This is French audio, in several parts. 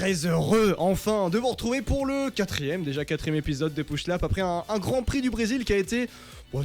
très heureux enfin de vous retrouver pour le quatrième épisode de Push Lap après un Grand Prix du Brésil qui a été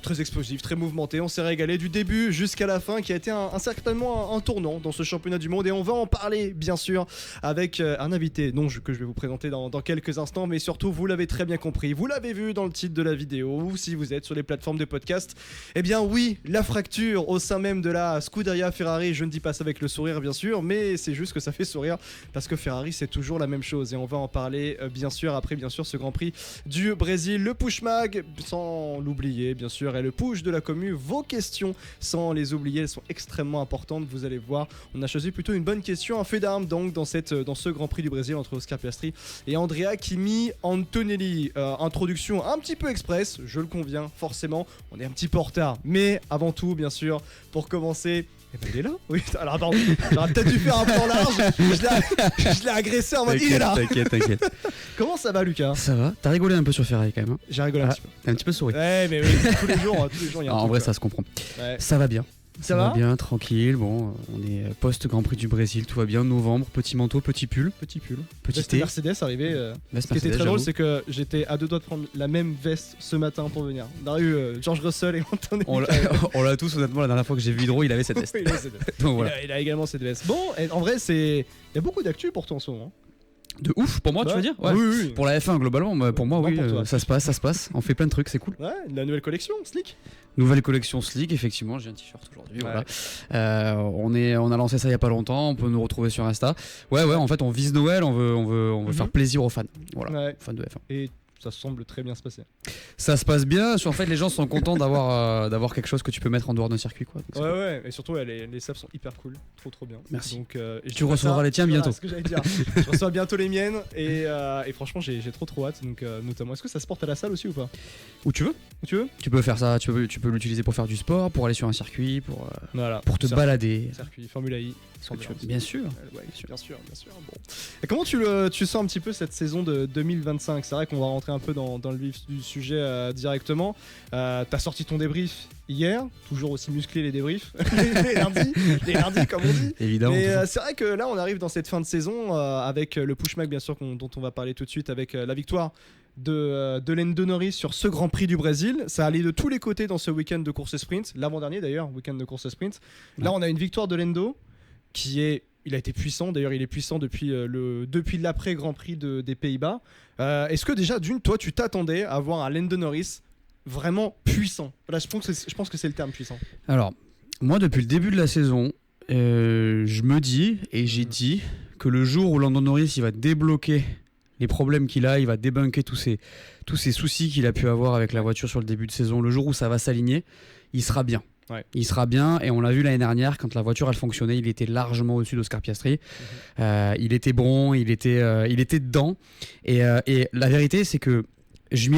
très explosif, très mouvementé. On s'est régalé du début jusqu'à la fin, qui a été certainement un tournant dans ce championnat du monde. Et on va en parler, bien sûr, avec un invité que je vais vous présenter dans quelques instants. Mais surtout, vous l'avez très bien compris, vous l'avez vu dans le titre de la vidéo, ou si vous êtes sur les plateformes de podcast. Eh bien oui, la fracture au sein même de la Scuderia Ferrari. Je ne dis pas ça avec le sourire, bien sûr, mais c'est juste que ça fait sourire, parce que Ferrari, c'est toujours la même chose. Et on va en parler, bien sûr, après, bien sûr, ce Grand Prix du Brésil. Le Push Mag, sans l'oublier, bien sûr, et le push de la commu, vos questions sans les oublier, elles sont extrêmement importantes, vous allez voir. On a choisi plutôt une bonne question, un fait d'armes donc dans ce Grand Prix du Brésil entre Oscar Piastri et Andrea Kimi Antonelli. Introduction un petit peu express, je le conviens, forcément, on est un petit peu en retard, mais avant tout, bien sûr, pour commencer... Eh ben il est là. Oui, alors pardon, j'aurais peut-être dû faire un plan large. Je l'ai agressé en mode il est là. T'inquiète. Comment ça va, Lucas? Ça va. T'as rigolé un peu sur Ferrari quand même. J'ai rigolé un petit peu. T'as un petit peu souri. Ouais, mais oui, tous les jours il y a un en truc, vrai, quoi. ça se comprend. Ouais. Ça va bien. Ça va bien, tranquille. Bon, on est post-Grand Prix du Brésil, tout va bien. Novembre, petit manteau, petit pull. Petit Petit thé. Mercedes arrivé. Ce qui était très drôle, c'est que j'étais à deux doigts de prendre la même veste ce matin pour venir. On a eu George Russell et Antonelli. On l'a tous, honnêtement, la dernière fois que j'ai vu Hydro, il avait cette veste. Oui, il a cette veste. Donc, voilà. Il a également cette veste. Bon, en vrai, il y a beaucoup d'actu pour toi en ce moment. De ouf, pour moi, tu veux dire? Ouais. Oui. Pour la F1, globalement, pour moi, Non, oui, pour toi. ça se passe. On fait plein de trucs, c'est cool. Ouais, la nouvelle collection, Slick. Nouvelle collection Slick, effectivement, j'ai un t-shirt aujourd'hui. Ouais. Voilà. On a lancé ça il y a pas longtemps, on peut nous retrouver sur Insta. Ouais, en fait, on vise Noël, on veut faire plaisir aux fans. Voilà, Ouais. fans de F1. Et ça semble très bien se passer. Ça se passe bien, en fait, les gens sont contents d'avoir quelque chose que tu peux mettre en dehors d'un circuit, quoi. Donc, Ouais, et surtout, les saps sont hyper cool, trop bien. Merci. Donc, tu recevras les tiens bientôt. C'est ce que j'allais dire. Je reçois bientôt les miennes et franchement, j'ai trop hâte. Donc, notamment, est-ce que ça se porte à la salle aussi ou pas? Où tu veux. Tu peux faire ça, tu peux l'utiliser pour faire du sport, pour aller sur un circuit, pour te balader. Circuit, Formula I. Bien sûr. Ouais, bien sûr. Bon. Et comment tu sens un petit peu cette saison de 2025? C'est vrai qu'on va rentrer un peu dans le vif du sujet directement. T'as sorti ton débrief hier, toujours aussi musclé les débriefs, les lundis comme on dit. Évidemment. Mais c'est vrai que là on arrive dans cette fin de saison avec le Push Mag bien sûr dont on va parler tout de suite, avec la victoire de Lando Norris sur ce Grand Prix du Brésil. Ça allait de tous les côtés dans ce week-end de course sprint, l'avant-dernier d'ailleurs, week-end de course sprint. Là on a une victoire de Lando il a été puissant, d'ailleurs il est puissant depuis l'après Grand Prix des Pays-Bas. Est-ce que déjà toi tu t'attendais à voir un Lando Norris vraiment puissant? Là je pense que c'est le terme, puissant. Alors moi depuis le début de la saison, je me dis et j'ai dit que le jour où Lando Norris il va débloquer les problèmes qu'il a, il va débunker tous ces soucis qu'il a pu avoir avec la voiture sur le début de saison, le jour où ça va s'aligner, il sera bien. Ouais. Il sera bien, et on l'a vu l'année dernière quand la voiture elle fonctionnait, il était largement au-dessus d'Oscar Piastri. Il était bon, il était dedans, et la vérité c'est que je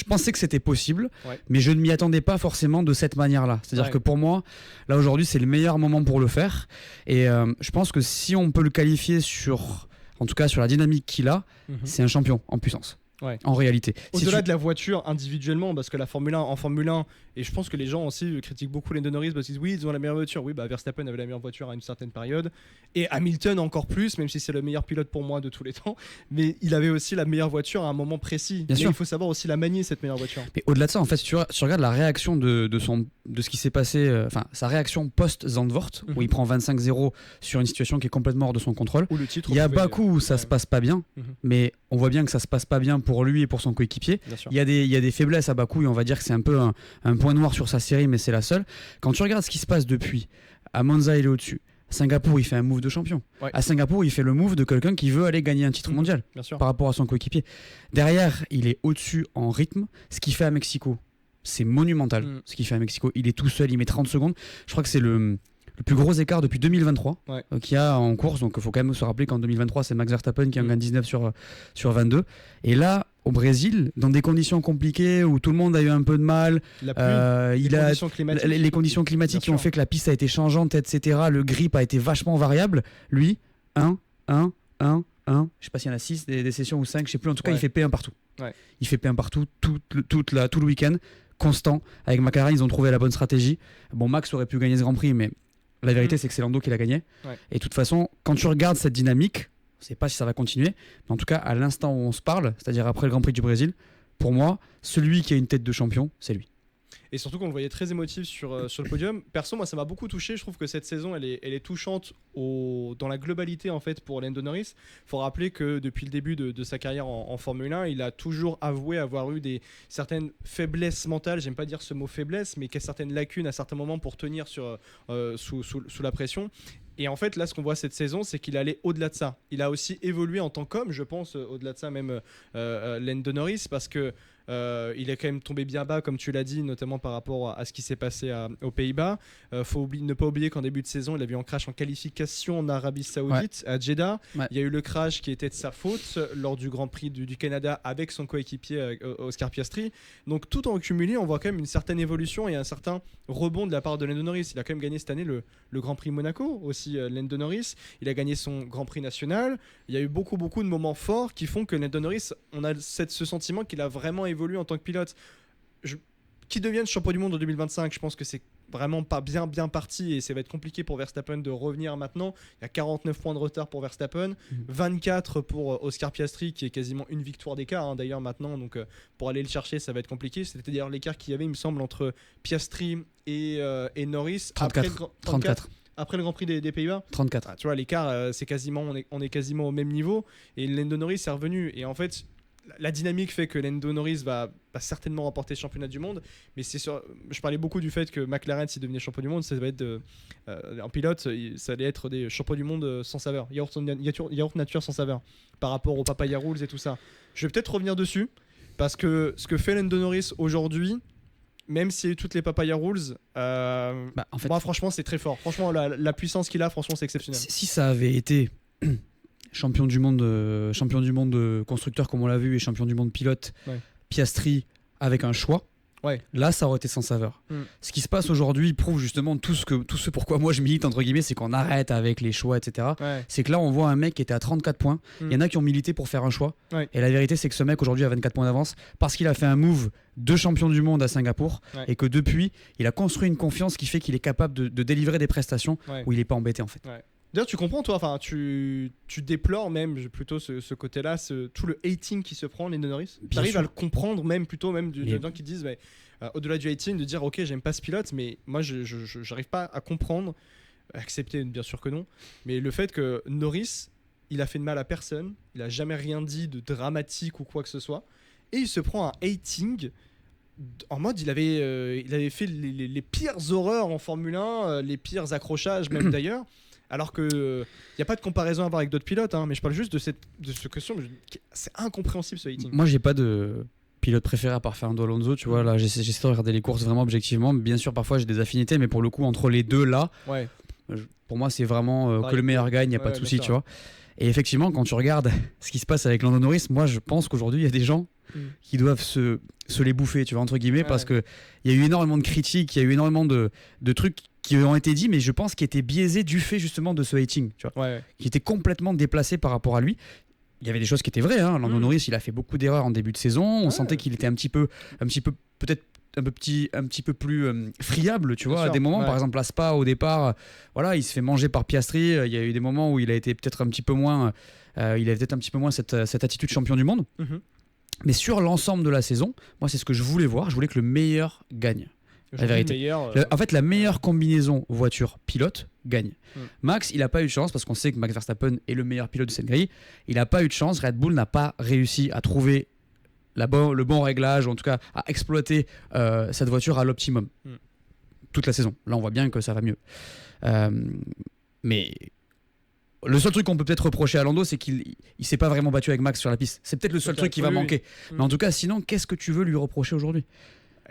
pensais que c'était possible, mais je ne m'y attendais pas forcément de cette manière-là. C'est-à-dire que pour moi, là aujourd'hui c'est le meilleur moment pour le faire, et je pense que si on peut le qualifier en tout cas sur la dynamique qu'il a, c'est un champion en puissance. Ouais. En réalité. Au-delà de la voiture individuellement, parce que en Formule 1, et je pense que les gens aussi critiquent beaucoup Lando Norris parce qu'ils disent oui, ils ont la meilleure voiture. Oui, Verstappen avait la meilleure voiture à une certaine période, et Hamilton encore plus, même si c'est le meilleur pilote pour moi de tous les temps, mais il avait aussi la meilleure voiture à un moment précis. Bien sûr. Il faut savoir aussi la manier, cette meilleure voiture. Mais au-delà de ça, en fait, si tu regardes la réaction de ce qui s'est passé, sa réaction post-Zandvoort, où il prend 25-0 sur une situation qui est complètement hors de son contrôle. Il y a Bakou où ça se passe pas bien, mais on voit bien que ça se passe pas bien pour lui et pour son coéquipier. Il y a des faiblesses à Bakou, et on va dire que c'est un peu un point noir sur sa série, mais c'est la seule. Quand tu regardes ce qui se passe depuis, à Monza il est au-dessus, à Singapour il fait un move de champion, à Singapour il fait le move de quelqu'un qui veut aller gagner un titre mondial par rapport à son coéquipier. Derrière il est au-dessus en rythme. Ce qu'il fait à Mexico, c'est monumental. Ce qu'il fait à Mexico, il est tout seul, il met 30 secondes. Je crois que c'est le plus gros écart depuis 2023 qu'il y a en course, donc il faut quand même se rappeler qu'en 2023 c'est Max Verstappen qui en gagne 19 sur 22, et là au Brésil, dans des conditions compliquées où tout le monde a eu un peu de mal, les conditions climatiques qui ont fait que la piste a été changeante, etc. Le grip a été vachement variable. Lui, 1, je sais pas s'il y en a 6 des sessions ou 5, je sais plus, en tout cas il fait P1 partout. Il fait P1 partout tout le week-end, constant. Avec McLaren ils ont trouvé la bonne stratégie. Bon, Max aurait pu gagner ce Grand Prix, mais la vérité c'est que c'est Lando qui l'a gagné. Et de toute façon, quand tu regardes cette dynamique, On ne sait pas si ça va continuer. Mais en tout cas, à l'instant où on se parle, c'est-à-dire après le Grand Prix du Brésil, pour moi, celui qui a une tête de champion, c'est lui. Et surtout qu'on le voyait très émotif sur le podium. Perso, moi, ça m'a beaucoup touché. Je trouve que cette saison, elle est touchante dans la globalité en fait pour Lando Norris. Il faut rappeler que depuis le début de sa carrière en Formule 1, il a toujours avoué avoir eu certaines faiblesses mentales. J'aime pas dire ce mot faiblesse, mais qu'il y a certaines lacunes à certains moments pour tenir sous la pression. Et en fait, là, ce qu'on voit cette saison, c'est qu'il allait au-delà de ça. Il a aussi évolué en tant qu'homme, je pense, au-delà de ça même Lando Norris, parce que il est quand même tombé bien bas, comme tu l'as dit, notamment par rapport à ce qui s'est passé aux Pays-Bas. Faut ne pas oublier qu'en début de saison, il a eu un crash en qualification en Arabie Saoudite, à Jeddah. Ouais. Il y a eu le crash qui était de sa faute lors du Grand Prix du Canada avec son coéquipier Oscar Piastri. Donc tout en cumulé, on voit quand même une certaine évolution et un certain rebond de la part de Lando Norris. Il a quand même gagné cette année le Grand Prix Monaco, aussi Lando Norris. Il a gagné son Grand Prix national. Il y a eu beaucoup de moments forts qui font que Lando Norris, on a ce sentiment qu'il a vraiment évolué en tant que pilote. Qui devienne champion du monde en 2025, je pense que c'est vraiment pas bien parti et ça va être compliqué pour Verstappen de revenir maintenant. Il y a 49 points de retard pour Verstappen, 24 pour Oscar Piastri qui est quasiment une victoire d'écart d'ailleurs maintenant, donc pour aller le chercher ça va être compliqué. C'était d'ailleurs l'écart qu'il y avait il me semble entre Piastri et Norris 34. Après le Grand Prix des Pays-Bas 34. Tu vois l'écart c'est quasiment on est quasiment au même niveau et Lando Norris est revenu et en fait la dynamique fait que Lando Norris va certainement remporter le championnat du monde, mais je parlais beaucoup du fait que McLaren, s'il devenait champion du monde, ça va être en pilote, ça allait être des champions du monde sans saveur, yaourt nature sans saveur, par rapport aux papaya rules et tout ça. Je vais peut-être revenir dessus, parce que ce que fait Lando Norris aujourd'hui, même s'il y a eu toutes les papaya rules, en fait, moi franchement c'est très fort. Franchement la puissance qu'il a, franchement c'est exceptionnel. Si ça avait été champion du monde constructeur comme on l'a vu et champion du monde pilote, Piastri avec un choix, là ça aurait été sans saveur. Ce qui se passe aujourd'hui prouve justement tout ce pourquoi moi je milite entre guillemets, c'est qu'on arrête avec les choix, etc. C'est que là on voit un mec qui était à 34 points, il y en a qui ont milité pour faire un choix, et la vérité c'est que ce mec aujourd'hui a 24 points d'avance parce qu'il a fait un move de champion du monde à Singapour, et que depuis il a construit une confiance qui fait qu'il est capable de délivrer des prestations où il n'est pas embêté en fait. D'ailleurs, tu comprends, toi, enfin, tu déplores même plutôt ce côté-là, tout le hating qui se prend, Lando Norris. Tu arrives à le comprendre, même plutôt, même des gens qui disent, au-delà du hating, de dire, ok, j'aime pas ce pilote, mais moi, je n'arrive pas à comprendre, accepter, bien sûr que non, mais le fait que Norris, il a fait de mal à personne, il a jamais rien dit de dramatique ou quoi que ce soit, et il se prend un hating. En mode, il avait fait les pires horreurs en Formule 1, les pires accrochages, même d'ailleurs. Alors qu'il n'y a pas de comparaison à avoir avec d'autres pilotes, mais je parle juste de ce question. C'est incompréhensible ce hating. Moi, j'ai pas de pilote préféré à part Fernando Alonso. Tu vois, là, j'essaie de regarder les courses vraiment objectivement. Bien sûr, parfois, j'ai des affinités, mais pour le coup, entre les deux, là, pour moi, c'est vraiment que le meilleur gagne, il n'y a pas de souci, tu vois. Et effectivement, quand tu regardes ce qui se passe avec Lando Norris, moi, je pense qu'aujourd'hui, il y a des gens qui doivent se les bouffer, tu vois, entre guillemets, parce qu'il y a eu énormément de critiques, il y a eu énormément de trucs qui ont été dit, mais je pense qui étaient biaisés du fait justement de ce hating, tu vois, qui était complètement déplacé par rapport à lui. Il y avait des choses qui étaient vraies, Lando Norris, il a fait beaucoup d'erreurs en début de saison, on sentait qu'il était un petit peu peut-être un petit peu plus friable, tu vois, à des moments, par exemple à Spa au départ, voilà, il se fait manger par Piastri, il y a eu des moments où il a été peut-être un petit peu moins cette attitude champion du monde. Mais sur l'ensemble de la saison, moi c'est ce que je voulais voir, je voulais que le meilleur gagne. La vérité. En fait, la meilleure combinaison voiture-pilote gagne. Max, il n'a pas eu de chance parce qu'on sait que Max Verstappen est le meilleur pilote de cette grille. Il n'a pas eu de chance. Red Bull n'a pas réussi à trouver le bon réglage, ou en tout cas à exploiter cette voiture à l'optimum toute la saison. Là, on voit bien que ça va mieux. Mais le seul truc qu'on peut peut-être reprocher à Lando, c'est qu'il ne s'est pas vraiment battu avec Max sur la piste. C'est peut-être le seul truc qui va manquer. Mais en tout cas, sinon, qu'est-ce que tu veux lui reprocher aujourd'hui ?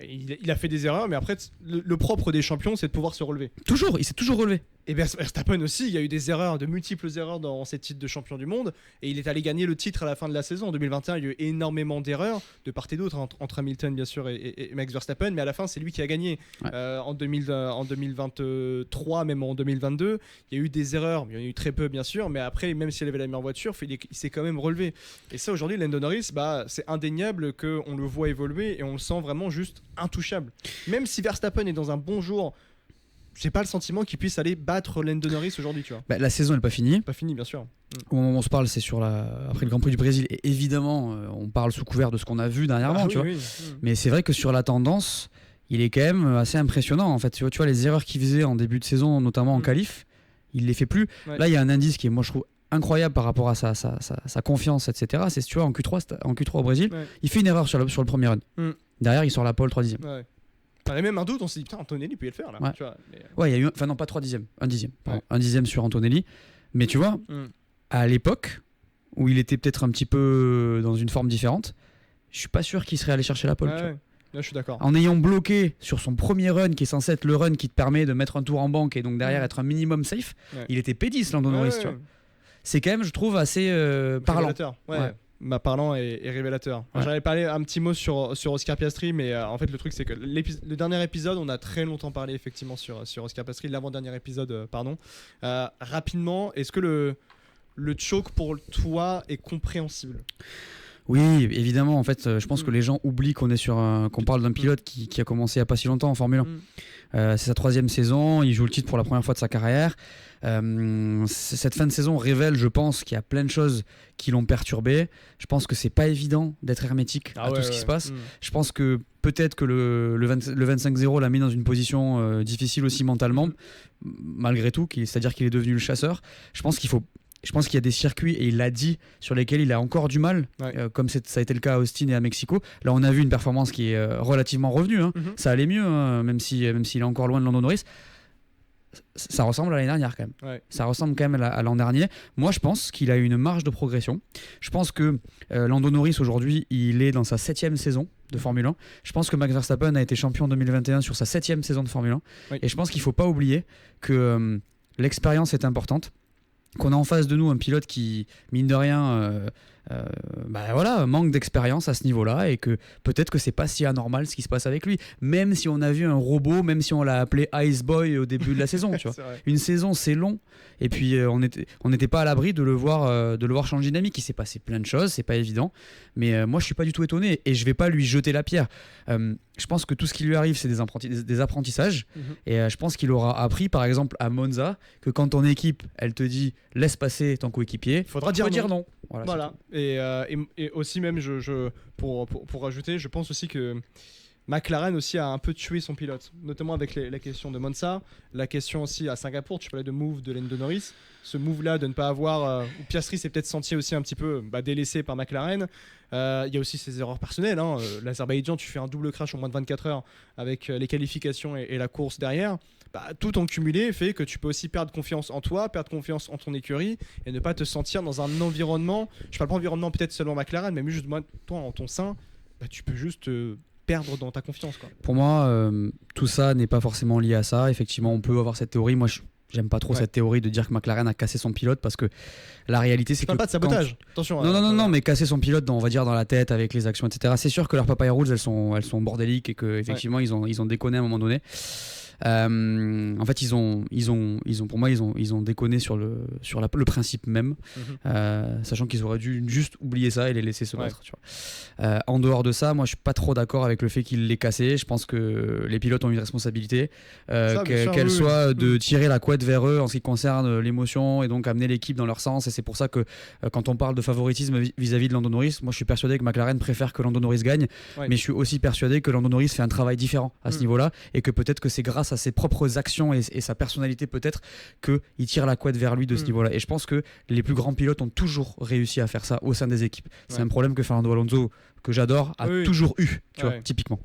Il a fait des erreurs, mais après, le propre des champions, c'est de pouvoir se relever. Toujours, il s'est toujours relevé. Et Verstappen aussi, il y a eu des erreurs, de multiples erreurs dans ses titres de champion du monde, et il est allé gagner le titre à la fin de la saison. En 2021, il y a eu énormément d'erreurs, de part et d'autre, entre Hamilton bien sûr et Max Verstappen, mais à la fin, c'est lui qui a gagné. En 2023, même en 2022, il y a eu des erreurs, il y en a eu très peu bien sûr, mais après, même s'il avait la meilleure voiture, il s'est quand même relevé. Et ça, aujourd'hui, Lando Norris, c'est indéniable qu'on le voit évoluer et on le sent vraiment juste intouchable. Même si Verstappen est dans un bon jour, j'ai pas le sentiment qu'il puisse aller battre Lando Norris aujourd'hui, tu vois. La saison n'est pas finie. Pas finie, bien sûr. Au moment où on se parle, c'est après le Grand Prix du Brésil. Et évidemment, on parle sous couvert de ce qu'on a vu dernièrement, tu vois. Mais c'est vrai que sur la tendance, il est quand même assez impressionnant. En fait, tu vois les erreurs qu'il faisait en début de saison, notamment en qualif, il les fait plus. Ouais. Là, il y a un indice qui est, moi, je trouve incroyable par rapport à sa confiance, etc. C'est, tu vois, en Q3 au Brésil, il fait une erreur sur le premier run. Derrière, il sort la pole 3 dixièmes. Ouais. On avait même un doute, on s'est dit putain, Antonelli peut le faire là. Ouais, tu vois, mais... ouais, il y a eu, enfin non, pas 3 dixièmes, 1 dixième. Pardon, 1 dixième sur Antonelli. Mais tu vois, à l'époque où il était peut-être un petit peu dans une forme différente, je suis pas sûr qu'il serait allé chercher la pole. Tu vois. Là, je suis d'accord. En ayant bloqué sur son premier run, qui est censé être le run qui te permet de mettre un tour en banque et donc derrière être un minimum safe, il était P10 Lando Norris. Tu vois. C'est quand même, je trouve, assez parlant. Bah, parlant et révélateur. J'avais parlé un petit mot sur Oscar Piastri, mais en fait le truc c'est que le dernier épisode, on a très longtemps parlé effectivement sur Oscar Piastri, l'avant-dernier épisode, pardon. Rapidement, est-ce que le choke pour toi est compréhensible ? Oui, évidemment. En fait, je pense que les gens oublient qu'on parle d'un pilote qui a commencé il n'y a pas si longtemps en Formule 1. C'est sa 3e saison, il joue le titre pour la première fois de sa carrière. Cette fin de saison révèle, je pense, qu'il y a plein de choses qui l'ont perturbé. Je pense que c'est pas évident d'être hermétique à tout ce qui se passe. Je pense que peut-être que le 25-0 l'a mis dans une position difficile aussi mentalement, malgré tout, c'est-à-dire qu'il est devenu le chasseur. Je pense qu'il y a des circuits, et il l'a dit, sur lesquels il a encore du mal, comme ça a été le cas à Austin et à Mexico. Là, on a vu une performance qui est relativement revenue. Ça allait mieux, même s'il est encore loin de Lando Norris. Ça ressemble à l'année dernière quand même. Ça ressemble quand même à l'an dernier. Moi, je pense qu'il a une marge de progression. Je pense que Lando Norris, aujourd'hui, il est dans sa 7e saison de Formule 1. Je pense que Max Verstappen a été champion en 2021 sur sa 7e saison de Formule 1. Et je pense qu'il ne faut pas oublier que l'expérience est importante. Qu'on a en face de nous un pilote qui, mine de rien, manque d'expérience à ce niveau-là, et que peut-être que c'est pas si anormal ce qui se passe avec lui. Même si on a vu un robot, même si on l'a appelé Ice Boy au début de la saison, tu vois. Une saison, c'est long, et puis on n'était pas à l'abri de le voir changer de dynamique. Il s'est passé plein de choses, c'est pas évident, mais moi je suis pas du tout étonné, et je vais pas lui jeter la pierre. Je pense que tout ce qui lui arrive, c'est des apprentissages, et je pense qu'il aura appris, par exemple à Monza, que quand ton équipe, elle te dit laisse passer ton coéquipier, faudra dire non. Voilà. Et aussi même, pour rajouter, je pense aussi que McLaren aussi a un peu tué son pilote, notamment avec la question de Monza, la question aussi à Singapour, tu parlais de move de Lando Norris, ce move-là de ne pas avoir, où Piastri s'est peut-être senti aussi un petit peu délaissé par McLaren. Il y a aussi ses erreurs personnelles. L'Azerbaïdjan, tu fais un double crash en moins de 24 heures avec les qualifications et la course derrière. Tout en cumulé fait que tu peux aussi perdre confiance en toi, perdre confiance en ton écurie, et ne pas te sentir dans un environnement, je parle pas environnement peut-être seulement McLaren, mais juste toi en ton sein, tu peux juste perdre dans ta confiance, quoi. Pour moi, tout ça n'est pas forcément lié à ça. Effectivement, on peut avoir cette théorie. Moi, j'aime pas trop cette théorie de dire que McLaren a cassé son pilote, parce que la réalité, c'est que pas de sabotage. Attention. Non, mais casser son pilote, on va dire, dans la tête avec les actions, etc. C'est sûr que leurs papaya rules, elles sont bordéliques, et que effectivement ils ont déconné à un moment donné. En fait, ils ont déconné sur le principe même, sachant qu'ils auraient dû juste oublier ça et les laisser se battre. Tu vois. En dehors de ça, moi, je suis pas trop d'accord avec le fait qu'il l'ait cassé. Je pense que les pilotes ont une responsabilité, qu'elle soit de tirer la couette vers eux en ce qui concerne l'émotion, et donc amener l'équipe dans leur sens. Et c'est pour ça que quand on parle de favoritisme vis-à-vis de Lando Norris, moi, je suis persuadé que McLaren préfère que Lando Norris gagne, mais je suis aussi persuadé que Lando Norris fait un travail différent à ce niveau-là, et que peut-être que c'est grâce à ses propres actions et sa personnalité peut-être qu'il tire la couette vers lui de ce niveau-là. Et je pense que les plus grands pilotes ont toujours réussi à faire ça au sein des équipes. C'est un problème que Fernando Alonso, que j'adore, a toujours eu, tu vois, typiquement.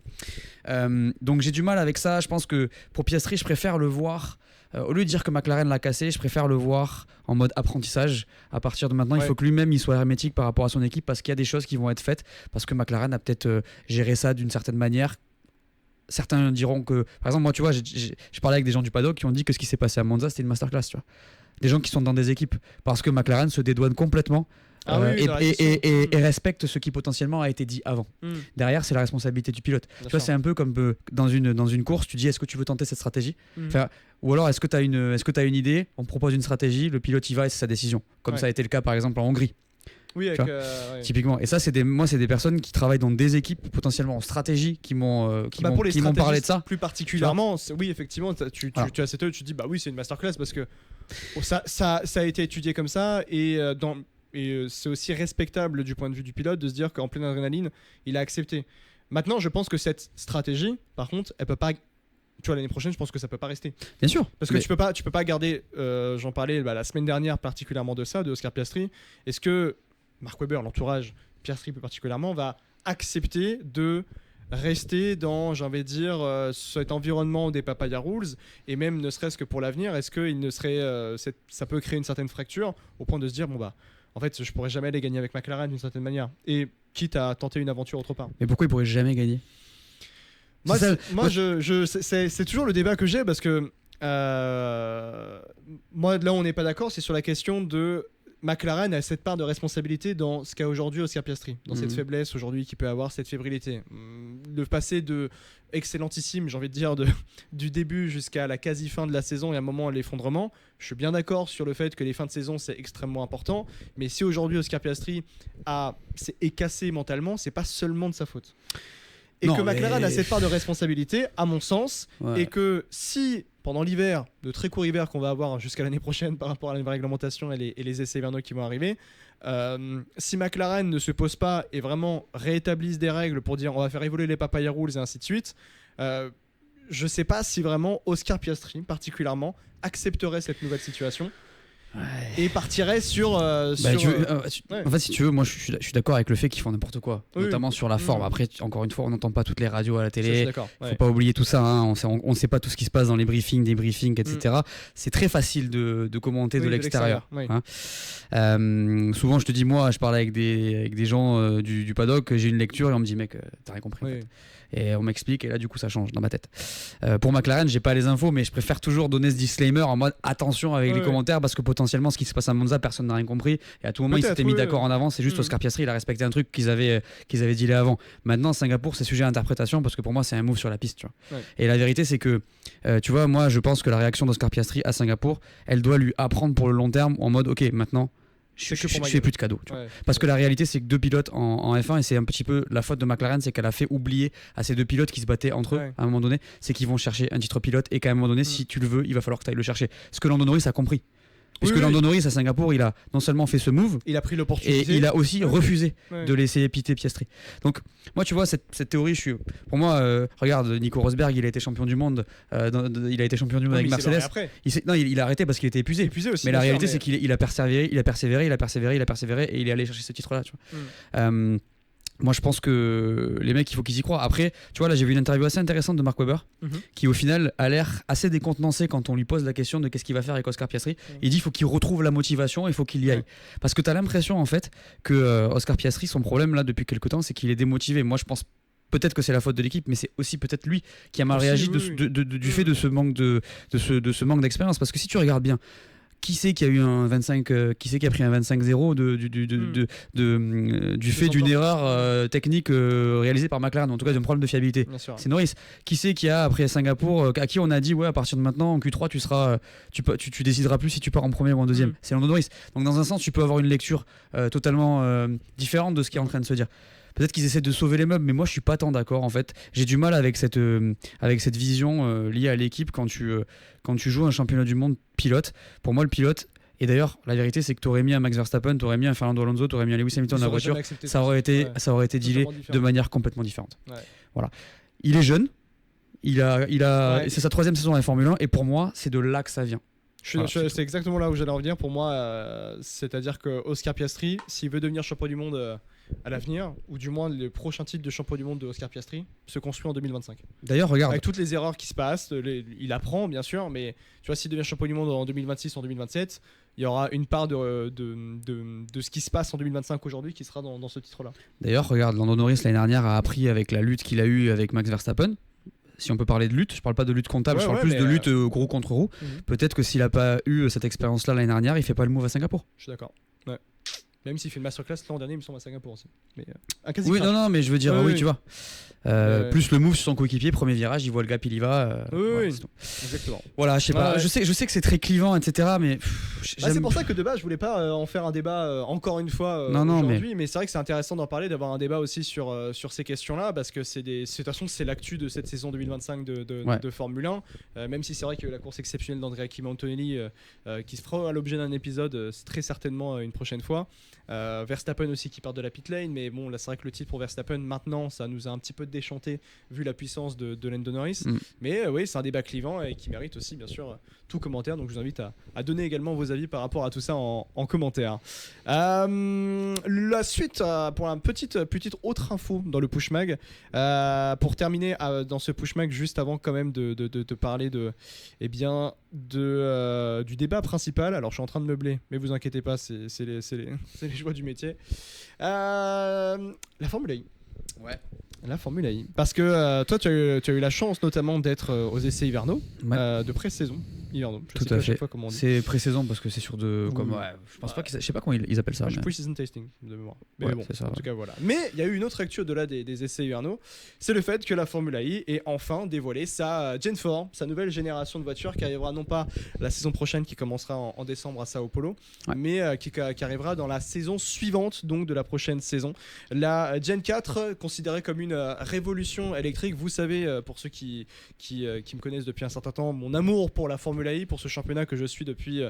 Donc j'ai du mal avec ça. Je pense que pour Piastri, je préfère le voir, au lieu de dire que McLaren l'a cassé, je préfère le voir en mode apprentissage. À partir de maintenant, il faut que lui-même il soit hermétique par rapport à son équipe, parce qu'il y a des choses qui vont être faites, parce que McLaren a peut-être géré ça d'une certaine manière. Certains diront que, par exemple, moi, tu vois, j'ai parlé avec des gens du paddock qui ont dit que ce qui s'est passé à Monza, c'était une masterclass, tu vois. Des gens qui sont dans des équipes, parce que McLaren se dédouane complètement et respecte ce qui potentiellement a été dit avant. Derrière, c'est la responsabilité du pilote. Tu vois, c'est un peu comme dans une course, tu dis est-ce que tu veux tenter cette stratégie, ou alors est-ce que tu as une idée, on te propose une stratégie, le pilote y va et c'est sa décision. Comme ça a été le cas par exemple en Hongrie. Oui, typiquement. Et ça, c'est des personnes qui travaillent dans des équipes potentiellement en stratégie qui m'ont parlé de ça. Plus particulièrement, oui, effectivement, tu as cette œil, tu te dis, c'est une masterclass, parce que Bon, ça a été étudié comme ça et c'est aussi respectable du point de vue du pilote de se dire qu'en pleine adrénaline, il a accepté. Maintenant, je pense que cette stratégie, par contre, elle peut pas. Tu vois, l'année prochaine, je pense que ça peut pas rester. Bien sûr. Parce que tu peux pas garder. J'en parlais la semaine dernière particulièrement de Oscar Piastri. Est-ce que Mark Webber, l'entourage, Piastri plus particulièrement, va accepter de rester dans, j'ai envie de dire, cet environnement des Papaya Rules, et même ne serait-ce que pour l'avenir, est-ce que ça peut créer une certaine fracture au point de se dire, bon bah, en fait, je pourrais jamais aller gagner avec McLaren d'une certaine manière, et quitte à tenter une aventure autre part. Mais pourquoi il pourrait jamais gagner? C'est toujours le débat que j'ai, parce que moi, là où on n'est pas d'accord, c'est sur la question de McLaren a cette part de responsabilité dans ce qu'a aujourd'hui Oscar Piastri, dans cette faiblesse aujourd'hui qu'il peut avoir, cette fébrilité. Le passé de excellentissime, j'ai envie de dire, du début jusqu'à la quasi-fin de la saison et à un moment l'effondrement, je suis bien d'accord sur le fait que les fins de saison c'est extrêmement important, mais si aujourd'hui Oscar Piastri est cassé mentalement, c'est pas seulement de sa faute. Et non, que McLaren a cette part de responsabilité, à mon sens, et que si, pendant l'hiver, le très court hiver qu'on va avoir jusqu'à l'année prochaine par rapport à la nouvelle réglementation et les essais hivernaux qui vont arriver, si McLaren ne se pose pas et vraiment rétablisse des règles pour dire on va faire évoluer les Papaya Rules et ainsi de suite, je sais pas si vraiment Oscar Piastri, particulièrement, accepterait cette nouvelle situation. Et partirait sur. En fait, si tu veux, moi je suis d'accord avec le fait qu'ils font n'importe quoi, notamment sur la forme. Après, encore une fois, on n'entend pas toutes les radios à la télé. Faut pas oublier tout ça. Hein. On sait pas tout ce qui se passe dans les briefings, débriefings, etc. C'est très facile de commenter de l'extérieur. Hein. Souvent, je te dis, moi, je parle avec des gens du paddock, j'ai une lecture et on me dit, mec, t'as rien compris. En fait. Et on m'explique et là du coup ça change dans ma tête. Pour McLaren, j'ai pas les infos, mais je préfère toujours donner ce disclaimer en mode attention avec les commentaires, parce que potentiellement ce qui se passe à Monza, personne n'a rien compris et à tout moment ils s'étaient mis d'accord en avance. C'est juste Oscar Piastri, il a respecté un truc qu'ils avaient dealé avant. Maintenant Singapour, c'est sujet à interprétation, parce que pour moi c'est un move sur la piste, tu vois. Et la vérité c'est que tu vois, moi je pense que la réaction d'Oscar Piastri à Singapour, elle doit lui apprendre pour le long terme en mode ok, maintenant je fais plus de cadeaux, tu vois. Parce que la réalité c'est que deux pilotes en F1, et c'est un petit peu la faute de McLaren, c'est qu'elle a fait oublier à ces deux pilotes qui se battaient entre eux à un moment donné, c'est qu'ils vont chercher un titre pilote et qu'à un moment donné si tu le veux il va falloir que tu ailles le chercher. Ce que Lando Norris a compris. Puisque Lando Norris à Singapour, il a non seulement fait ce move, il a pris l'opportunité et il a aussi refusé de laisser piter Piastri. Donc moi tu vois cette théorie, pour moi regarde Nico Rosberg, il a été champion du monde, il a été champion du monde avec Mercedes. Il a arrêté parce qu'il était épuisé aussi, mais la réalité c'est qu'il a persévéré et il est allé chercher ce titre là, tu vois. Moi je pense que les mecs il faut qu'ils y croient. Après tu vois, là j'ai vu une interview assez intéressante de Mark Webber qui au final a l'air assez décontenancé quand on lui pose la question de qu'est-ce qu'il va faire avec Oscar Piastri. Il dit il faut qu'il retrouve la motivation, il faut qu'il y aille, parce que tu as l'impression en fait que Oscar Piastri, son problème là depuis quelques temps c'est qu'il est démotivé. Moi je pense peut-être que c'est la faute de l'équipe, mais c'est aussi peut-être lui qui a mal réagi du fait de ce manque d'expérience, parce que si tu regardes bien, qui c'est qui a eu un 25 qui c'est qui a pris un 25-0 du fait d'une erreur technique réalisée par McLaren, en tout cas d'un problème de fiabilité. C'est Norris. Qui c'est qui a, après Singapour, à qui on a dit à partir de maintenant en Q3 tu décideras plus si tu pars en premier ou en deuxième. C'est Lando Norris. Donc dans un sens tu peux avoir une lecture totalement différente de ce qui est en train de se dire. Peut-être qu'ils essaient de sauver les meubles, mais moi je suis pas tant d'accord en fait. J'ai du mal avec cette vision liée à l'équipe quand tu joues un championnat du monde pilote. Pour moi le pilote, et d'ailleurs la vérité c'est que tu aurais mis un Max Verstappen, tu aurais mis un Fernando Alonso, tu aurais mis un Lewis Hamilton dans la voiture, ça aurait été dealé de manière complètement différente. Voilà. Il est jeune, c'est sa 3e saison à la Formule 1 et pour moi c'est de là que ça vient. C'est exactement là où j'allais en venir. Pour moi, c'est-à-dire que Oscar Piastri, s'il veut devenir champion du monde à l'avenir, ou du moins le prochain titre de champion du monde de Oscar Piastri, se construit en 2025. D'ailleurs, regarde. Avec toutes les erreurs qui se passent, il apprend bien sûr, mais tu vois, s'il devient champion du monde en 2026, en 2027, il y aura une part de ce qui se passe en 2025 aujourd'hui qui sera dans ce titre-là. D'ailleurs, regarde, Lando Norris l'année dernière a appris avec la lutte qu'il a eue avec Max Verstappen. Si on peut parler de lutte, je parle pas de lutte comptable, je parle plus de lutte roue contre roue. Peut-être que s'il a pas eu cette expérience-là l'année dernière, il fait pas le move à Singapour. Je suis d'accord. Même s'il fait une masterclass l'an dernier, il me semble à Singapour aussi. Mais, mais je veux dire, tu vois. Plus le move sur son coéquipier, premier virage, il voit le gap, il y va. Exactement. Voilà, je sais pas. Je sais que c'est très clivant, etc. Mais c'est pour ça que de base je voulais pas en faire un débat encore une fois aujourd'hui, mais c'est vrai que c'est intéressant d'en parler, d'avoir un débat aussi sur ces questions-là, parce que de toute façon c'est l'actu de cette saison 2025 de Formule 1, même si c'est vrai que la course exceptionnelle d'Andrea Kimi Antonelli qui se fera à l'objet d'un épisode très certainement une prochaine fois. Verstappen aussi qui part de la pit lane, mais bon là c'est vrai que le titre pour Verstappen maintenant ça nous a un petit peu déchanté vu la puissance de Lando Norris, mais oui c'est un débat clivant et qui mérite aussi bien sûr tout commentaire, donc je vous invite à donner également vos avis par rapport à tout ça en commentaire. La suite pour une petite autre info dans le Push Mag, pour terminer dans ce Push Mag, juste avant quand même de parler du débat principal. Alors je suis en train de meubler, mais vous inquiétez pas, c'est les joies du métier. La Formule I. Ouais. La Formule I. Parce que toi, tu as eu la chance notamment d'être aux essais hivernaux de pré-saison. Hivernaux. Tout à fait. C'est pré-saison parce que c'est sur de. Je pense pas je sais pas comment ils appellent ça. Pre-season tasting de mémoire. Mais bon, ça, en tout cas, voilà. Mais il y a eu une autre actu au-delà des essais hivernaux. C'est le fait que la Formule I ait enfin dévoilé sa Gen 4, sa nouvelle génération de voitures qui arrivera non pas la saison prochaine qui commencera en décembre à Sao Paulo, mais qui arrivera dans la saison suivante, donc de la prochaine saison. La Gen 4, considérée comme une révolution électrique. Vous savez, pour ceux qui me connaissent depuis un certain temps, mon amour pour la Formule I, pour ce championnat que je suis depuis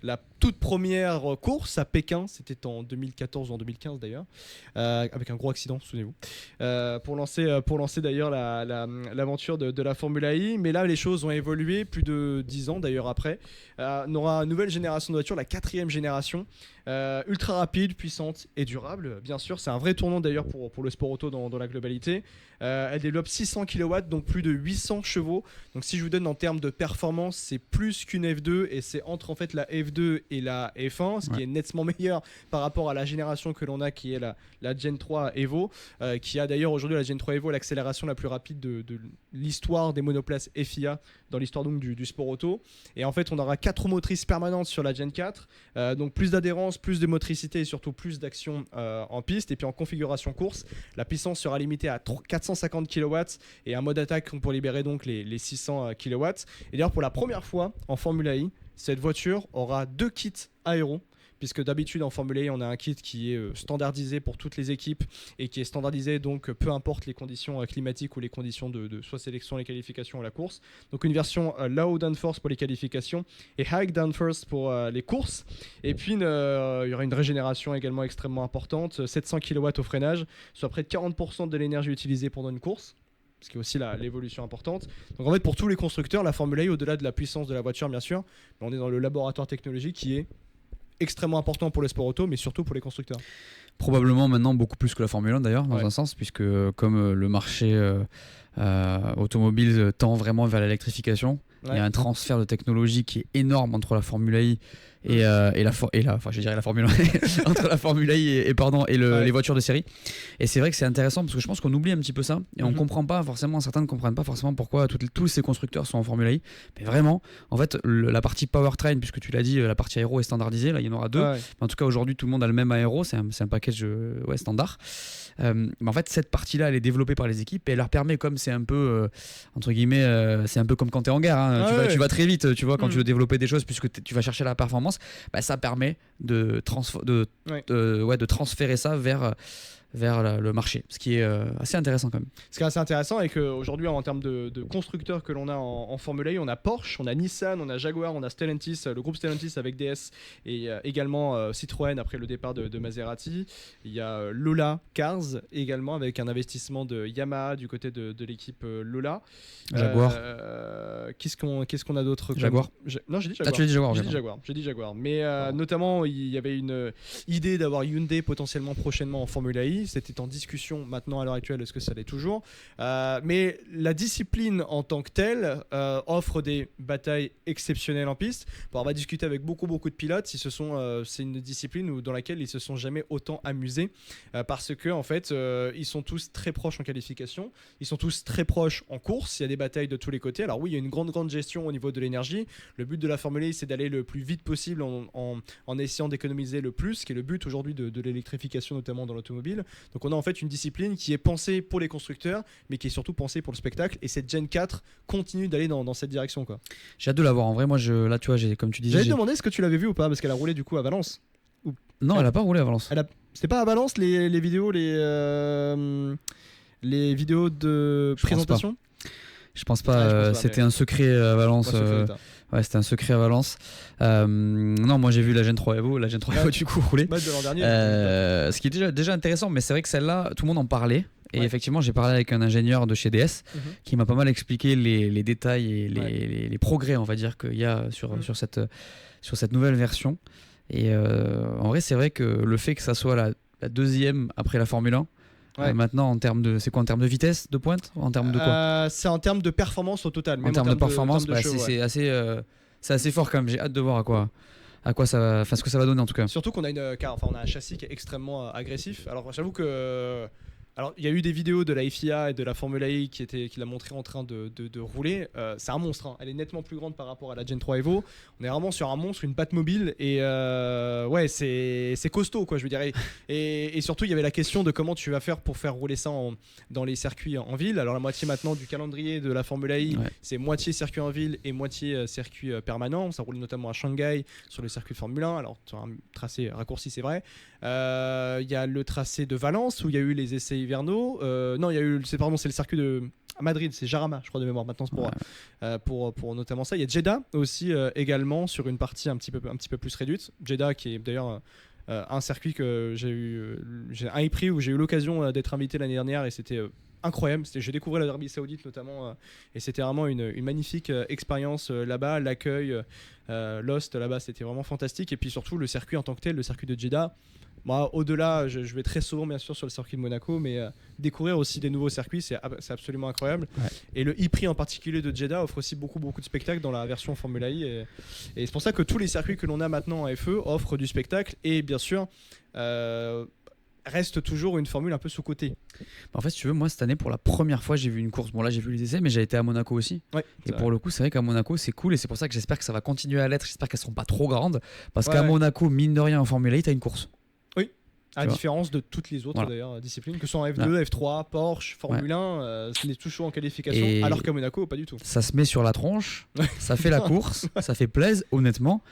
la toute première course à Pékin, c'était en 2014 ou en 2015 d'ailleurs, avec un gros accident, souvenez-vous, pour lancer d'ailleurs l'aventure de la Formule I. Mais là les choses ont évolué plus de 10 ans d'ailleurs après. On aura une nouvelle génération de voitures, la 4e génération, ultra rapide, puissante et durable. Bien sûr, c'est un vrai tournant d'ailleurs pour le sport auto dans la globalité. Elle développe 600 kW, donc plus de 800 chevaux. Donc si je vous donne en termes de performance, c'est plus qu'une F2 et c'est entre en fait la F2 et la F1, ce qui est nettement meilleur par rapport à la génération que l'on a qui est la Gen 3 Evo, qui a d'ailleurs aujourd'hui la Gen 3 Evo l'accélération la plus rapide de l'histoire des monoplaces FIA dans l'histoire donc du sport auto. Et en fait on aura 4 motrices permanentes sur la Gen 4, donc plus d'adhérence, plus de motricité et surtout plus d'action en piste. Et puis en configuration course, la puissance sera limitée à 450 kW et un mode attaque pour libérer donc les 600 kW. Et d'ailleurs pour la première fois en Formule I, cette voiture aura 2 kits aéros, puisque d'habitude en Formule I on a un kit qui est standardisé pour toutes les équipes et qui est standardisé donc peu importe les conditions climatiques ou les conditions de soit sélection, les qualifications ou la course. Donc une version low downforce pour les qualifications et high downforce pour les courses. Et puis il y aura une régénération également extrêmement importante, 700 kW au freinage, soit près de 40% de l'énergie utilisée pendant une course, ce qui est aussi l'évolution importante. Donc en fait pour tous les constructeurs, la Formule I, au-delà de la puissance de la voiture bien sûr, on est dans le laboratoire technologique qui est extrêmement important pour le sport auto, mais surtout pour les constructeurs. Probablement maintenant beaucoup plus que la Formule 1 d'ailleurs, dans un sens, puisque comme le marché automobile tend vraiment vers l'électrification, il y a un transfert de technologie qui est énorme entre la Formule I et la Formule 1 entre la Formule I et les voitures de série. Et c'est vrai que c'est intéressant parce que je pense qu'on oublie un petit peu ça et on comprend pas forcément, certains ne comprennent pas forcément pourquoi tous ces constructeurs sont en Formule I. Mais vraiment, en fait, la partie powertrain, puisque tu l'as dit, la partie aéro est standardisée. Là, il y en aura 2. Mais en tout cas, aujourd'hui, tout le monde a le même aéro. C'est un package standard. Mais en fait, cette partie-là, elle est développée par les équipes et elle leur permet, comme c'est un peu entre guillemets, c'est un peu comme quand tu es en guerre. Hein, tu vas très vite, tu vois, quand tu veux développer des choses, puisque tu vas chercher la performance. Ça permet de transférer ça vers le marché, ce qui est assez intéressant quand même. Ce qui est assez intéressant est qu'aujourd'hui en termes de constructeurs que l'on a en Formule I, on a Porsche, on a Nissan, on a Jaguar, on a Stellantis, le groupe Stellantis avec DS et également Citroën après le départ de Maserati. Il y a Lola Cars également avec un investissement de Yamaha du côté de l'équipe Lola. Jaguar. Qu'est-ce qu'on a d'autre Jaguar. Non, j'ai dit Jaguar. Tu as dit Jaguar. J'ai dit Jaguar. Mais notamment, il y avait une idée d'avoir Hyundai potentiellement prochainement en Formule I. C'était en discussion maintenant à l'heure actuelle, est-ce que ça l'est toujours, mais la discipline en tant que telle offre des batailles exceptionnelles en piste. On va discuter avec beaucoup de pilotes c'est une discipline dans laquelle ils se sont jamais autant amusés parce que en fait ils sont tous très proches en qualification, ils sont tous très proches en course, il y a des batailles de tous les côtés. Alors oui, il y a une grande gestion au niveau de l'énergie. Le but de la Formule 1 c'est d'aller le plus vite possible en essayant d'économiser le plus, ce qui est le but aujourd'hui de l'électrification notamment dans l'automobile. Donc on a en fait une discipline qui est pensée pour les constructeurs, mais qui est surtout pensée pour le spectacle. Et cette Gen 4 continue d'aller dans cette direction, quoi. J'ai hâte de la voir. En vrai, moi, là, tu vois, comme tu disais. J'allais te demander est-ce que tu l'avais vu ou pas, parce qu'elle a roulé du coup à Valence. Non, elle a pas roulé à Valence. C'était pas à Valence les vidéos, les vidéos de présentation. Je pense pas. C'était un secret à Valence. Ouais, c'était un secret à Valence. Non, moi j'ai vu la Gen 3 Evo, du coup rouler. De l'an dernier. Ce qui est déjà intéressant, mais c'est vrai que celle-là, tout le monde en parlait. Et effectivement, j'ai parlé avec un ingénieur de chez DS qui m'a pas mal expliqué les détails et les progrès, on va dire, qu'il y a sur cette nouvelle version. Et en vrai, c'est vrai que le fait que ça soit la deuxième après la Formule 1, maintenant, c'est quoi en termes de vitesse de pointe, en termes de quoi c'est en termes de performance au total. En termes de performance, c'est assez fort quand même. J'ai hâte de voir à quoi ça va, ce que ça va donner en tout cas. Surtout qu'on a on a un châssis qui est extrêmement agressif. Alors j'avoue que il y a eu des vidéos de la FIA et de la Formule E qui l'a montré en train de rouler. C'est un monstre, hein. Elle est nettement plus grande par rapport à la Gen 3 Evo. On est vraiment sur un monstre, une patte mobile et c'est costaud, quoi, je veux dire. Et surtout, il y avait la question de comment tu vas faire pour faire rouler ça dans les circuits en ville. Alors la moitié maintenant du calendrier de la Formule E, c'est moitié circuit en ville et moitié circuit permanent. Ça roule notamment à Shanghai sur le circuit de Formule 1. Alors sur un tracé raccourci, c'est vrai. Il y a le tracé de Valence où il y a eu les essais hivernaux. Non, il y a eu, c'est le circuit de Madrid, c'est Jarama, je crois de mémoire. Maintenant, c'est pour notamment ça. Il y a Jeddah aussi également sur une partie un petit peu plus réduite. Jeddah qui est d'ailleurs un circuit que j'ai un prix où j'ai eu l'occasion d'être invité l'année dernière et c'était incroyable. J'ai découvert l'Arabie Saoudite notamment et c'était vraiment une magnifique expérience là-bas. L'accueil, Lost là-bas, c'était vraiment fantastique. Et puis surtout le circuit en tant que tel, le circuit de Jeddah. Moi, au-delà, je vais très souvent bien sûr sur le circuit de Monaco, mais découvrir aussi des nouveaux circuits, c'est absolument incroyable. Et le e-prix en particulier de Jeddah offre aussi beaucoup de spectacles dans la version Formula E. Et c'est pour ça que tous les circuits que l'on a maintenant en FE offrent du spectacle et bien sûr reste toujours une formule un peu sous-cotée. En fait, si tu veux, moi cette année pour la première fois j'ai vu une course. Bon là j'ai vu les essais, mais j'ai été à Monaco aussi. Et pour le coup, c'est vrai qu'à Monaco c'est cool et c'est pour ça que j'espère que ça va continuer à l'être. J'espère qu'elles seront pas trop grandes parce qu'à Monaco, mine de rien en Formule 1, t'as une course. À différence de toutes les autres d'ailleurs disciplines, que ce soit en F2, F3, Porsche, Formule 1, ce n'est toujours en qualification, alors qu'à Monaco, pas du tout. Ça se met sur la tronche, ça fait la course, ça fait plaisir, honnêtement,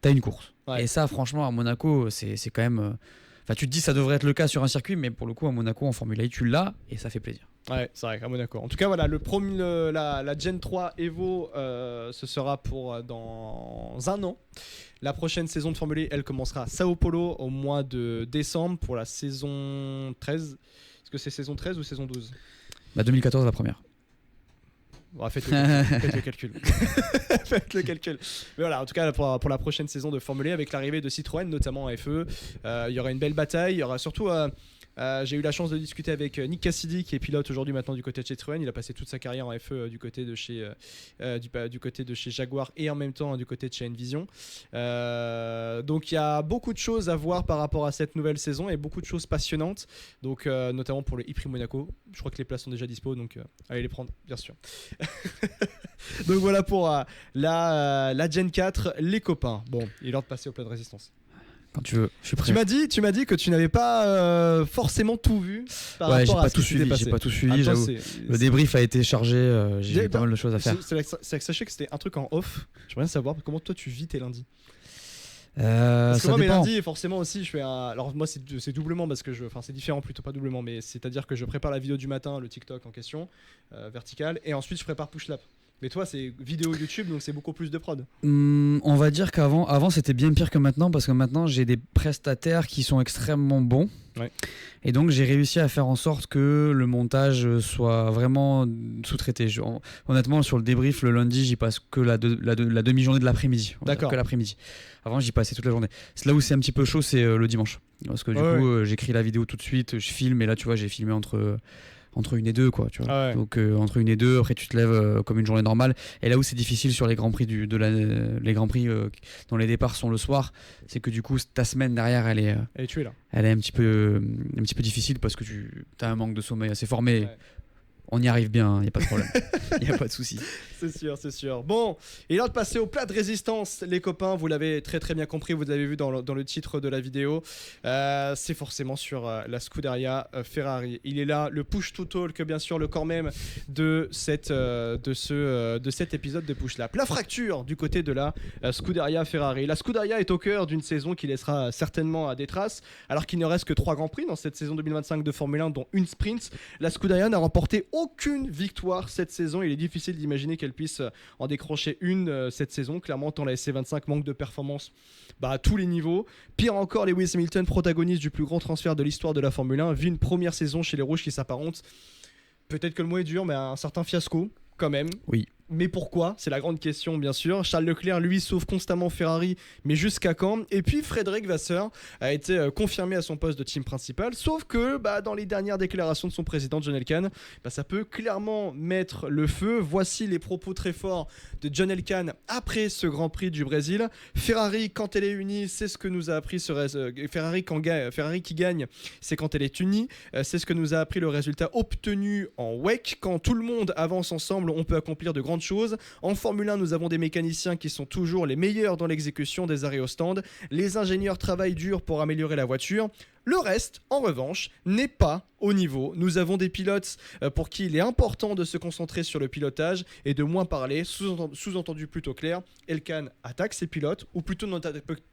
t'as une course. Et ça, franchement, à Monaco, c'est quand même. Enfin, tu te dis ça devrait être le cas sur un circuit, mais pour le coup, à Monaco, en Formule 1, tu l'as et ça fait plaisir. Ouais, c'est vrai, à Monaco. En tout cas, voilà, la Gen 3 Evo, ce sera pour dans un an. La prochaine saison de Formule 1, elle commencera à Sao Paulo au mois de décembre pour la saison 13. Est-ce que c'est saison 13 ou saison 12 ? 2014, la première. Bon, faites le calcul. Faites le calcul. Mais voilà, en tout cas, pour la prochaine saison de Formule 1, avec l'arrivée de Citroën, notamment en FE, il y aura une belle bataille. Il y aura surtout. J'ai eu la chance de discuter avec Nick Cassidy qui est pilote aujourd'hui maintenant du côté de chez Citroën. Il a passé toute sa carrière en FE du côté de chez Jaguar et en même temps du côté de chez Envision. Donc il y a beaucoup de choses à voir par rapport à cette nouvelle saison et beaucoup de choses passionnantes. Donc notamment pour le e-prix Monaco. Je crois que les places sont déjà dispo, donc allez les prendre bien sûr. Donc voilà pour la Gen 4, les copains. Bon, il est l'heure de passer au plat de résistance. Quand tu veux, je suis prêt. Tu m'as dit que tu n'avais pas forcément tout vu par rapport à ce qui s'était passé. J'ai pas tout suivi, j'avoue. Le débrief a été chargé, j'ai eu pas mal de choses à faire. C'est que sachez que c'était un truc en off. J'aimerais bien savoir comment toi tu vis tes lundis. Parce que moi mes lundis forcément aussi je fais alors moi c'est doublement parce que c'est différent plutôt pas doublement mais c'est à dire que je prépare la vidéo du matin, le TikTok en question vertical et ensuite je prépare Push Lap. Mais toi c'est vidéo YouTube donc c'est beaucoup plus de prod. On va dire qu'avant c'était bien pire que maintenant parce que maintenant j'ai des prestataires qui sont extrêmement bons. Et donc j'ai réussi à faire en sorte que le montage soit vraiment sous-traité. Honnêtement sur le débrief le lundi j'y passe que la demi-journée de l'après-midi. D'accord. Que l'après-midi. Avant j'y passais toute la journée. C'est là où c'est un petit peu chaud, c'est le dimanche. Parce que du coup j'écris la vidéo tout de suite, je filme et là tu vois j'ai filmé entre 1 et 2 quoi, tu vois. Donc entre 1 et 2 après tu te lèves comme une journée normale et là où c'est difficile sur les grands prix les grands prix dont les départs sont le soir, c'est que du coup ta semaine derrière elle est un petit peu difficile parce que tu as un manque de sommeil assez fort mais On y arrive bien, il n'y a pas de problème. Il n'y a pas de souci. C'est sûr. Bon, il est l'heure de passer au plat de résistance, les copains. Vous l'avez très très bien compris, vous l'avez vu dans le titre de la vidéo. C'est forcément sur la Scuderia Ferrari. Il est là, le push to talk, bien sûr, le corps même de cet épisode de Push Lap. La fracture du côté de la Scuderia Ferrari. La Scuderia est au cœur d'une saison qui laissera certainement à des traces, alors qu'il ne reste que 3 Grands Prix dans cette saison 2025 de Formule 1, dont une sprint. La Scuderia n'a remporté aucune victoire cette saison. Il est difficile d'imaginer qu'elle puisse en décrocher une cette saison. Clairement, tant la SC25 manque de performance à tous les niveaux. Pire encore, Lewis Hamilton, protagoniste du plus grand transfert de l'histoire de la Formule 1, vit une première saison chez les Rouges qui s'apparente, peut-être que le mot est dur, mais à un certain fiasco quand même. Oui. Mais pourquoi ? C'est la grande question, bien sûr. Charles Leclerc, lui, sauve constamment Ferrari, mais jusqu'à quand ? Et puis, Frédéric Vasseur a été confirmé à son poste de team principal, sauf que dans les dernières déclarations de son président, John Elkann, ça peut clairement mettre le feu. Voici les propos très forts de John Elkann après ce Grand Prix du Brésil. Ferrari, quand elle est unie, c'est ce que nous a appris Ferrari qui gagne, c'est quand elle est unie. C'est ce que nous a appris le résultat obtenu en WEC. Quand tout le monde avance ensemble, on peut accomplir de grandes choses. En Formule 1, nous avons des mécaniciens qui sont toujours les meilleurs dans l'exécution des arrêts au stand. Les ingénieurs travaillent dur pour améliorer la voiture. Le reste, en revanche, n'est pas au niveau. Nous avons des pilotes pour qui il est important de se concentrer sur le pilotage et de moins parler. Sous-entendu plutôt clair, Elkann attaque ses pilotes, ou plutôt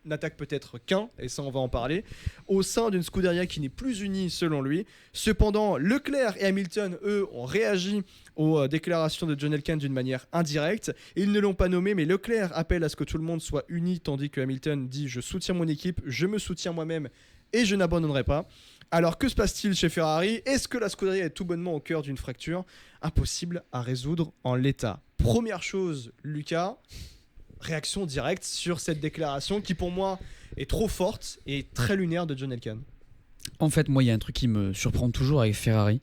n'attaque peut-être qu'un, et ça on va en parler, au sein d'une Scuderia qui n'est plus unie selon lui. Cependant, Leclerc et Hamilton, eux, ont réagi aux déclarations de John Elkann d'une manière indirecte. Ils ne l'ont pas nommé, mais Leclerc appelle à ce que tout le monde soit uni, tandis que Hamilton dit « Je soutiens mon équipe, je me soutiens moi-même et je n'abandonnerai pas ». Alors que se passe-t-il chez Ferrari ? Est-ce que la Scuderia est tout bonnement au cœur d'une fracture impossible à résoudre en l'état ? Première chose, Lucas, réaction directe sur cette déclaration qui pour moi est trop forte et très lunaire de John Elkann. En fait, moi, il y a un truc qui me surprend toujours avec Ferrari.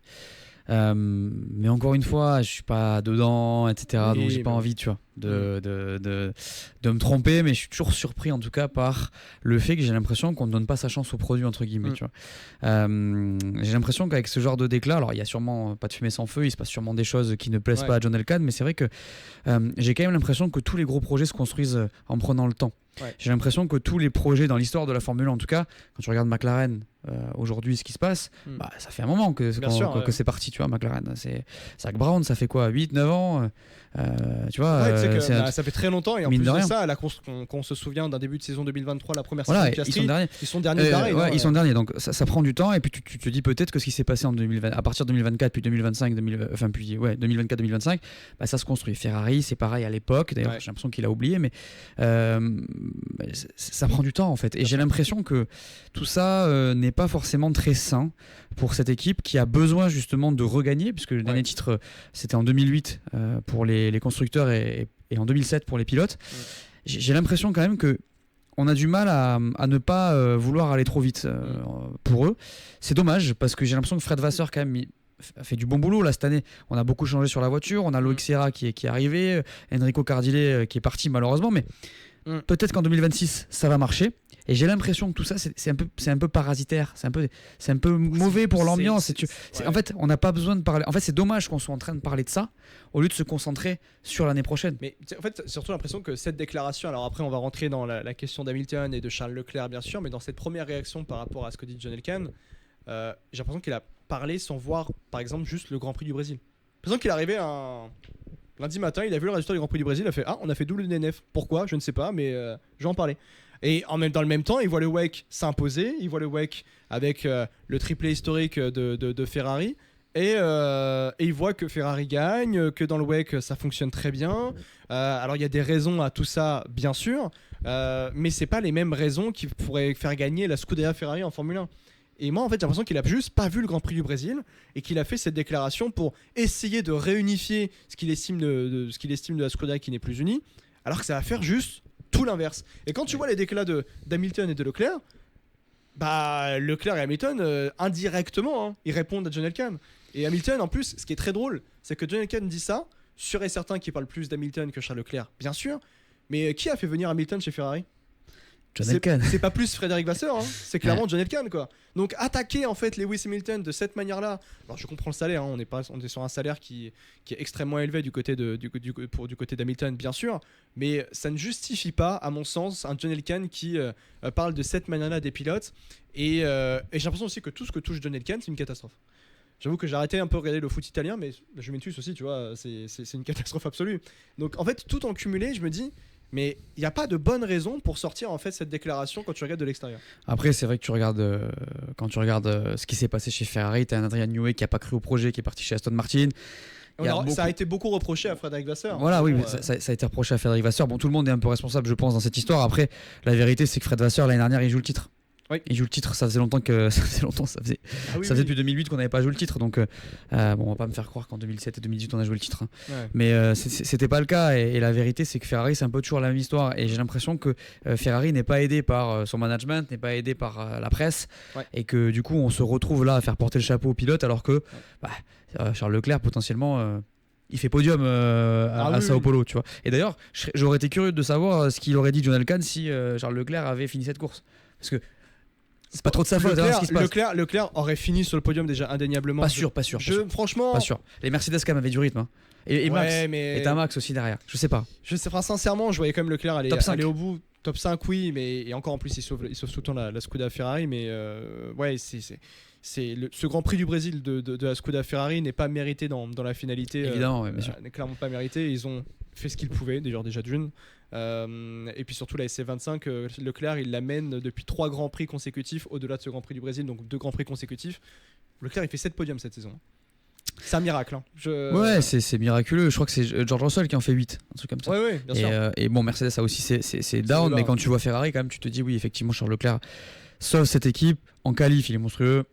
Mais encore une fois, je suis pas dedans, etc. Oui, donc j'ai pas envie, tu vois, de me tromper, mais je suis toujours surpris en tout cas par le fait que j'ai l'impression qu'on ne donne pas sa chance au produit, entre guillemets, tu vois. J'ai l'impression qu'avec ce genre de déclat, alors il y a sûrement pas de fumée sans feu, il se passe sûrement des choses qui ne plaisent pas à John Elkann, mais c'est vrai que j'ai quand même l'impression que tous les gros projets se construisent en prenant le temps. Ouais. J'ai l'impression que tous les projets dans l'histoire de la Formule 1, en tout cas, quand tu regardes McLaren aujourd'hui, ce qui se passe, ça fait un moment que c'est parti, tu vois, McLaren. C'est Zak Brown, ça fait quoi, 8-9 ans tu vois, ça fait très longtemps, et en plus de ça, qu'on se souvient d'un début de saison 2023, la première saison de Piastri, ils sont derniers d'arrêt. Ils sont derniers, donc ça prend du temps, et puis tu te dis peut-être que ce qui s'est passé en 2020, à partir de 2024, puis 2025, 2024-2025, ça se construit. Ferrari, c'est pareil à l'époque, d'ailleurs j'ai l'impression qu'il a oublié, mais ça prend du temps en fait, et j'ai l'impression que tout ça n'est pas forcément très sain pour cette équipe qui a besoin justement de regagner, puisque le dernier titre c'était en 2008 pour les constructeurs et en 2007 pour les pilotes. J'ai l'impression quand même que on a du mal à ne pas vouloir aller trop vite pour eux. C'est dommage, parce que j'ai l'impression que Fred Vasseur quand même a fait du bon boulot là cette année. On a beaucoup changé sur la voiture, on a Loïc Serra qui est arrivé, Enrico Cardile qui est parti malheureusement, mais peut-être qu'en 2026 ça va marcher. Et j'ai l'impression que tout ça c'est un peu parasitaire, c'est un peu mauvais pour l'ambiance. En fait, on n'a pas besoin de parler. En fait, c'est dommage qu'on soit en train de parler de ça au lieu de se concentrer sur l'année prochaine. Mais en fait, surtout l'impression que cette déclaration, alors après on va rentrer dans la question d'Hamilton et de Charles Leclerc bien sûr, mais dans cette première réaction par rapport à ce que dit John Elkann, j'ai l'impression qu'il a parlé sans voir par exemple juste le Grand Prix du Brésil. J'ai l'impression qu'il est arrivé lundi matin, il a vu le résultat du Grand Prix du Brésil, il a fait on a fait double DNF. Pourquoi ? Je ne sais pas, mais je vais en parler. Et dans le même temps, il voit le WEC s'imposer, il voit le WEC avec le triplé historique de Ferrari, et il voit que Ferrari gagne, que dans le WEC ça fonctionne très bien. Alors il y a des raisons à tout ça, bien sûr, mais c'est pas les mêmes raisons qui pourraient faire gagner la Scuderia Ferrari en Formule 1. Et moi, en fait, j'ai l'impression qu'il a juste pas vu le Grand Prix du Brésil et qu'il a fait cette déclaration pour essayer de réunifier ce qu'il estime de la Scuderia qui n'est plus unie, alors que ça va faire juste tout l'inverse. Et quand tu vois les déclats d'Hamilton et de Leclerc, Leclerc et Hamilton, indirectement, ils répondent à John Elkann. Et Hamilton, en plus, ce qui est très drôle, c'est que John Elkann dit ça, sûr et certain qu'il parle plus d'Hamilton que Charles Leclerc, bien sûr, mais qui a fait venir Hamilton chez Ferrari ? John Elkann. C'est pas plus Frédéric Vasseur, hein. C'est clairement John Elkann, quoi. Donc attaquer en fait Lewis Hamilton de cette manière-là. Alors je comprends le salaire, hein. On est sur un salaire qui est extrêmement élevé du côté d'Hamilton, bien sûr, mais ça ne justifie pas, à mon sens, un John Elkann qui parle de cette manière-là des pilotes. Et j'ai l'impression aussi que tout ce que touche John Elkann, c'est une catastrophe. J'avoue que j'ai arrêté un peu de regarder le foot italien, mais Juventus aussi, tu vois, c'est une catastrophe absolue. Donc en fait, tout en cumulé, je me dis. Mais il n'y a pas de bonne raison pour sortir en fait cette déclaration quand tu regardes de l'extérieur. Après, c'est vrai que quand tu regardes ce qui s'est passé chez Ferrari, tu as un Adrian Newey qui n'a pas cru au projet, qui est parti chez Aston Martin. Ça a été beaucoup reproché à Frédéric Vasseur. Voilà, oui, mais ça a été reproché à Frédéric Vasseur. Bon, tout le monde est un peu responsable, je pense, dans cette histoire. Après, la vérité, c'est que Fred Vasseur, l'année dernière, il joue le titre. Oui. Il joue le titre, ça faisait longtemps ça faisait depuis 2008 qu'on n'avait pas joué le titre, donc on va pas me faire croire qu'en 2007 et 2018 on a joué le titre, hein. Ouais. Mais c'était pas le cas, et la vérité c'est que Ferrari c'est un peu toujours la même histoire, et j'ai l'impression que Ferrari n'est pas aidé par son management, n'est pas aidé par la presse, et que du coup on se retrouve là à faire porter le chapeau au pilote, alors que Charles Leclerc potentiellement il fait podium à Sao Paulo, tu vois. Et d'ailleurs j'aurais été curieux de savoir ce qu'il aurait dit John Elkann si Charles Leclerc avait fini cette course, parce que c'est pas trop de sa faute, ce qui se passe. Leclerc aurait fini sur le podium déjà indéniablement. Pas sûr. Franchement. Pas sûr. Les Mercedes quand même avaient du rythme, hein. Et Max. Et t'as Max aussi derrière. Je sais pas. Sincèrement, je voyais quand même Leclerc aller au bout. Top 5, oui, mais et encore en plus, il sauve tout le temps la Scuderia Ferrari. Mais ce Grand Prix du Brésil de la Scuderia Ferrari n'est pas mérité dans la finalité. Évidemment, bien sûr. N'est clairement pas mérité. Ils ont fait ce qu'ils pouvaient, déjà d'une. Et puis surtout la SC25, Leclerc il l'amène depuis 3 grands prix consécutifs au-delà de ce Grand Prix du Brésil, donc 2 grands prix consécutifs. Leclerc il fait 7 podiums cette saison. C'est un miracle, hein. Ouais, c'est miraculeux. Je crois que c'est George Russell qui en fait 8, un truc comme ça. Ouais, bien sûr. Et bon, Mercedes a aussi c'est down, mais quand tu vois Ferrari quand même tu te dis oui, effectivement Charles Leclerc sauve cette équipe. En qualif il est monstrueux.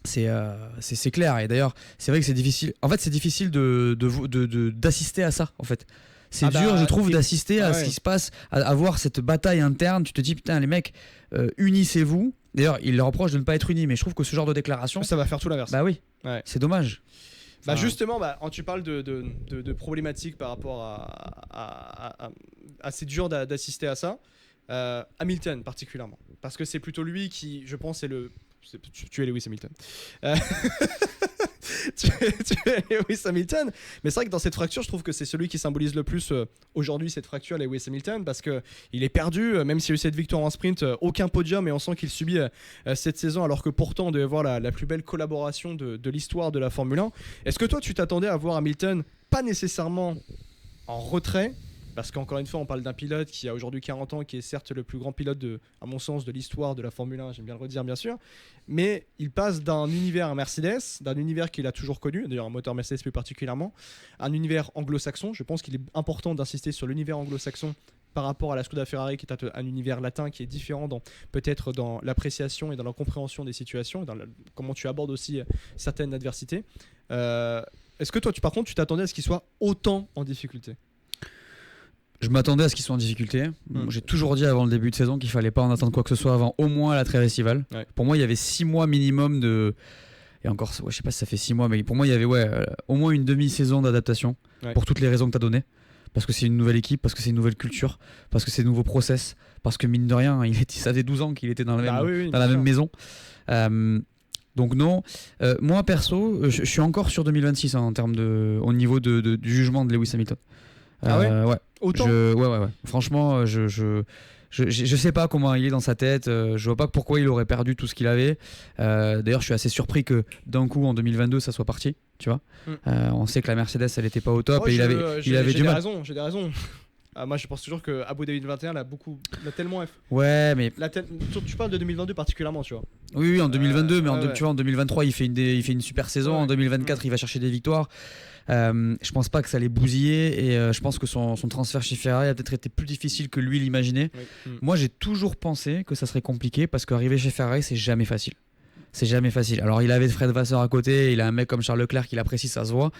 C'est clair, et d'ailleurs c'est vrai que c'est difficile. En fait c'est difficile d'assister à ça en fait. C'est dur, je trouve, d'assister à ce qui se passe, à voir cette bataille interne. Tu te dis, putain, les mecs, unissez-vous. D'ailleurs, il leur reproche de ne pas être unis, mais je trouve que ce genre de déclaration. Ça va faire tout l'inverse. Bah oui, c'est dommage. Justement, quand tu parles de problématiques par rapport à c'est dur d'assister à ça, Hamilton particulièrement. Parce que c'est plutôt lui qui, je pense, tu es Lewis Hamilton. tu es Lewis Hamilton, mais c'est vrai que dans cette fracture je trouve que c'est celui qui symbolise le plus aujourd'hui cette fracture, Lewis Hamilton, parce qu'il est perdu, même s'il y a eu cette victoire en sprint, aucun podium, et on sent qu'il subit cette saison, alors que pourtant on devait voir la plus belle collaboration de l'histoire de la Formule 1. Est-ce que toi tu t'attendais à voir Hamilton pas nécessairement en retrait, parce qu'encore une fois on parle d'un pilote qui a aujourd'hui 40 ans, qui est certes le plus grand pilote à mon sens de l'histoire de la Formule 1, j'aime bien le redire bien sûr, mais il passe d'un univers à Mercedes, d'un univers qu'il a toujours connu, d'ailleurs un moteur Mercedes plus particulièrement, un univers anglo-saxon. Je pense qu'il est important d'insister sur l'univers anglo-saxon par rapport à la Scuderia Ferrari, qui est un univers latin qui est différent peut-être dans l'appréciation et dans la compréhension des situations, et dans comment tu abordes aussi certaines adversités. Est-ce que toi par contre tu t'attendais à ce qu'il soit autant en difficulté ? Je m'attendais à ce qu'ils soient en difficulté. J'ai toujours dit avant le début de saison qu'il fallait pas en attendre quoi que ce soit avant au moins la trêve estivale. Ouais. Pour moi, il y avait 6 mois minimum de. Et encore, je sais pas si ça fait 6 mois, mais pour moi, il y avait au moins une demi-saison d'adaptation pour toutes les raisons que tu as données. Parce que c'est une nouvelle équipe, parce que c'est une nouvelle culture, parce que c'est de nouveaux process, parce que mine de rien, ça faisait 12 ans qu'il était dans la même maison. Donc non, moi perso, je suis encore sur 2026 en termes au niveau du jugement de Lewis Hamilton. Ouais. Autant. Ouais. Franchement, je sais pas comment il est dans sa tête. Je vois pas pourquoi il aurait perdu tout ce qu'il avait. D'ailleurs, je suis assez surpris que d'un coup en 2022 ça soit parti. Tu vois, on sait que la Mercedes elle était pas au top, et il avait du mal. J'ai des raisons. Moi je pense toujours que Abu Dhabi 2021 l'a tellement. Ouais, mais. Tu parles de 2022 particulièrement, tu vois. Oui, en 2022, mais tu vois, en 2023 il fait une super saison. En 2024 il va chercher des victoires. Je pense pas que ça l'ait bousillé, et je pense que son transfert chez Ferrari a peut-être été plus difficile que lui l'imaginait. Moi j'ai toujours pensé que ça serait compliqué, parce qu'arriver chez Ferrari c'est jamais facile. Alors il avait Fred Vasseur à côté, il a un mec comme Charles Leclerc qui l'apprécie, ça se voit.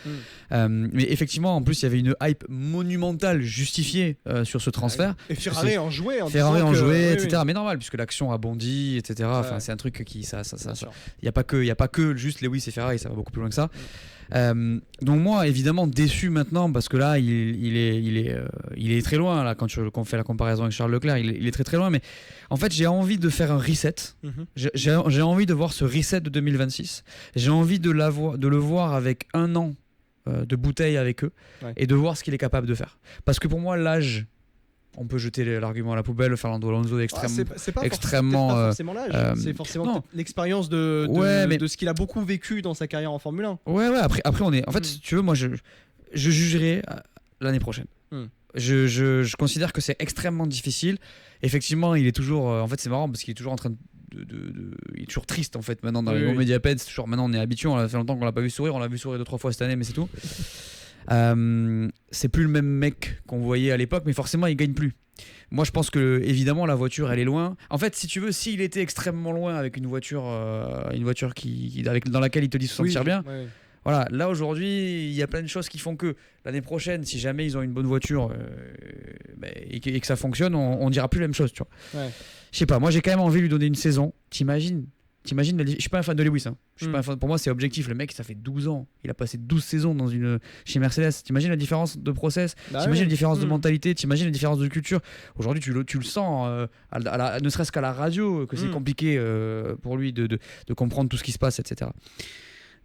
Mais effectivement en plus il y avait une hype monumentale justifiée sur ce transfert. Et Ferrari en jouait, etc. Oui. Mais normal, puisque l'action a bondi, etc. Enfin, c'est un truc qui il y a pas que juste Lewis et Ferrari, ça va beaucoup plus loin que ça. Donc moi, évidemment, déçu maintenant parce que là, il est très loin. Là, quand on fait la comparaison avec Charles Leclerc, il est très très loin. Mais en fait, j'ai envie de faire un reset. J'ai envie de voir ce reset de 2026. J'ai envie de le voir avec 1 an de bouteille avec eux et de voir ce qu'il est capable de faire. Parce que pour moi, l'âge... On peut jeter l'argument à la poubelle. Fernando Alonso est extrêmement. C'est pas forcément l'âge, c'est forcément l'expérience de ce qu'il a beaucoup vécu dans sa carrière en Formule 1. Ouais. Après, on est. En fait, si tu veux, moi, je jugerai l'année prochaine. Je considère que c'est extrêmement difficile. Effectivement, il est toujours. En fait, c'est marrant parce qu'il est toujours en train il est toujours triste en fait maintenant dans les gros Mediaped. C'est toujours maintenant on est habitué. Ça fait longtemps qu'on l'a pas vu sourire. On l'a vu sourire 2-3 fois cette année, mais c'est tout. C'est plus le même mec qu'on voyait à l'époque, mais forcément il gagne plus. Moi je pense que évidemment la voiture elle est loin. En fait, si tu veux, s'il était extrêmement loin avec une voiture dans laquelle il te dit se sentir bien. Voilà, là aujourd'hui il y a plein de choses qui font que l'année prochaine, si jamais ils ont une bonne voiture et que ça fonctionne, on dira plus la même chose, tu vois. Je sais pas, moi j'ai quand même envie de lui donner une saison. T'imagines, je suis pas un fan de Lewis, hein. Pour moi c'est objectif, le mec ça fait 12 ans, il a passé 12 saisons chez Mercedes. T'imagines la différence de process, t'imagines la différence de mentalité, t'imagines la différence de culture. Aujourd'hui tu le sens ne serait-ce qu'à la radio que c'est compliqué pour lui de comprendre tout ce qui se passe, etc.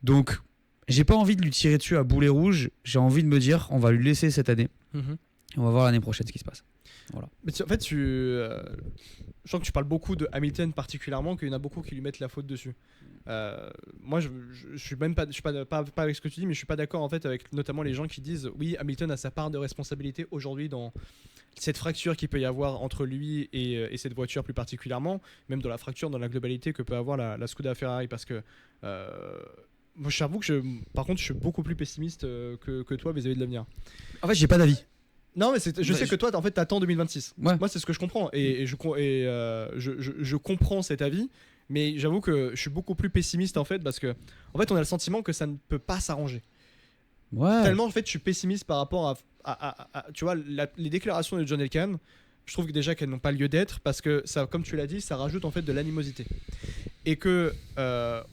Donc j'ai pas envie de lui tirer dessus à boulet rouge, j'ai envie de me dire on va lui laisser cette année et on va voir l'année prochaine ce qui se passe. Voilà. Mais en fait, je sens que tu parles beaucoup de Hamilton particulièrement, qu'il y en a beaucoup qui lui mettent la faute dessus. Moi, je suis même pas, pas avec ce que tu dis, mais je suis pas d'accord en fait avec notamment les gens qui disent oui, Hamilton a sa part de responsabilité aujourd'hui dans cette fracture qu'il peut y avoir entre lui et cette voiture plus particulièrement, même dans la fracture dans la globalité que peut avoir la Scuderia Ferrari, parce que moi, j'avoue que par contre, je suis beaucoup plus pessimiste que toi vis-à-vis de l'avenir. En fait, j'ai pas d'avis. Non, mais je sais que toi, en fait, t'attends 2026. Ouais. Moi, c'est ce que je comprends. Et je comprends cet avis. Mais j'avoue que je suis beaucoup plus pessimiste, en fait, parce que, en fait, on a le sentiment que ça ne peut pas s'arranger. Ouais. Tellement, en fait, je suis pessimiste par rapport à tu vois, les déclarations de John Elkann. Je trouve que déjà qu'elles n'ont pas lieu d'être, parce que, ça, comme tu l'as dit, ça rajoute, en fait, de l'animosité. Et que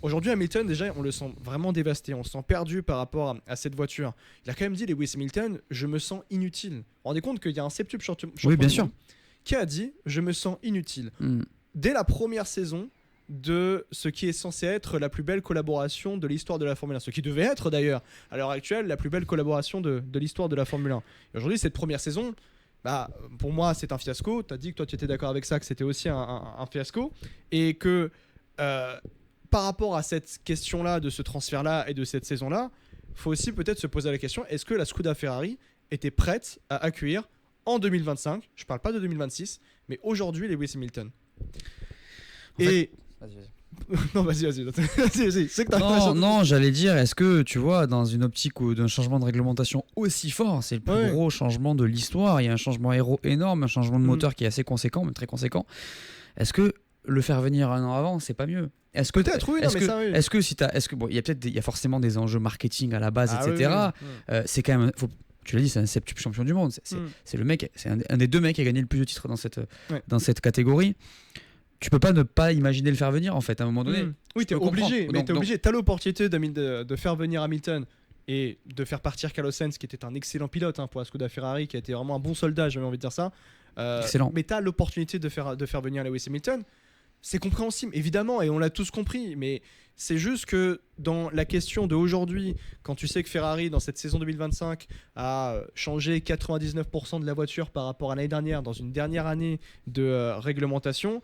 aujourd'hui Hamilton, déjà on le sent vraiment dévasté, on se sent perdu par rapport à cette voiture. Il a quand même dit, Lewis Hamilton, je me sens inutile. Vous vous rendez compte qu'il y a un septuple champion bien sûr, qui a dit je me sens inutile dès la première saison de ce qui est censé être la plus belle collaboration de l'histoire de la Formule 1, ce qui devait être d'ailleurs à l'heure actuelle la plus belle collaboration de l'histoire de la Formule 1. Et aujourd'hui cette première saison, pour moi c'est un fiasco. Tu as dit que toi tu étais d'accord avec ça, que c'était aussi un fiasco, et que par rapport à cette question-là, de ce transfert-là et de cette saison-là, il faut aussi peut-être se poser la question, est-ce que la Scuderia Ferrari était prête à accueillir en 2025, je ne parle pas de 2026, mais aujourd'hui Lewis Hamilton. Vas-y. Non, vas-y. C'est que non, j'allais dire, est-ce que tu vois, dans une optique d'un changement de réglementation aussi fort, c'est le plus gros changement de l'histoire, il y a un changement aéro énorme, un changement de moteur qui est assez conséquent, mais très conséquent. Est-ce que le faire venir 1 an avant, c'est pas mieux? Est-ce que peut-être oui, est-ce que si il y a forcément des enjeux marketing à la base, etc. C'est quand même, tu l'as dit, c'est un septuple champion du monde. C'est le mec, c'est un des 2 mecs qui a gagné le plus de titres dans cette catégorie. Tu peux pas ne pas imaginer le faire venir en fait à un moment donné. Oui, t'es obligé, mais t'es obligé. T'as l'opportunité de faire venir Hamilton et de faire partir Carlos Sainz, qui était un excellent pilote pour la Scuderia Ferrari, qui a été vraiment un bon soldat, j'avais envie de dire ça. Excellent. Mais t'as l'opportunité de faire venir Lewis Hamilton. C'est compréhensible, évidemment, et on l'a tous compris, mais c'est juste que dans la question d'aujourd'hui, quand tu sais que Ferrari, dans cette saison 2025, a changé 99% de la voiture par rapport à l'année dernière, dans une dernière année de réglementation,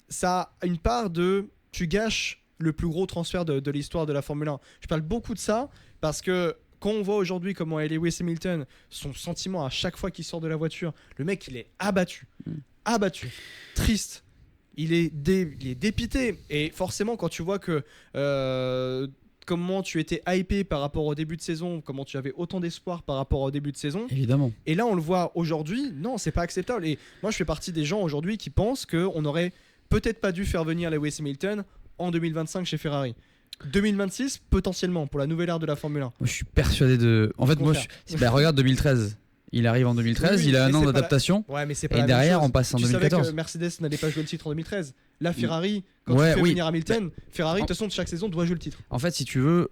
ça a une part de... Tu gâches le plus gros transfert de l'histoire de la Formule 1. Je parle beaucoup de ça, parce que quand on voit aujourd'hui comment est Lewis Hamilton, son sentiment à chaque fois qu'il sort de la voiture, le mec, il est abattu, triste. Il est dépité, et forcément quand tu vois que comment tu étais hypé par rapport au début de saison, comment tu avais autant d'espoir par rapport au début de saison, évidemment. Et là on le voit aujourd'hui, non, c'est pas acceptable. Et moi je fais partie des gens aujourd'hui qui pensent qu'on aurait peut-être pas dû faire venir Lewis Hamilton en 2025 chez Ferrari. 2026 potentiellement pour la nouvelle ère de la Formule 1. Moi, je suis persuadé de... En fait, regarde 2013. Il arrive en 2013, il a 1 an d'adaptation, mais c'est pas et derrière on passe en 2014. Tu savais que Mercedes n'allait pas jouer le titre en 2013. Là, Ferrari, quand tu fais venir Hamilton, Ferrari, de toute façon, chaque saison doit jouer le titre. En fait, si tu veux,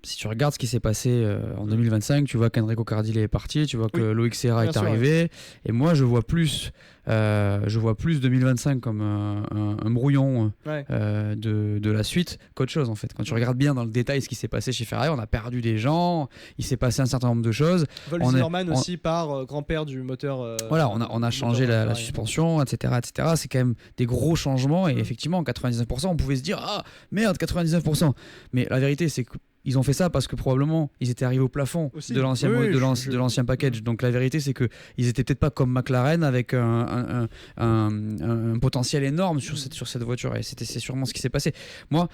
si tu regardes ce qui s'est passé en 2025, tu vois qu'Enrico Cardile est parti, tu vois que Loïc Serra est arrivé, et moi je vois plus 2025 comme un brouillon de la suite qu'autre chose en fait. Quand tu regardes bien dans le détail ce qui s'est passé chez Ferrari, on a perdu des gens, il s'est passé un certain nombre de choses. Wolf Zimmermann aussi par grand-père du moteur. Voilà, on a changé la suspension, etc., etc. C'est quand même des gros changements, et effectivement 99%, on pouvait se dire ah merde 99%, mais la vérité c'est que ils ont fait ça parce que probablement ils étaient arrivés au plafond de l'ancien package. Donc la vérité c'est que ils étaient peut-être pas comme McLaren avec un potentiel énorme sur cette voiture, et c'est sûrement ce qui s'est passé. Moi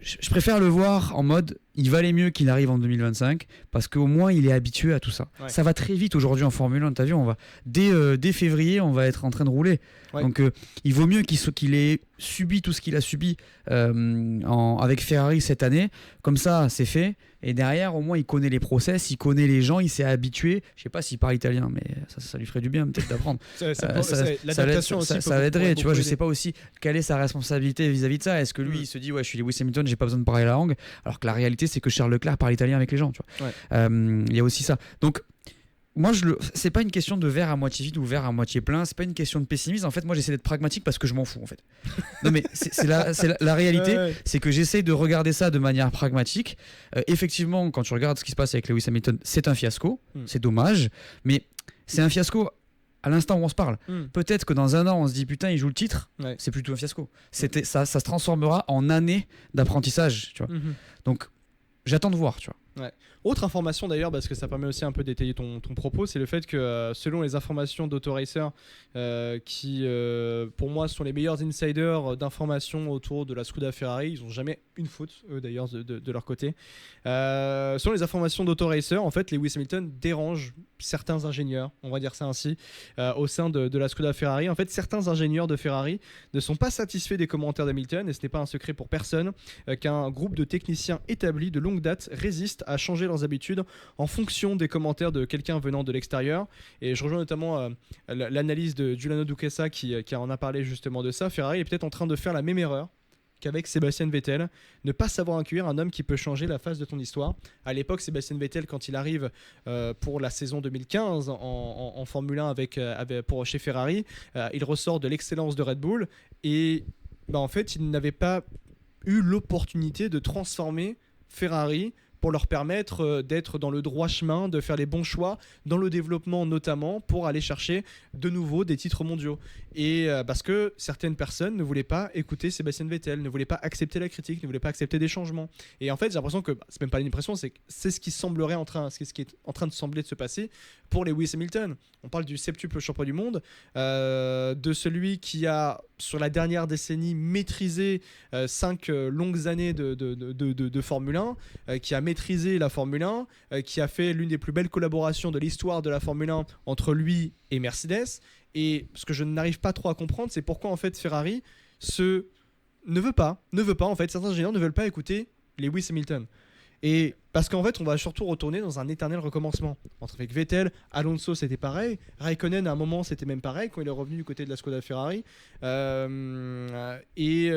je préfère le voir en mode il valait mieux qu'il arrive en 2025 parce qu'au moins il est habitué à tout ça. Ça va très vite aujourd'hui en Formule 1, t'as vu, on va dès février on va être en train de rouler. Donc il vaut mieux qu'il ait subi tout ce qu'il a subi avec Ferrari cette année, comme ça c'est fait, et derrière au moins il connaît les process, il connaît les gens, il s'est habitué. Je sais pas s'il parle italien, mais ça lui ferait du bien peut-être d'apprendre. ça l'aiderait, tu vois. Je sais pas aussi quelle est sa responsabilité vis-à-vis de ça. Est-ce que lui il se dit je suis Lewis Hamilton, j'ai pas besoin de parler la langue, alors que la réalité c'est que Charles Leclerc parle italien avec les gens, tu vois. Il y a aussi ça. Donc moi, c'est pas une question de verre à moitié vide ou verre à moitié plein, c'est pas une question de pessimisme. En fait, moi, j'essaie d'être pragmatique parce que je m'en fous, en fait. Non, mais c'est la réalité, c'est que j'essaie de regarder ça de manière pragmatique. Effectivement, quand tu regardes ce qui se passe avec Lewis Hamilton, c'est un fiasco, c'est dommage, mais c'est un fiasco à l'instant où on se parle. Peut-être que dans un an, on se dit putain, il joue le titre, c'est plutôt un fiasco. Ça se transformera en années d'apprentissage, tu vois. Donc, j'attends de voir, tu vois. Autre information d'ailleurs, parce que ça permet aussi un peu d'étayer ton propos, c'est le fait que selon les informations d'Autoracer, qui pour moi sont les meilleurs insiders d'informations autour de la Scuderia Ferrari, ils n'ont jamais une faute, eux d'ailleurs, de leur côté. Selon les informations d'Autoracer, en fait, Lewis Hamilton dérange certains ingénieurs, on va dire ça ainsi, au sein de la Scuderia Ferrari. En fait, certains ingénieurs de Ferrari ne sont pas satisfaits des commentaires d'Hamilton, et ce n'est pas un secret pour personne qu'un groupe de techniciens établis de longue date résiste à changer leurs habitudes en fonction des commentaires de quelqu'un venant de l'extérieur. Et je rejoins notamment l'analyse de Giuliano Duquesa qui en a parlé justement de ça. Ferrari est peut-être en train de faire la même erreur qu'avec Sébastien Vettel, ne pas savoir accueillir un homme qui peut changer la face de ton histoire. À l'époque, Sébastien Vettel, quand il arrive pour la saison 2015 en Formule 1 chez Ferrari, il ressort de l'excellence de Red Bull, et en fait, il n'avait pas eu l'opportunité de transformer Ferrari pour leur permettre d'être dans le droit chemin, de faire les bons choix, dans le développement notamment, pour aller chercher de nouveau des titres mondiaux. Et parce que certaines personnes ne voulaient pas écouter Sébastien Vettel, ne voulaient pas accepter la critique, ne voulaient pas accepter des changements. Et en fait, j'ai l'impression que, c'est même pas une impression, c'est ce qui semblerait ce qui est en train de sembler de se passer pour Lewis Hamilton. On parle du septuple champion du monde, de celui qui a, sur la dernière décennie, maîtrisé 5 longues années de Formule 1, qui a maîtrisé la Formule 1, qui a fait l'une des plus belles collaborations de l'histoire de la Formule 1 entre lui et Mercedes. Et ce que je n'arrive pas trop à comprendre, c'est pourquoi en fait Ferrari ne veut pas en fait, certains ingénieurs ne veulent pas écouter Lewis Hamilton. Et parce qu'en fait, on va surtout retourner dans un éternel recommencement. Avec Vettel, Alonso, c'était pareil. Raikkonen, à un moment, c'était même pareil quand il est revenu du côté de la Scuderia Ferrari. Et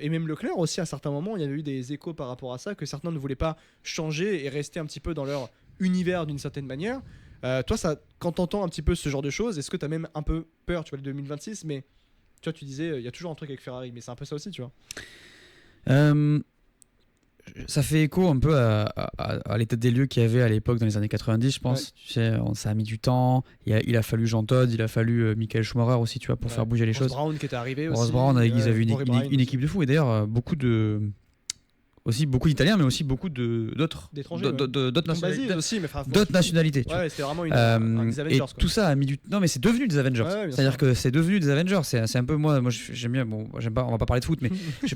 même Leclerc aussi, à certains moments, il y avait eu des échos par rapport à ça, que certains ne voulaient pas changer et rester un petit peu dans leur univers d'une certaine manière. Toi, quand t'entends un petit peu ce genre de choses, est-ce que t'as même un peu peur, tu vois, le 2026, mais tu vois, tu disais, il y a toujours un truc avec Ferrari, mais c'est un peu ça aussi, tu vois. Ça fait écho un peu à l'état des lieux qu'il y avait à l'époque dans les années 90, je pense. Tu sais, ça a mis du temps. Il a fallu Jean Todt, il a fallu Michael Schumacher aussi, tu vois, pour faire bouger les choses. Ross Brown qui était arrivé aussi. Ross Brown, ils avaient une équipe de fous. Et d'ailleurs, beaucoup d'Italiens, mais aussi beaucoup d'autres nationalités. Aussi, mais d'autres nationalités. Ouais, c'était vraiment des Avengers. Et tout ça a mis du. Non, mais c'est devenu des Avengers. C'est-à-dire que c'est devenu des Avengers. C'est un peu moi j'aime bien. Bon, j'aime pas. On va pas parler de foot, mais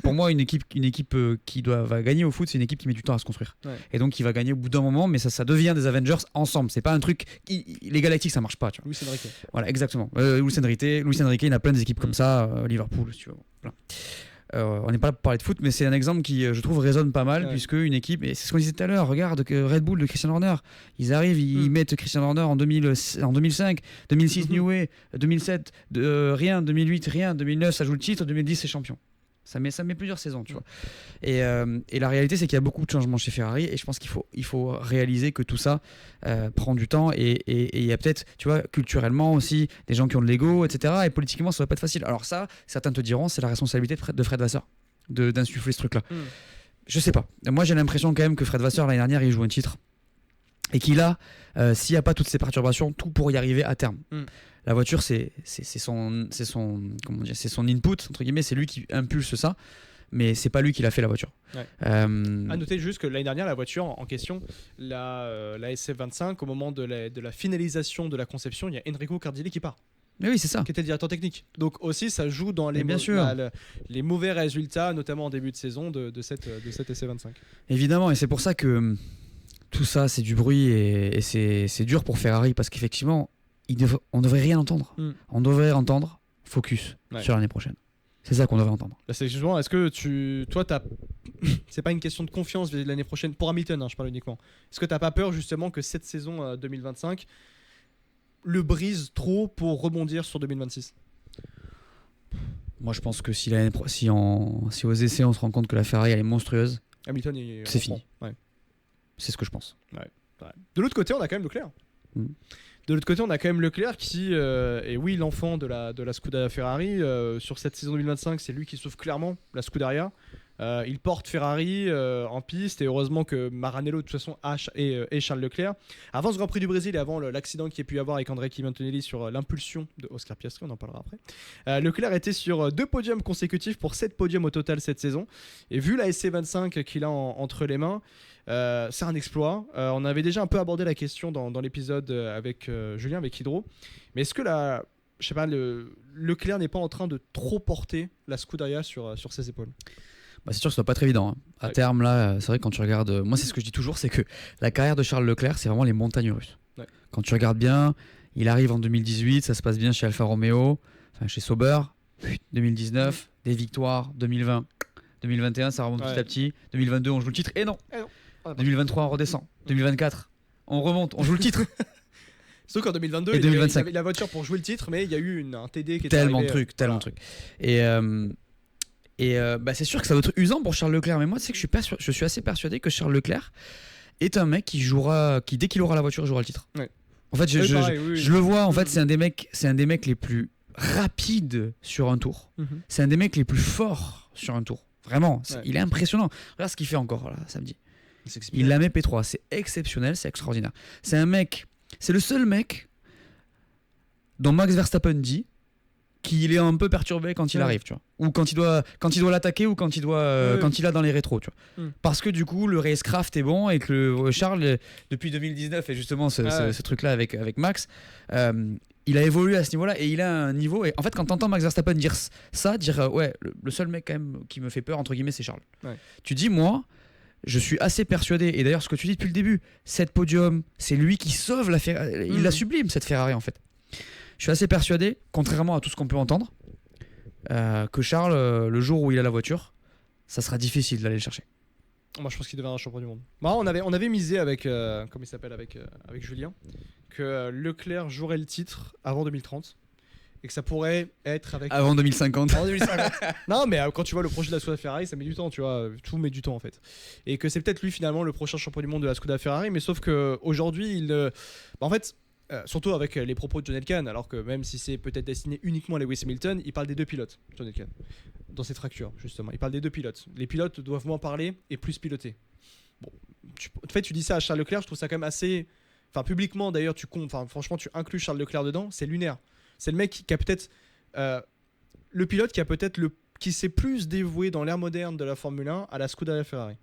pour moi une équipe qui va gagner au foot, c'est une équipe qui met du temps à se construire. Et donc qui va gagner au bout d'un moment, mais ça devient des Avengers ensemble. C'est pas un truc. Les Galactiques, ça marche pas. Tu vois. Luis Enrique. Voilà, exactement. Luis Enrique, il a plein des équipes comme ça. Liverpool, si tu veux. Plein. On n'est pas là pour parler de foot, mais c'est un exemple qui, je trouve, résonne pas mal, puisque une équipe, et c'est ce qu'on disait tout à l'heure, regarde que Red Bull de Christian Horner, ils arrivent, ils mettent Christian Horner en 2005, 2006 New Way, 2007 rien, 2008 rien, 2009 ça joue le titre, 2010 c'est champion. Ça met plusieurs saisons, tu vois. Et la réalité, c'est qu'il y a beaucoup de changements chez Ferrari et je pense qu'il faut réaliser que tout ça prend du temps et il y a peut-être, tu vois, culturellement aussi, des gens qui ont de l'ego, etc. Et politiquement, ça va pas être facile. Alors ça, certains te diront, c'est la responsabilité de Fred Vasseur d'insuffler ce truc-là. Je sais pas. Moi, j'ai l'impression quand même que Fred Vasseur, l'année dernière, il joue un titre et qu'il a, s'il n'y a pas toutes ces perturbations, tout pour y arriver à terme. La voiture, c'est son input, entre guillemets, c'est lui qui impulse ça, mais c'est pas lui qui l'a fait la voiture. À noter juste que l'année dernière, la voiture en question, la SF25, au moment de la finalisation de la conception, il y a Enrico Cardilli qui part. Mais oui, c'est ça. Qui était le directeur technique. Donc aussi, ça joue dans les mauvais résultats, notamment en début de saison de cette SF25. Évidemment, et c'est pour ça que tout ça, c'est du bruit et c'est dur pour Ferrari parce qu'effectivement, on devrait rien entendre. On devrait entendre focus sur l'année prochaine. C'est ça qu'on devrait entendre. Là, c'est justement, est-ce que c'est pas une question de confiance l'année prochaine pour Hamilton, je parle uniquement. Est-ce que t'as pas peur justement que cette saison 2025 le brise trop pour rebondir sur 2026? Moi, je pense que si aux essais on se rend compte que la Ferrari elle est monstrueuse, Hamilton, c'est fini. C'est ce que je pense. De l'autre côté, on a quand même Leclerc. De l'autre côté, on a quand même Leclerc qui est l'enfant de la Scuderia Ferrari. Sur cette saison 2025, c'est lui qui sauve clairement la Scuderia. Il porte Ferrari en piste et heureusement que Maranello de toute façon et Charles Leclerc. Avant ce Grand Prix du Brésil et avant l'accident qu'il y a pu y avoir avec André Kimi Antonelli sur l'impulsion de Oscar Piastri, on en parlera après. Leclerc était sur 2 podiums consécutifs pour 7 podiums au total cette saison. Et vu la SC25 qu'il a entre les mains, c'est un exploit. On avait déjà un peu abordé la question dans l'épisode avec Julien, avec Hydro. Mais est-ce que Leclerc n'est pas en train de trop porter la Scuderia sur ses épaules? C'est sûr que ce n'est pas très évident. À terme, là, c'est vrai que quand tu regardes. Moi, c'est ce que je dis toujours, c'est que la carrière de Charles Leclerc, c'est vraiment les montagnes russes. Quand tu regardes bien, il arrive en 2018, ça se passe bien chez Alfa Romeo, chez Sauber. 2019, des victoires. 2020, 2021, ça remonte petit à petit. 2022, on joue le titre. Et non. 2023, on redescend. 2024, on remonte, on joue le titre. Sauf qu'en 2022, et 2025. il avait la voiture pour jouer le titre, mais il y a eu un TD qui est tellement arrivé. Tellement de trucs. Et c'est sûr que ça va être usant pour Charles Leclerc, mais moi, c'est que je suis assez persuadé que Charles Leclerc est un mec qui dès qu'il aura la voiture, jouera le titre. En fait, je le vois. En fait, c'est un des mecs les plus rapides sur un tour. C'est un des mecs les plus forts sur un tour. Vraiment, il est impressionnant. Regarde ce qu'il fait encore là samedi. Il la met P3, c'est exceptionnel, c'est extraordinaire. C'est le seul mec dont Max Verstappen dit qu'il est un peu perturbé quand il arrive, tu vois, ou quand il doit l'attaquer ou quand il est dans les rétros, tu vois. Parce que du coup le racecraft est bon et que Charles depuis 2019 et justement ce truc là avec Max, il a évolué à ce niveau-là et il a un niveau. Et en fait, quand t'entends Max Verstappen dire le seul mec quand même qui me fait peur entre guillemets, c'est Charles. Tu dis moi. Je suis assez persuadé, et d'ailleurs ce que tu dis depuis le début, cette podium, c'est lui qui sauve la Ferrari, il la sublime cette Ferrari en fait. Je suis assez persuadé, contrairement à tout ce qu'on peut entendre, que Charles, le jour où il a la voiture, ça sera difficile d'aller le chercher. Moi je pense qu'il deviendra champion du monde. On avait misé avec Julien, que Leclerc jouerait le titre avant 2030. Et que ça pourrait être avec... Avant 2050. Non, mais quand tu vois le projet de la Scuderia Ferrari, ça met du temps, tu vois. Tout met du temps, en fait. Et que c'est peut-être lui, finalement, le prochain champion du monde de la Scuderia Ferrari. Mais sauf qu'aujourd'hui, en fait, surtout avec les propos de John Elkann, alors que même si c'est peut-être destiné uniquement à Lewis Hamilton, il parle des 2 pilotes, John Elkann. Dans ses fractures, justement. Il parle des 2 pilotes. Les pilotes doivent moins parler et plus piloter. Bon, en fait, tu dis ça à Charles Leclerc, je trouve ça quand même assez... Enfin, publiquement, d'ailleurs, franchement, tu inclus Charles Leclerc dedans, c'est lunaire. C'est le mec qui a peut-être le pilote qui s'est plus dévoué dans l'ère moderne de la Formule 1 à la Scuderia Ferrari.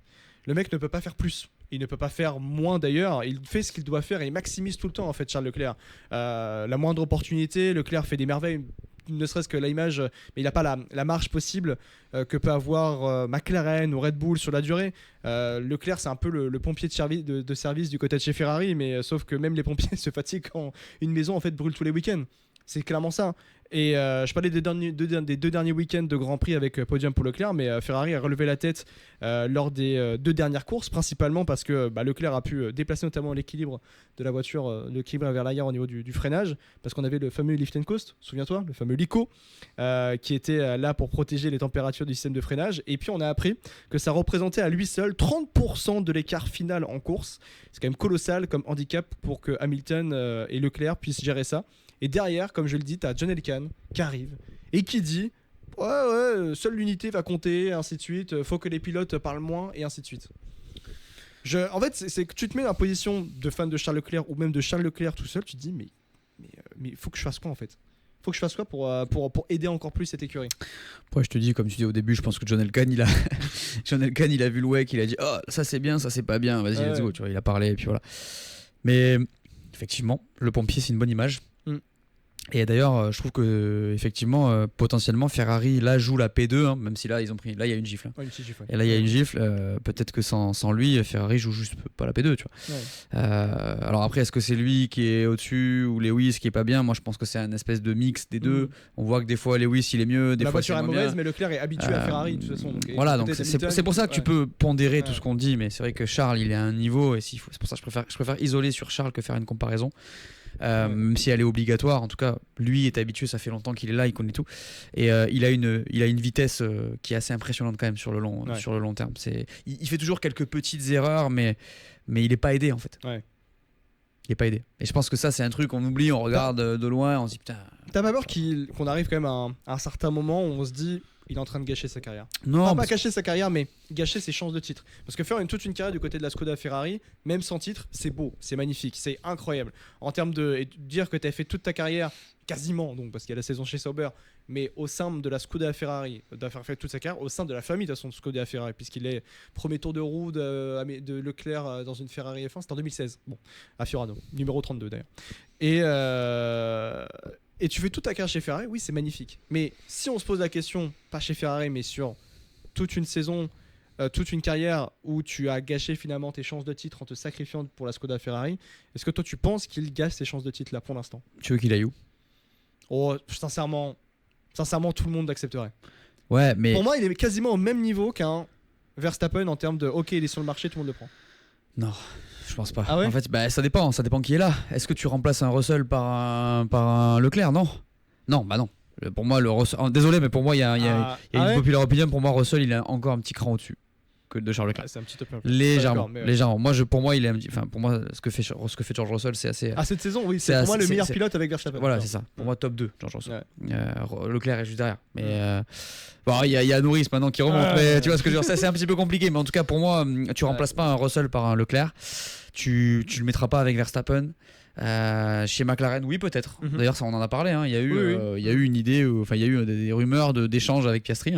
Le mec ne peut pas faire plus. Il ne peut pas faire moins d'ailleurs. Il fait ce qu'il doit faire et il maximise tout le temps en fait Charles Leclerc. La moindre opportunité, Leclerc fait des merveilles. Ne serait-ce que l'image, mais il n'a pas la marge possible que peut avoir McLaren ou Red Bull sur la durée. Leclerc, c'est un peu le pompier de service du côté de chez Ferrari, mais sauf que même les pompiers se fatiguent quand une maison en fait brûle tous les week-ends. C'est clairement ça. Et je parlais des deux derniers week-ends de Grand Prix avec podium pour Leclerc, mais Ferrari a relevé la tête lors des 2 dernières courses, principalement parce que Leclerc a pu déplacer notamment l'équilibre de la voiture, l'équilibre vers l'arrière au niveau du freinage, parce qu'on avait le fameux lift and coast, souviens-toi, le fameux LICO, qui était là pour protéger les températures du système de freinage. Et puis on a appris que ça représentait à lui seul 30% de l'écart final en course. C'est quand même colossal comme handicap pour que Hamilton et Leclerc puissent gérer ça. Et derrière, comme je le dis, t'as John Elkann qui arrive et qui dit ouais, seule l'unité va compter, ainsi de suite, faut que les pilotes parlent moins, et ainsi de suite. En fait, c'est que tu te mets dans la position de fan de Charles Leclerc ou même de Charles Leclerc tout seul, tu te dis mais faut que je fasse quoi en fait ? Faut que je fasse quoi pour aider encore plus cette écurie ? Ouais, je te dis, comme tu dis au début, je pense que John Elkann, il a vu le WEC, il a dit oh, ça c'est bien, ça c'est pas bien, vas-y, let's go, tu vois, il a parlé, et puis voilà. Mais effectivement, le pompier, c'est une bonne image. Et d'ailleurs, je trouve que effectivement, potentiellement, Ferrari là joue la P2, hein, même si là ils ont pris, là il y a une gifle. Ouais, une petite gifle, ouais. Et là il y a une gifle. Peut-être que sans lui, Ferrari joue juste pas la P2, tu vois. Ouais. Alors après, est-ce que c'est lui qui est au-dessus ou Lewis qui est pas bien ? Moi, je pense que c'est un espèce de mix des deux. On voit que des fois Lewis il est mieux, des la fois voiture est mauvaise, bien. Mais Leclerc est habitué à Ferrari de toute façon. Donc, voilà, donc c'est pour ça que tu peux pondérer tout ce qu'on dit, mais c'est vrai que Charles il est à un niveau, et c'est pour ça que je préfère isoler sur Charles que faire une comparaison. Même si elle est obligatoire, en tout cas lui est habitué, ça fait longtemps qu'il est là, il connaît tout, et il a une vitesse qui est assez impressionnante quand même sur le long terme. Il fait toujours quelques petites erreurs, mais il est pas aidé en fait. Il est pas aidé, et je pense que ça c'est un truc qu'on oublie, on regarde de loin, on se dit putain. T'as pas peur qu'on arrive quand même à un certain moment où on se dit il est en train de gâcher sa carrière. Non, pas gâcher sa carrière, mais gâcher ses chances de titre. Parce que faire toute une carrière du côté de la Skoda Ferrari, même sans titre, c'est beau, c'est magnifique, c'est incroyable. En termes de dire que tu as fait toute ta carrière, quasiment, donc parce qu'il y a la saison chez Sauber, mais au sein de la Skoda Ferrari, d'avoir fait toute sa carrière, au sein de la famille de son Skoda Ferrari, puisqu'il est premier tour de roue de Leclerc dans une Ferrari F1, c'était en 2016, bon, à Fiorano, numéro 32 d'ailleurs. Et tu fais toute ta carrière chez Ferrari, oui, c'est magnifique. Mais si on se pose la question, pas chez Ferrari, mais sur toute une saison, toute une carrière où tu as gâché finalement tes chances de titre en te sacrifiant pour la Skoda Ferrari, est-ce que toi tu penses qu'il gâche ses chances de titre là pour l'instant ? Tu veux qu'il aille où ? Oh, sincèrement, tout le monde l'accepterait. Ouais, mais... Pour moi, il est quasiment au même niveau qu'un Verstappen en termes de ok, il est sur le marché, tout le monde le prend. Non. Je pense pas. Ah ouais ? En fait, ça dépend qui est là. Est-ce que tu remplaces un Russell par un Leclerc ? Non. Non, bah non. Pour moi, le Russell... désolé, mais pour moi, il y a une populaire opinion. Pour moi, Russell, il est encore un petit cran au-dessus que de Charles Leclerc. C'est un petit peu légèrement. Pour moi, il est pour moi, ce que fait George Russell, c'est assez. Cette saison, oui, c'est pour moi le meilleur pilote avec Verstappen. Voilà, c'est ça. Pour moi, top 2, George Russell. Leclerc est juste derrière. Mais il y a Norris maintenant qui remonte. Mais tu vois ce que je veux dire, ça c'est un petit peu compliqué. Mais en tout cas, pour moi, tu remplaces pas un Russell par un Leclerc. Tu le mettras pas avec Verstappen. Chez McLaren, oui, peut-être. D'ailleurs, ça on en a parlé. Il y a eu une idée, il y a eu des rumeurs d'échange avec Piastri,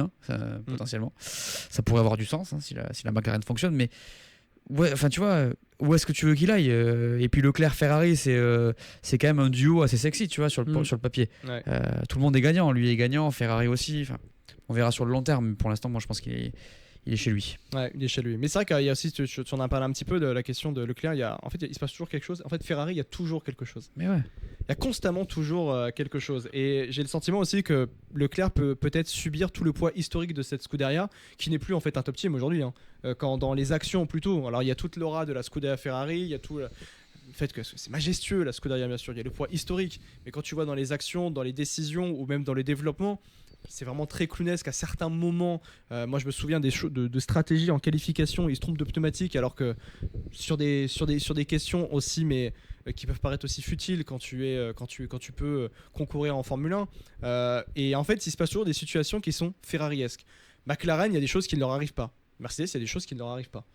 potentiellement. Ça pourrait avoir du sens si la McLaren fonctionne, mais ouais, enfin tu vois, où est-ce que tu veux qu'il aille ? Et puis Leclerc Ferrari, c'est quand même un duo assez sexy, tu vois, sur le papier. Tout le monde est gagnant, lui est gagnant, Ferrari aussi. On verra sur le long terme. Mais pour l'instant, moi, je pense qu'il est chez lui. Ouais, il est chez lui. Mais c'est vrai qu'il y a aussi, tu en as parlé un petit peu de la question de Leclerc. Il se passe toujours quelque chose. En fait, Ferrari, il y a toujours quelque chose. Mais ouais. Il y a constamment toujours quelque chose. Et j'ai le sentiment aussi que Leclerc peut peut-être subir tout le poids historique de cette Scuderia, qui n'est plus en fait un top team aujourd'hui. Quand dans les actions plutôt. Alors il y a toute l'aura de la Scuderia Ferrari, il y a tout le fait que c'est majestueux la Scuderia, bien sûr. Il y a le poids historique. Mais quand tu vois dans les actions, dans les décisions ou même dans les développements, c'est vraiment très clownesque à certains moments. Moi, je me souviens de stratégies en qualification. Ils se trompent de pneumatique, alors que sur des questions aussi, mais qui peuvent paraître aussi futiles quand tu peux concourir en Formule 1. Et en fait, il se passe toujours des situations qui sont Ferrariesques. McLaren, il y a des choses qui ne leur arrivent pas. Mercedes, il y a des choses qui ne leur arrivent pas.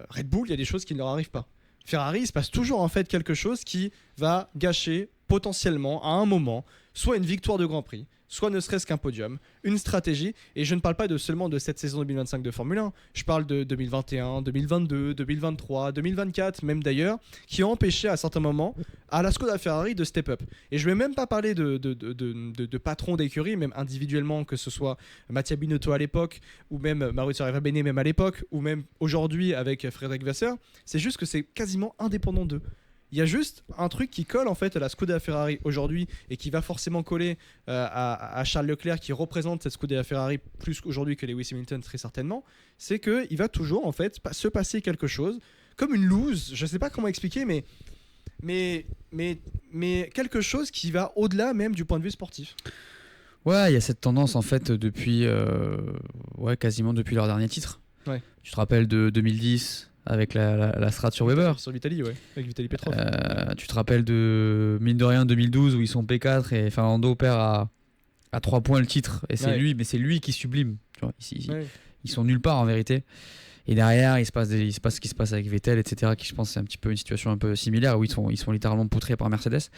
Red Bull, il y a des choses qui ne leur arrivent pas. Ferrari, il se passe toujours en fait quelque chose qui va gâcher potentiellement à un moment soit une victoire de Grand Prix, soit ne serait-ce qu'un podium, une stratégie. Et je ne parle pas seulement de cette saison 2025 de Formule 1, je parle de 2021, 2022, 2023, 2024 même d'ailleurs, qui ont empêché à certains moments à la Skoda Ferrari de step up. Et je ne vais même pas parler de patrons d'écurie, même individuellement, que ce soit Mattia Binotto à l'époque, ou même Maurizio Arrivabene même à l'époque, ou même aujourd'hui avec Frédéric Vasseur. C'est juste que c'est quasiment indépendant d'eux. Il y a juste un truc qui colle en fait à la Scuderia Ferrari aujourd'hui et qui va forcément coller à Charles Leclerc qui représente cette Scuderia Ferrari plus aujourd'hui que Lewis Hamilton très certainement, c'est qu'il va toujours en fait se passer quelque chose comme une loose, je sais pas comment expliquer mais quelque chose qui va au-delà même du point de vue sportif. Ouais, il y a cette tendance en fait depuis quasiment depuis leur dernier titre. Ouais. Tu te rappelles de 2010 avec la strat sur Weber. Sur Vitaly, ouais, avec Vitaly Petrov. Tu te rappelles de mine de rien 2012 où ils sont P4 et Fernando perd à 3 points le titre et c'est lui, mais c'est lui qui sublime. Tu vois, ils sont nulle part en vérité. Et derrière, il se passe ce qui se passe avec Vettel, etc. Qui je pense c'est un petit peu une situation un peu similaire où ils sont littéralement poutrés par Mercedes.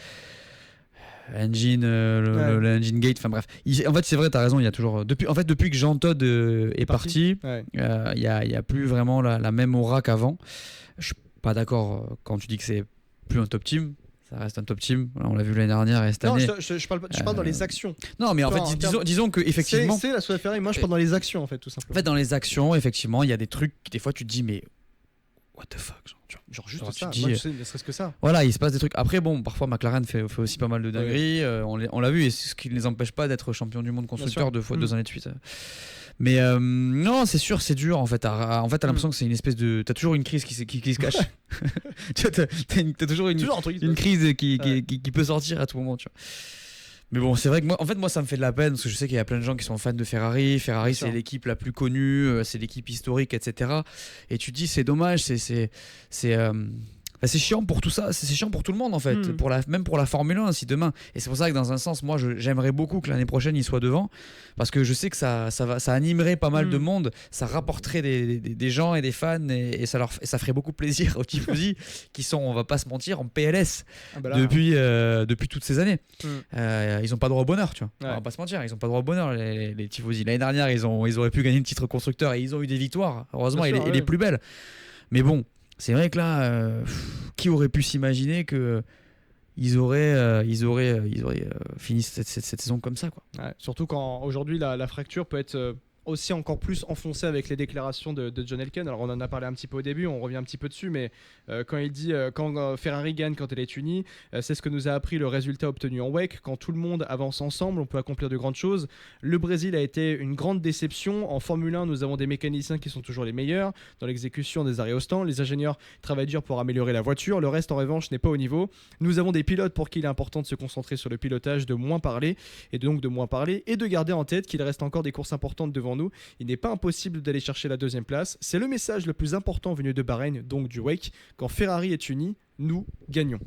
Engine, le engine gate, enfin bref. En fait, c'est vrai, t'as raison. Il y a toujours depuis que Jean Todt est parti, il y a plus vraiment la même aura qu'avant. Je suis pas d'accord quand tu dis que c'est plus un top team. Ça reste un top team. On l'a vu l'année dernière et cette année. Non, je parle dans les actions. Non, mais en fait, disons que effectivement, c'est la Scuderia Ferrari. Moi, je parle dans les actions en fait, tout simplement. En fait, dans les actions, effectivement, il y a des trucs. Des fois, tu te dis mais what the fuck, genre juste ça. Dis, moi, je sais, ne serait-ce que ça. Voilà, il se passe des trucs. Après, bon, parfois McLaren fait aussi pas mal de dingueries. On l'a vu, et ce qui ne les empêche pas d'être champion du monde constructeur 2 années de suite. Mais non, c'est sûr, c'est dur en fait. T'as l'impression que c'est une espèce de. T'as toujours une crise qui se cache. T'as toujours une crise qui peut sortir à tout moment. Tu vois. Mais bon, c'est vrai que moi, ça me fait de la peine parce que je sais qu'il y a plein de gens qui sont fans de Ferrari. Ferrari, c'est l'équipe la plus connue, c'est l'équipe historique, etc. Et tu te dis, c'est dommage, c'est chiant pour tout ça, c'est chiant pour tout le monde en fait, même pour la Formule 1 si demain. Et c'est pour ça que dans un sens, moi j'aimerais beaucoup que l'année prochaine il soit devant parce que je sais que ça animerait pas mal de monde, ça rapporterait des gens et des fans et ça ferait beaucoup plaisir aux tifosi qui sont, on va pas se mentir, en PLS depuis toutes ces années. Ils ont pas droit au bonheur, tu vois. On va pas se mentir, ils ont pas droit au bonheur les tifosi. L'année dernière ils auraient pu gagner le titre constructeur et ils ont eu des victoires, heureusement, et les plus belles. Mais bon, c'est vrai que là, qui aurait pu s'imaginer que ils auraient fini cette saison comme ça, quoi. Ouais, surtout quand aujourd'hui la fracture peut être aussi encore plus enfoncée avec les déclarations de John Elkann. Alors on en a parlé un petit peu au début, on revient un petit peu dessus, mais quand il dit quand Ferrari gagne quand elle est unie, c'est ce que nous a appris le résultat obtenu en WEC. Quand tout le monde avance ensemble, on peut accomplir de grandes choses. Le Brésil a été une grande déception. En Formule 1, nous avons des mécaniciens qui sont toujours les meilleurs dans l'exécution des arrêts au stand. Les ingénieurs travaillent dur pour améliorer la voiture. Le reste, en revanche, n'est pas au niveau. Nous avons des pilotes pour qui il est important de se concentrer sur le pilotage, de moins parler et de garder en tête qu'il reste encore des courses importantes devant nous. Il n'est pas impossible d'aller chercher la 2e place. C'est le message le plus important venu de Bahreïn, donc du WEC. Quand Ferrari est uni, nous gagnons.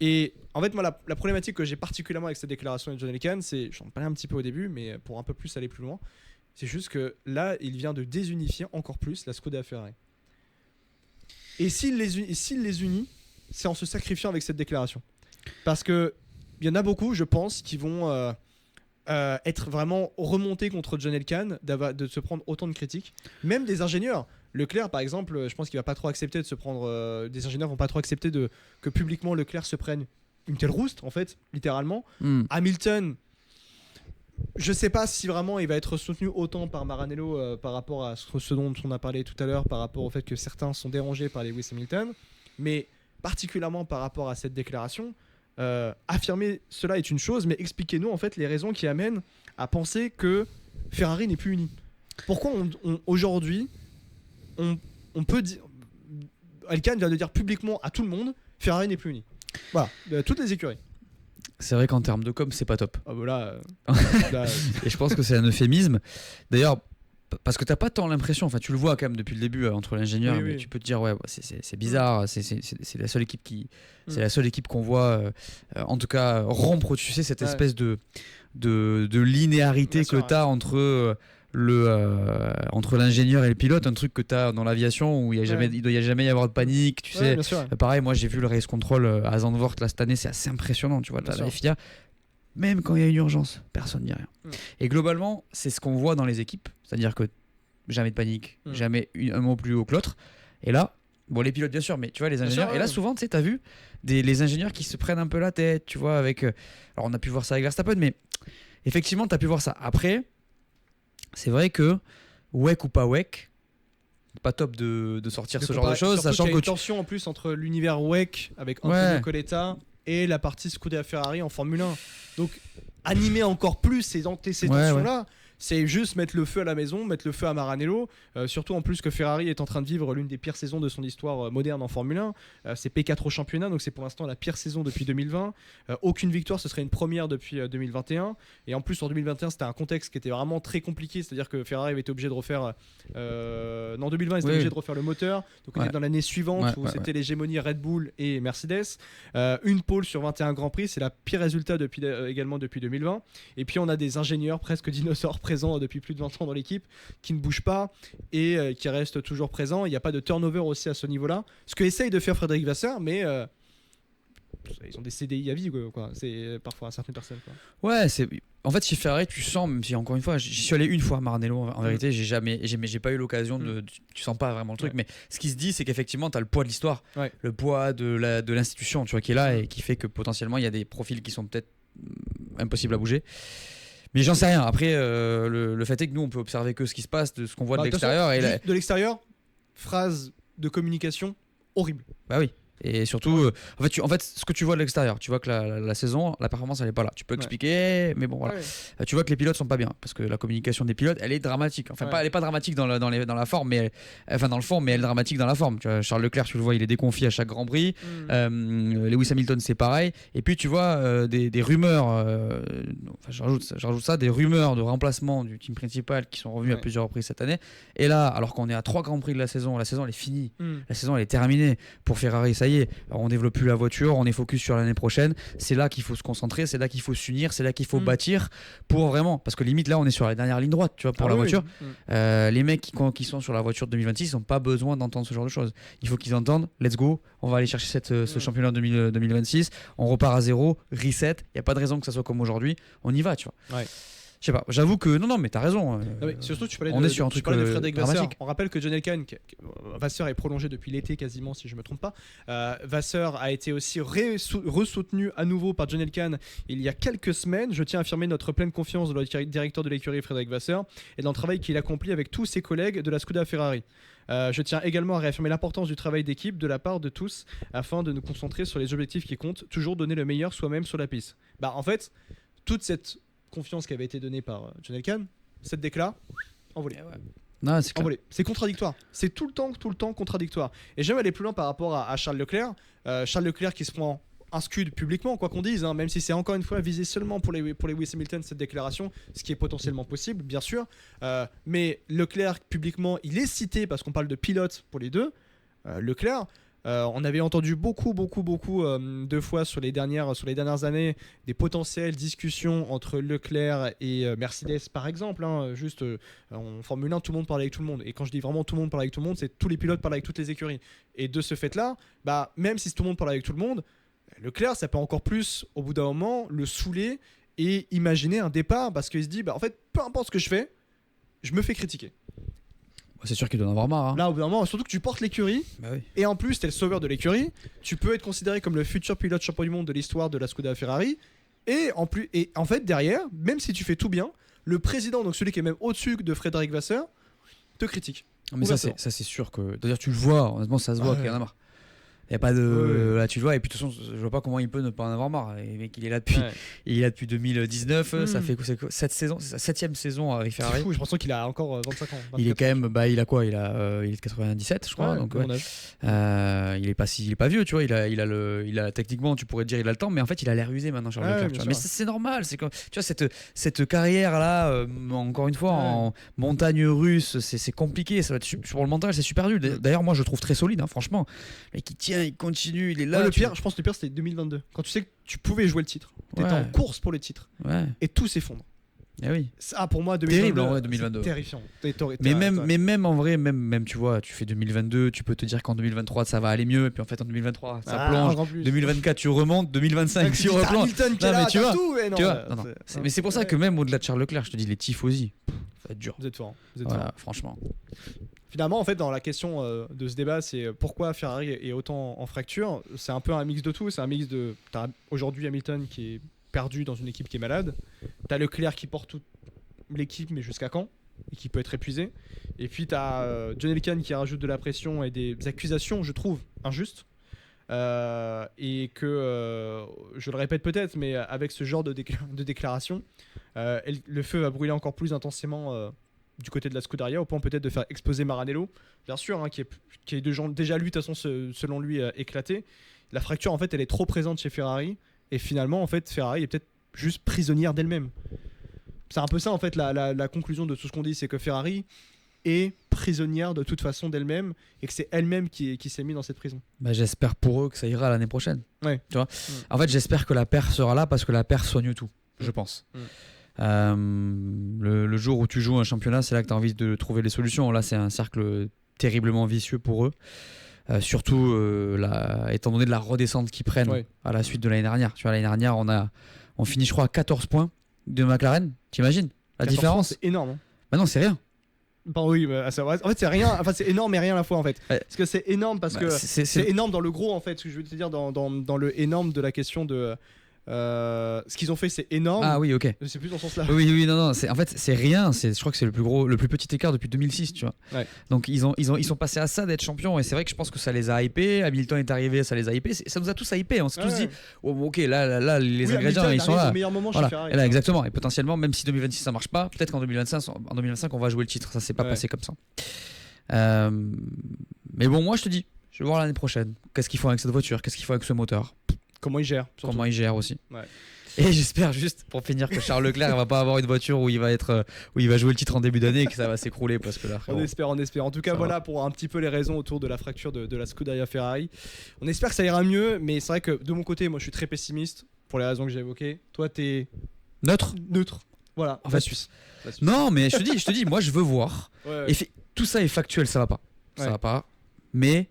Et en fait, moi, la problématique que j'ai particulièrement avec cette déclaration de John Elkann, c'est, j'en parlais un petit peu au début, mais pour un peu plus aller plus loin, c'est juste que là, il vient de désunifier encore plus la Scuderia Ferrari. Et s'il les unit, c'est en se sacrifiant avec cette déclaration. Parce qu'il y en a beaucoup, je pense, qui vont être vraiment remontés contre John Elkann, de se prendre autant de critiques. Même des ingénieurs. Leclerc, par exemple, je pense qu'il va pas trop accepter de se prendre. Des ingénieurs vont pas trop accepter que publiquement Leclerc se prenne une telle rouste, en fait, littéralement. Hamilton, je sais pas si vraiment il va être soutenu autant par Maranello par rapport à ce dont on a parlé tout à l'heure, par rapport au fait que certains sont dérangés par Lewis Hamilton, mais particulièrement par rapport à cette déclaration. Affirmer cela est une chose, mais expliquez-nous en fait les raisons qui amènent à penser que Ferrari n'est plus uni. Pourquoi aujourd'hui on peut dire, Elkann vient de dire publiquement à tout le monde, Ferrari n'est plus uni. Voilà, toutes les écuries. C'est vrai qu'en termes de com, c'est pas top. Ah voilà. Et je pense que c'est un euphémisme. D'ailleurs, parce que t'as pas tant l'impression, enfin tu le vois quand même depuis le début entre l'ingénieur, mais tu peux te dire ouais c'est bizarre, c'est la seule équipe c'est la seule équipe qu'on voit en tout cas rompre, tu sais, cette espèce de linéarité que t'as entre l'ingénieur et le pilote, un truc que t'as dans l'aviation où il doit jamais y avoir de panique, tu sais. Pareil, moi j'ai vu le race control à Zandvoort là cette année, c'est assez impressionnant, tu vois, t'as la FIA. Même quand il y a une urgence, personne ne dit rien. Et globalement, c'est ce qu'on voit dans les équipes. C'est-à-dire que jamais de panique, jamais un mot plus haut que l'autre. Et là, bon, les pilotes bien sûr, mais tu vois, les ingénieurs. Et là, souvent, tu sais, t'as vu les ingénieurs qui se prennent un peu la tête, tu vois, avec. Alors, on a pu voir ça avec Verstappen, mais effectivement, t'as pu voir ça. Après, c'est vrai que, WEC ou pas WEC, pas top de sortir ce genre de choses, sachant qu'il y a une tension en plus entre l'univers WEC avec Antonio Coletta et la partie Scuderia Ferrari en Formule 1. Donc animer encore plus ces tensions-là, c'est juste mettre le feu à la maison, mettre le feu à Maranello, surtout en plus que Ferrari est en train de vivre l'une des pires saisons de son histoire moderne en Formule 1. C'est P4 au championnat, donc c'est pour l'instant la pire saison depuis 2020. Aucune victoire, ce serait une première depuis 2021. Et en plus en 2021, c'était un contexte qui était vraiment très compliqué, c'est-à-dire que Ferrari avait été obligé de refaire... en 2020, ils étaient obligés de refaire le moteur. Donc on est dans l'année suivante où c'était l'hégémonie Red Bull et Mercedes. Une pole sur 21 Grands Prix, c'est la pire résultat également depuis 2020. Et puis on a des ingénieurs presque dinosaures présent depuis plus de 20 ans dans l'équipe, qui ne bougent pas et qui restent toujours présents. Il n'y a pas de turnover aussi à ce niveau-là. Ce que essaye de faire Frédéric Vasseur, mais ils ont des CDI à vie, quoi. C'est parfois à certaines personnes, quoi. Ouais, en fait chez Ferrari, tu sens, même si encore une fois, j'y suis allé une fois à Maranello, en vérité, j'ai pas eu l'occasion tu sens pas vraiment le truc, mais ce qui se dit, c'est qu'effectivement, tu as le poids de l'histoire, le poids de l'institution, tu vois, qui est là et qui fait que potentiellement, il y a des profils qui sont peut-être impossibles à bouger. Mais j'en sais rien. Après, le fait est que nous, on peut observer que ce qui se passe, de ce qu'on voit de l'extérieur. De l'extérieur, phrase de communication horrible. Bah oui. Et surtout, en fait, ce que tu vois de l'extérieur, tu vois que la saison, la performance, elle est pas là. Tu peux expliquer, mais bon, voilà. Tu vois que les pilotes sont pas bien, parce que la communication des pilotes, elle est dramatique. Enfin, elle est pas dramatique dans la forme, mais dans le fond, mais elle est dramatique dans la forme. Tu vois, Charles Leclerc, tu le vois, il est déconfié à chaque Grand Prix. Lewis Hamilton, c'est pareil. Et puis, tu vois des rumeurs. J'ajoute ça, des rumeurs de remplacement du team principal qui sont revenus à plusieurs reprises cette année. Et là, alors qu'on est à 3 Grands Prix de la saison elle est finie. La saison, elle est terminée pour Ferrari. Ça y est, on développe plus la voiture, on est focus sur l'année prochaine. C'est là qu'il faut se concentrer, c'est là qu'il faut s'unir, c'est là qu'il faut bâtir pour vraiment. Parce que limite là, on est sur la dernière ligne droite, tu vois, pour la voiture. Les mecs qui sont sur la voiture de 2026, ils n'ont pas besoin d'entendre ce genre de choses. Il faut qu'ils entendent, let's go, on va aller chercher ce championnat 2026, on repart à zéro, reset. Il y a pas de raison que ça soit comme aujourd'hui. On y va, tu vois. Ouais. Je sais pas, j'avoue que non, mais t'as raison. Surtout, tu parlais on est sur un truc de Frédéric Vasseur. On rappelle que John Elkann, Vasseur est prolongé depuis l'été quasiment, si je me trompe pas. Vasseur a été aussi ressoutenu à nouveau par John Elkann il y a quelques semaines. Je tiens à affirmer notre pleine confiance dans le directeur de l'écurie Frédéric Vasseur et dans le travail qu'il accomplit avec tous ses collègues de la Scuderia Ferrari. Je tiens également à réaffirmer l'importance du travail d'équipe de la part de tous afin de nous concentrer sur les objectifs qui comptent, toujours donner le meilleur soi-même sur la piste. En fait, toute cette confiance qui avait été donnée par John Elkann, cette déclat, envolée. Non, c'est contradictoire. C'est tout le temps contradictoire. Et j'aime aller plus loin par rapport à Charles Leclerc. Charles Leclerc qui se prend un scud publiquement, quoi qu'on dise, hein, même si c'est encore une fois visé seulement pour les Lewis Hamilton cette déclaration, ce qui est potentiellement possible, bien sûr. Mais Leclerc publiquement, il est cité parce qu'on parle de pilote pour les deux. Leclerc. On avait entendu beaucoup de fois sur les dernières années des potentielles discussions entre Leclerc et Mercedes par exemple, hein, juste en Formule 1 tout le monde parle avec tout le monde, et quand je dis vraiment tout le monde parle avec tout le monde, c'est tous les pilotes parlent avec toutes les écuries, et de ce fait là, même si tout le monde parle avec tout le monde, Leclerc ça peut encore plus au bout d'un moment le saouler et imaginer un départ, parce qu'il se dit en fait peu importe ce que je fais, je me fais critiquer. C'est sûr qu'il doit en avoir marre. Hein. Là, au bout d'un moment, surtout que tu portes l'écurie, et en plus, t'es le sauveur de l'écurie, tu peux être considéré comme le futur pilote champion du monde de l'histoire de la Scuderia Ferrari, et en fait, derrière, même si tu fais tout bien, le président, donc celui qui est même au-dessus de Frédéric Vasseur, te critique. Mais ça, c'est sûr que. D'ailleurs, tu le vois, honnêtement, ça se voit qu'il y en a marre. Il n'y a pas de. Là, tu le vois, et puis de toute façon, je vois pas comment il peut ne pas en avoir marre. Et mec, il est là depuis 2019, ça fait cette saison, c'est sa 7ème saison avec Ferrari. C'est fou, je pense qu'il a encore 25 ans. Il est quand même, il a quoi il est de 97, je crois. Donc, il est pas vieux, tu vois. Il a techniquement, tu pourrais te dire, il a le temps, mais en fait, il a l'air usé maintenant, Charles Leclerc. Mais c'est normal, c'est comme, tu vois, cette carrière-là, encore une fois, en montagne russe, c'est compliqué. Ça va être, pour le mental, c'est super dur. D'ailleurs, moi, je le trouve très solide, hein, franchement. Mais qui tient, il continue, il est là. Je pense que le pire c'était 2022, quand tu sais que tu pouvais jouer le titre, t'étais en course pour le titre, et tout s'effondre. Eh oui. Ça, pour moi, 2022, terrible en vrai, 2022. Terrifiant. Mais même en vrai, même tu vois, tu fais 2022, tu peux te dire qu'en 2023 ça va aller mieux, et puis en fait en 2023 ça plonge. 2024 tu remontes, 2025 tu replonges. Mais c'est pour ça que même au-delà de Charles Leclerc, je te dis les tifosi, ça va être dur. Vous êtes fort. Franchement. Finalement, en fait, dans la question de ce débat, c'est pourquoi Ferrari est autant en fracture. C'est un peu un mix de tout. C'est un mix de. T'as aujourd'hui Hamilton qui est perdu dans une équipe qui est malade. T'as Leclerc qui porte toute l'équipe, mais jusqu'à quand ? et qui peut être épuisé. Et puis tu as John Elkann qui rajoute de la pression et des accusations, je trouve, injustes. Et que, je le répète peut-être, mais avec ce genre de déclaration, le feu va brûler encore plus intensément du côté de la Scuderia, au point peut-être de faire exploser Maranello, bien sûr, hein, qui est déjà lui, de toute façon, selon lui, éclaté. La fracture, en fait, elle est trop présente chez Ferrari, et finalement, en fait, Ferrari est peut-être juste prisonnière d'elle-même. C'est un peu ça, en fait, la conclusion de tout ce qu'on dit, c'est que Ferrari est prisonnière de toute façon d'elle-même et que c'est elle-même qui s'est mise dans cette prison. Bah, j'espère pour eux que ça ira l'année prochaine. Ouais. Tu vois. En fait, j'espère que la paire sera là parce que la paire soigne tout, je pense. Le jour où tu joues un championnat, c'est là que tu as envie de trouver les solutions. Là, c'est un cercle terriblement vicieux pour eux. Surtout étant donné de la redescente qu'ils prennent à la suite de l'année dernière. Tu vois, l'année dernière, on finit, je crois, à 14 points de McLaren. T'imagines la différence? C'est énorme. Hein. Bah non, c'est rien. Bah oui, en fait c'est rien, enfin c'est énorme mais rien à la fois en fait. Parce que c'est énorme parce que c'est énorme dans le gros en fait, ce que je veux te dire dans le énorme de la question de ce qu'ils ont fait, c'est énorme. Ah oui, ok. C'est plus dans ce sens-là. Oui, non. En fait, c'est rien. Je crois que c'est le plus petit écart depuis 2006, tu vois. Ouais. Donc ils sont passés à ça d'être champions et c'est vrai que je pense que ça les a hypés. Hamilton est arrivé, ça les a hypés. Ça nous a tous hypés. On s'est tous dit, oh, ok, là, les ingrédients, Hamilton ils sont là. Au meilleur moment chez Ferrari. Là, exactement. Et potentiellement, même si 2026 ça marche pas, peut-être qu'en 2025, on va jouer le titre. Ça s'est pas passé comme ça. Mais bon, moi, je te dis, je vais voir l'année prochaine. Qu'est-ce qu'ils font avec cette voiture? Qu'est-ce qu'ils font avec ce moteur? Comment il gère aussi. Ouais. Et j'espère juste pour finir que Charles Leclerc va pas avoir une voiture où il va jouer le titre en début d'année et que ça va s'écrouler parce que là frérot, on espère. En tout cas voilà pour un petit peu les raisons autour de la fracture de la Scuderia Ferrari. On espère que ça ira mieux, mais c'est vrai que de mon côté moi je suis très pessimiste pour les raisons que j'ai évoquées. Toi t'es neutre. Voilà. En fait, Suisse. Non mais je te dis moi je veux voir. Et tout ça est factuel, ça va pas. Ça va pas. Mais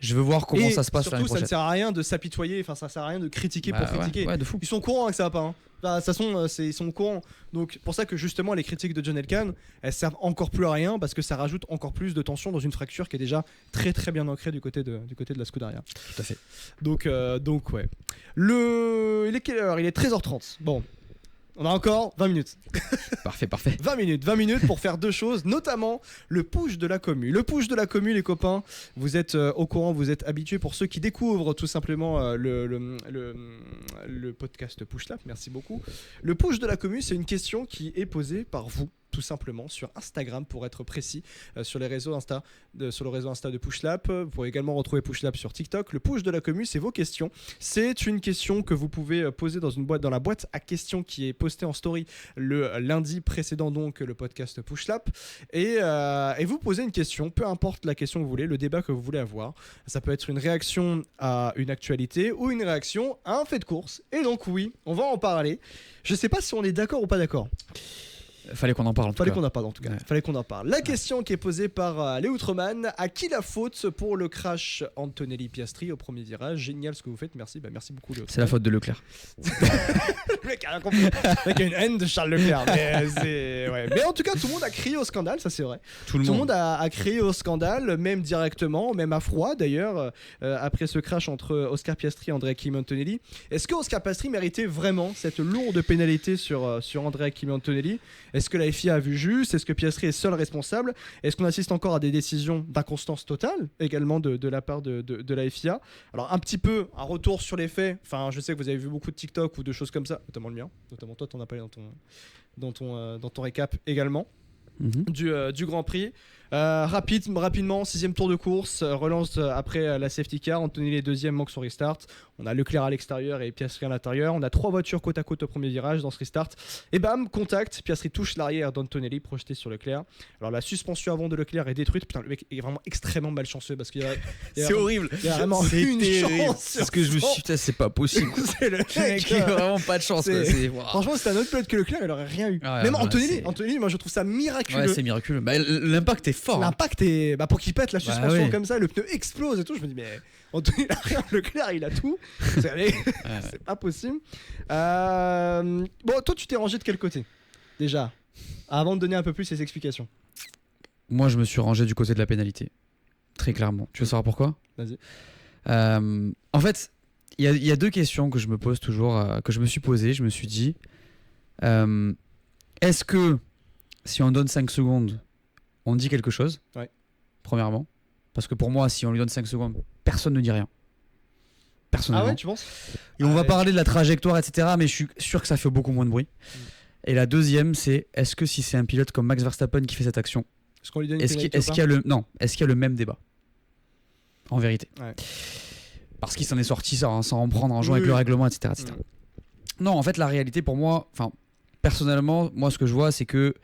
je veux voir comment ça se passe l'année prochaine. Surtout, ça ne sert à rien de s'apitoyer, enfin ça sert à rien de critiquer pour critiquer. Ouais, de fou. Ils sont courants que ça va pas. Hein. De toute façon, ils sont courants. Donc pour ça que justement les critiques de John Elkann, elles servent encore plus à rien parce que ça rajoute encore plus de tension dans une fracture qui est déjà très très bien ancrée du côté de la Scuderia. Tout à fait. Donc ouais. Il est quelle heure? Il est 13h30. Bon. On a encore 20 minutes. Parfait. 20 minutes pour faire deux choses, notamment le push de la commu. Le push de la commu, les copains, vous êtes au courant, vous êtes habitués. Pour ceux qui découvrent tout simplement le podcast Push Lap, merci beaucoup. Le push de la commu, c'est une question qui est posée par vous, tout simplement, sur Instagram pour être précis, sur le réseau Insta de Pushlap. Vous pourrez également retrouver Pushlap sur TikTok. Le push de la commu, c'est vos questions. C'est une question que vous pouvez poser dans la boîte à questions qui est postée en story le lundi précédent, donc le podcast Pushlap. Et vous posez une question, peu importe la question que vous voulez, le débat que vous voulez avoir. Ça peut être une réaction à une actualité ou une réaction à un fait de course. Et donc oui, on va en parler. Je sais pas si on est d'accord ou pas d'accord. Fallait qu'on en parle. Fallait qu'on en parle. La question qui est posée par Léo Outreman: à qui la faute pour le crash Antonelli-Piastri au premier virage? Génial ce que vous faites, merci. Merci beaucoup Léo. C'est la faute de Leclerc. Le mec a rien compris. Le mec a une haine de Charles Leclerc. Mais en tout cas, tout le monde a crié au scandale, ça c'est vrai. Tout le monde a crié au scandale, même directement, même à froid d'ailleurs, après ce crash entre Oscar Piastri et Andrea Kimi Antonelli. Est-ce que Oscar Piastri méritait vraiment cette lourde pénalité sur Andrea Kimi Antonelli? Est-ce que la FIA a vu juste? Est-ce que Piastri est seul responsable? Est-ce qu'on assiste encore à des décisions d'inconstance totale également de la part de la FIA? Alors un petit peu un retour sur les faits. Enfin, je sais que vous avez vu beaucoup de TikTok ou de choses comme ça, notamment le mien, notamment toi, t'en as parlé dans ton récap également du Grand Prix. Rapidement, 6ème tour de course, relance après la safety car. Antonelli est deuxième, manque son restart. On a Leclerc à l'extérieur et Piastri à l'intérieur. On a 3 voitures côte à côte au premier virage dans ce restart. Et bam, contact. Piastri touche l'arrière d'Antonelli, projeté sur Leclerc. Alors la suspension avant de Leclerc est détruite. Putain, le mec est vraiment extrêmement malchanceux parce qu'il y a c'est horrible. Il y a vraiment une chance. C'est ce que je me suis dit, c'est pas possible. C'est le mec qui a vraiment pas de chance. Franchement, c'est un autre pilote que Leclerc, il aurait rien eu. Même Antonelli, moi je trouve ça miraculeux. Ouais, c'est miraculeux. Bah, l'impact est fort. L'impact est pour qu'il pète la suspension comme ça, le pneu explose et tout. Je me dis mais Anthony Leclerc il a tout. C'est pas possible. Bon, toi tu t'es rangé de quel côté déjà, avant de donner un peu plus ses explications? Moi je me suis rangé du côté de la pénalité, très clairement. Tu veux savoir pourquoi? Vas-y. En fait, il y a deux questions que je me pose toujours, que je me suis posé. Je me suis dit, est-ce que si on donne 5 secondes, on dit quelque chose, premièrement. Parce que pour moi, si on lui donne 5 secondes, personne ne dit rien. Personnellement. Ah ouais, tu penses? Et on va parler de la trajectoire, etc. Mais je suis sûr que ça fait beaucoup moins de bruit. Et la deuxième, c'est est-ce que si c'est un pilote comme Max Verstappen qui fait cette action, est-ce qu'il y a le même débat? En vérité. Parce qu'il s'en est sorti sans en prendre en jouant avec le règlement, etc. Non, en fait, la réalité pour moi, personnellement, moi, ce que je vois, c'est que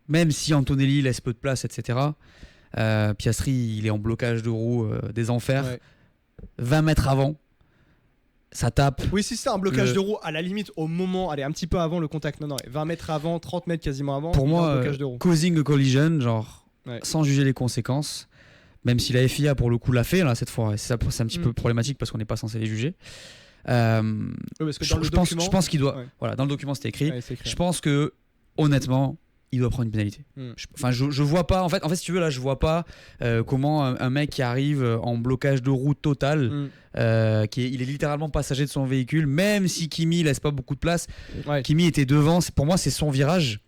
même si Antonelli laisse peu de place, etc., Piastri, il est en blocage de roue des enfers. 20 mètres avant, ça tape. Oui, si c'est un blocage de roue, à la limite, au moment, allez, un petit peu avant le contact. Non, 20 mètres avant, 30 mètres quasiment avant. Pour moi, causing a collision, genre, sans juger les conséquences, même si la FIA, pour le coup, l'a fait, là, cette fois, c'est un petit peu problématique parce qu'on n'est pas censé les juger. Je pense qu'il doit. Voilà, dans le document, c'était écrit. Je pense que, honnêtement, il doit prendre une pénalité. Je vois pas. En fait, si tu veux, là, je vois pas comment un mec qui arrive en blocage de roue total, il est littéralement passager de son véhicule, même si Kimi laisse pas beaucoup de place. Kimi était devant. Pour moi, c'est son virage.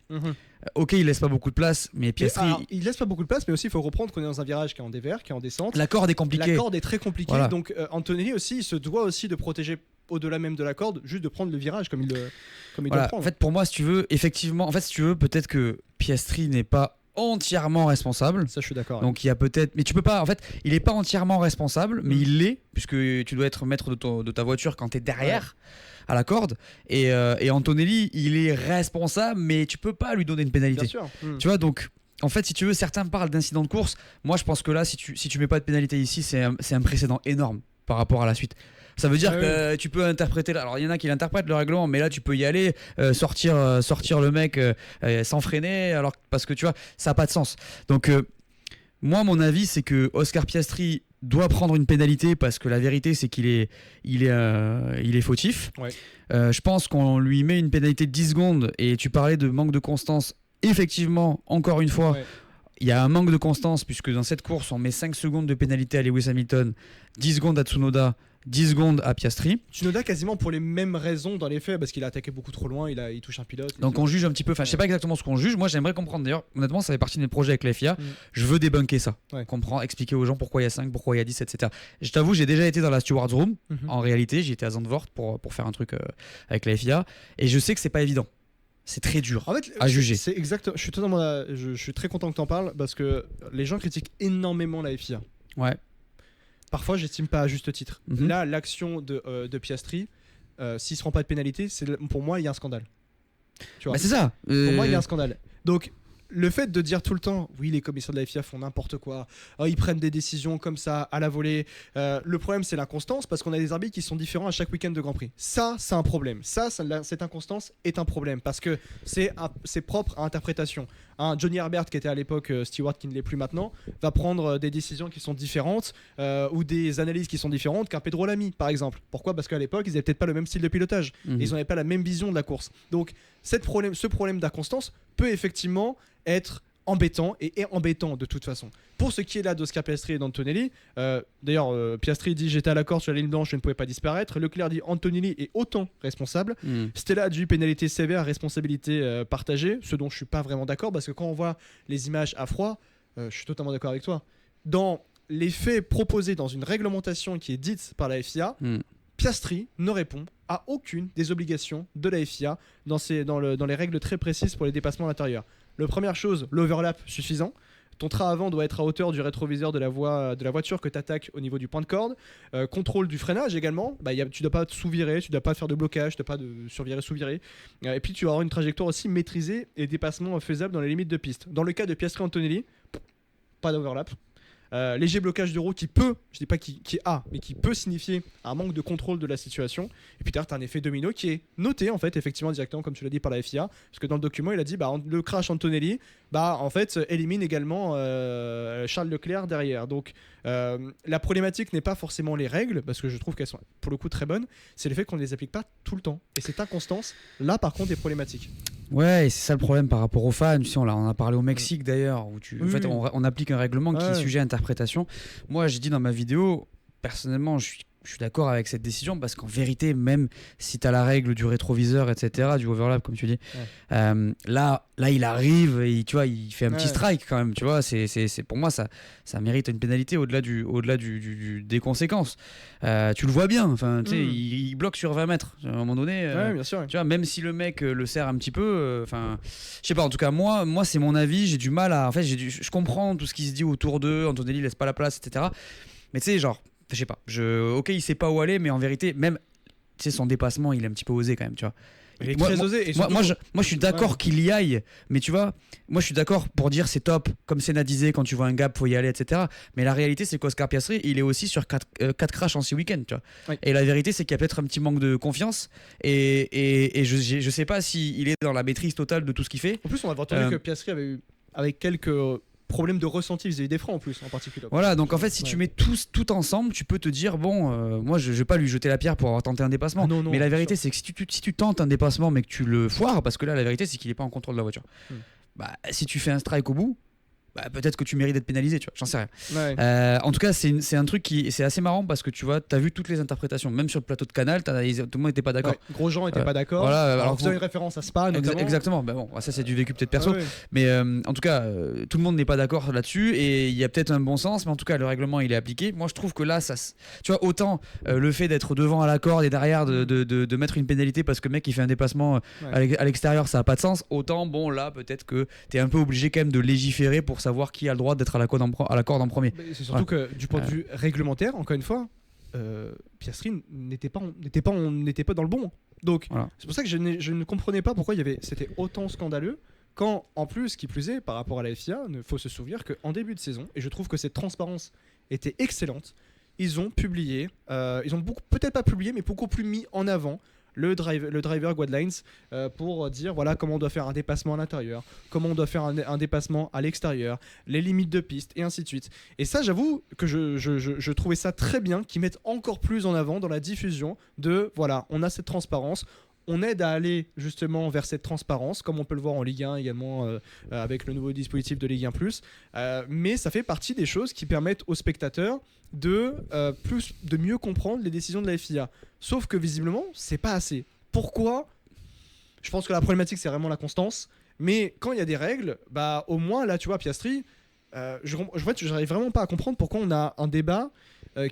Ok, il laisse pas beaucoup de place, mais Piastri. Il laisse pas beaucoup de place, mais aussi il faut reprendre qu'on est dans un virage qui est en dévers, qui est en descente. La corde est compliquée. La corde est très compliquée. Voilà. Donc Antonelli aussi, il se doit aussi de protéger au-delà même de la corde, juste de prendre le virage comme il doit le prendre. En fait, pour moi, si tu veux, effectivement, peut-être que Piastri n'est pas entièrement responsable. Ça, je suis d'accord. Donc il y a peut-être, mais tu peux pas. En fait, il est pas entièrement responsable, mais il l'est, puisque tu dois être maître de ta voiture quand tu es derrière. À la corde et Antonelli il est responsable, mais tu peux pas lui donner une pénalité. Bien sûr. Tu vois, donc en fait, si tu veux, certains parlent d'incident de course. Moi, je pense que là, si tu mets pas de pénalité ici, c'est un précédent énorme par rapport à la suite. Ça veut dire que tu peux interpréter. Alors, il y en a qui l'interprètent le règlement, mais là, tu peux y aller, sortir le mec sans freiner, alors parce que tu vois, ça a pas de sens. Donc, moi, mon avis, c'est que Oscar Piastri doit prendre une pénalité parce que la vérité, c'est qu'il est fautif. Je pense qu'on lui met une pénalité de 10 secondes et tu parlais de manque de constance. Effectivement, encore une fois, il y a un manque de constance puisque dans cette course, on met 5 secondes de pénalité à Lewis Hamilton, 10 secondes à Tsunoda, 10 secondes à Piastri. Tsunoda quasiment pour les mêmes raisons dans les faits parce qu'il a attaqué beaucoup trop loin, il touche un pilote. Donc on juge un petit peu, je sais pas exactement ce qu'on juge. Moi j'aimerais comprendre d'ailleurs, honnêtement ça fait partie de mes projets avec la FIA. Je veux débunker ça, comprendre, expliquer aux gens pourquoi il y a 5, pourquoi il y a 10, etc. Je t'avoue, j'ai déjà été dans la Stewards Room. En réalité, j'étais à Zandvoort pour faire un truc avec la FIA et je sais que c'est pas évident. C'est très dur à juger. C'est exact. Je suis très content que tu en parles parce que les gens critiquent énormément la FIA. Parfois, j'estime pas à juste titre. Là, l'action de Piastri, s'il se rend pas de pénalité, pour moi, il y a un scandale. Tu vois, c'est ça. Pour moi, il y a un scandale. Donc, le fait de dire tout le temps, oui, les commissaires de la FIA font n'importe quoi, ils prennent des décisions comme ça, à la volée. Le problème, c'est l'inconstance, parce qu'on a des arbitres qui sont différents à chaque week-end de Grand Prix. Ça, c'est un problème. Cette inconstance est un problème, parce que c'est propre à interprétation. Johnny Herbert, qui était à l'époque steward, qui ne l'est plus maintenant, va prendre des décisions qui sont différentes, ou des analyses qui sont différentes qu'un Pedro Lamy, par exemple. Pourquoi ? Parce qu'à l'époque, ils n'avaient peut-être pas le même style de pilotage. Ils n'avaient pas la même vision de la course. Donc, ce problème d'inconstance peut effectivement être embêtant et est embêtant de toute façon. Pour ce qui est là d'Oscar Piastri et d'Antonelli, d'ailleurs Piastri dit j'étais à la corde sur la ligne blanche, je ne pouvais pas disparaître. Leclerc dit Antonelli est autant responsable. Stella a dit pénalité sévère, responsabilité partagée, ce dont je suis pas vraiment d'accord parce que quand on voit les images à froid, je suis totalement d'accord avec toi. Dans les faits proposés dans une réglementation qui est dite par la FIA, Piastri ne répond à aucune des obligations de la FIA dans les règles très précises pour les dépassements à l'intérieur. La première chose, l'overlap suffisant. Ton train avant doit être à hauteur du rétroviseur de la voiture que tu attaques au niveau du point de corde. Contrôle du freinage également. Tu ne dois pas te sous-virer, tu ne dois pas faire de blocage, tu ne dois pas de survirer, sous-virer. Et puis tu vas avoir une trajectoire aussi maîtrisée et dépassement faisable dans les limites de piste. Dans le cas de Piastri Antonelli, pas d'overlap. Léger blocage de roue qui peut, je dis pas qui a, mais qui peut signifier un manque de contrôle de la situation. Et puis derrière, tu as un effet domino qui est noté en fait, effectivement, directement, comme tu l'as dit, par la FIA. Parce que dans le document, il a dit le crash Antonelli, en fait, élimine également Charles Leclerc derrière. Donc la problématique n'est pas forcément les règles, parce que je trouve qu'elles sont pour le coup très bonnes, c'est le fait qu'on ne les applique pas tout le temps. Et cette inconstance, là par contre, est problématique. Ouais, et c'est ça le problème par rapport aux fans. Tu sais, on en a parlé au Mexique d'ailleurs, où en fait, on applique un règlement qui est sujet à interprétation. Moi, j'ai dit dans ma vidéo, personnellement, je je suis d'accord avec cette décision parce qu'en vérité, même si tu as la règle du rétroviseur, etc., du overlap, comme tu dis, là, il arrive et tu vois, il fait un petit strike quand même. Tu vois, c'est pour moi, ça mérite une pénalité au-delà des conséquences. Tu le vois bien, enfin, tu sais, il bloque sur 20 mètres. À un moment donné, bien sûr, tu vois, même si le mec le serre un petit peu, enfin, je sais pas, en tout cas, moi c'est mon avis, j'ai du mal à. En fait, je comprends tout ce qui se dit autour d'eux, Antonelli laisse pas la place, etc. Mais tu sais, genre. Je sais pas, ok, il sait pas où aller, mais en vérité, même son dépassement, il est un petit peu osé quand même, tu vois. Il est très osé. Et surtout, moi, je suis d'accord qu'il y aille, mais tu vois, moi je suis d'accord pour dire c'est top, comme Senna disait, quand tu vois un gap, faut y aller, etc. Mais la réalité, c'est qu'Oscar Piastri, il est aussi sur 4 crashs en 6 week-ends, tu vois. Oui. Et la vérité, c'est qu'il y a peut-être un petit manque de confiance, et je sais pas s'il est dans la maîtrise totale de tout ce qu'il fait. En plus, on a entendu que Piastri avait eu, avec quelques problème de ressenti vis-à-vis des freins en plus en particulier. Voilà, donc en fait si tu mets tout ensemble, tu peux te dire bon, moi je vais pas lui jeter la pierre pour avoir tenté un dépassement, non, mais la vérité c'est que si tu tentes un dépassement mais que tu le foires, parce que là la vérité c'est qu'il est pas en contrôle de la voiture, bah si tu fais un strike au bout, bah, peut-être que tu mérites d'être pénalisé, tu vois, j'en sais rien. En tout cas, c'est un truc c'est assez marrant parce que tu vois, t'as vu toutes les interprétations, même sur le plateau de Canal, tout le monde n'était pas d'accord. Grosjean n'était pas d'accord. Voilà, alors vous avez une référence à Spa, notamment. Exactement. Ben bon, ça c'est du vécu peut-être perso, mais en tout cas, tout le monde n'est pas d'accord là-dessus et il y a peut-être un bon sens, mais en tout cas, le règlement il est appliqué. Moi, je trouve que là, tu vois, autant le fait d'être devant à la corde et derrière de mettre une pénalité parce que le mec il fait un dépassement à l'extérieur, ça a pas de sens. Autant bon là, peut-être que t'es un peu obligé quand même de légiférer pour savoir qui a le droit d'être à la corde en premier. C'est surtout que du point de vue réglementaire, encore une fois, Piastri n'était pas dans le bon. Donc c'est pour ça que je ne comprenais pas pourquoi c'était autant scandaleux. Quand en plus, qui plus est, par rapport à la FIA, il faut se souvenir qu'en début de saison, et je trouve que cette transparence était excellente, ils ont publié, ils ont peut-être pas publié, mais beaucoup plus mis en avant le driver guidelines pour dire voilà comment on doit faire un dépassement à l'intérieur, comment on doit faire un dépassement à l'extérieur, les limites de piste et ainsi de suite. Et ça, j'avoue que je trouvais ça très bien qu'ils mettent encore plus en avant dans la diffusion de voilà, on a cette transparence. On aide à aller justement vers cette transparence, comme on peut le voir en Ligue 1 également avec le nouveau dispositif de Ligue 1+. Mais ça fait partie des choses qui permettent aux spectateurs de mieux comprendre les décisions de la FIA. Sauf que visiblement, c'est pas assez. Pourquoi ? Je pense que la problématique, c'est vraiment la constance. Mais quand il y a des règles, bah au moins là, tu vois, Piastri, j'arrive vraiment pas à comprendre pourquoi on a un débat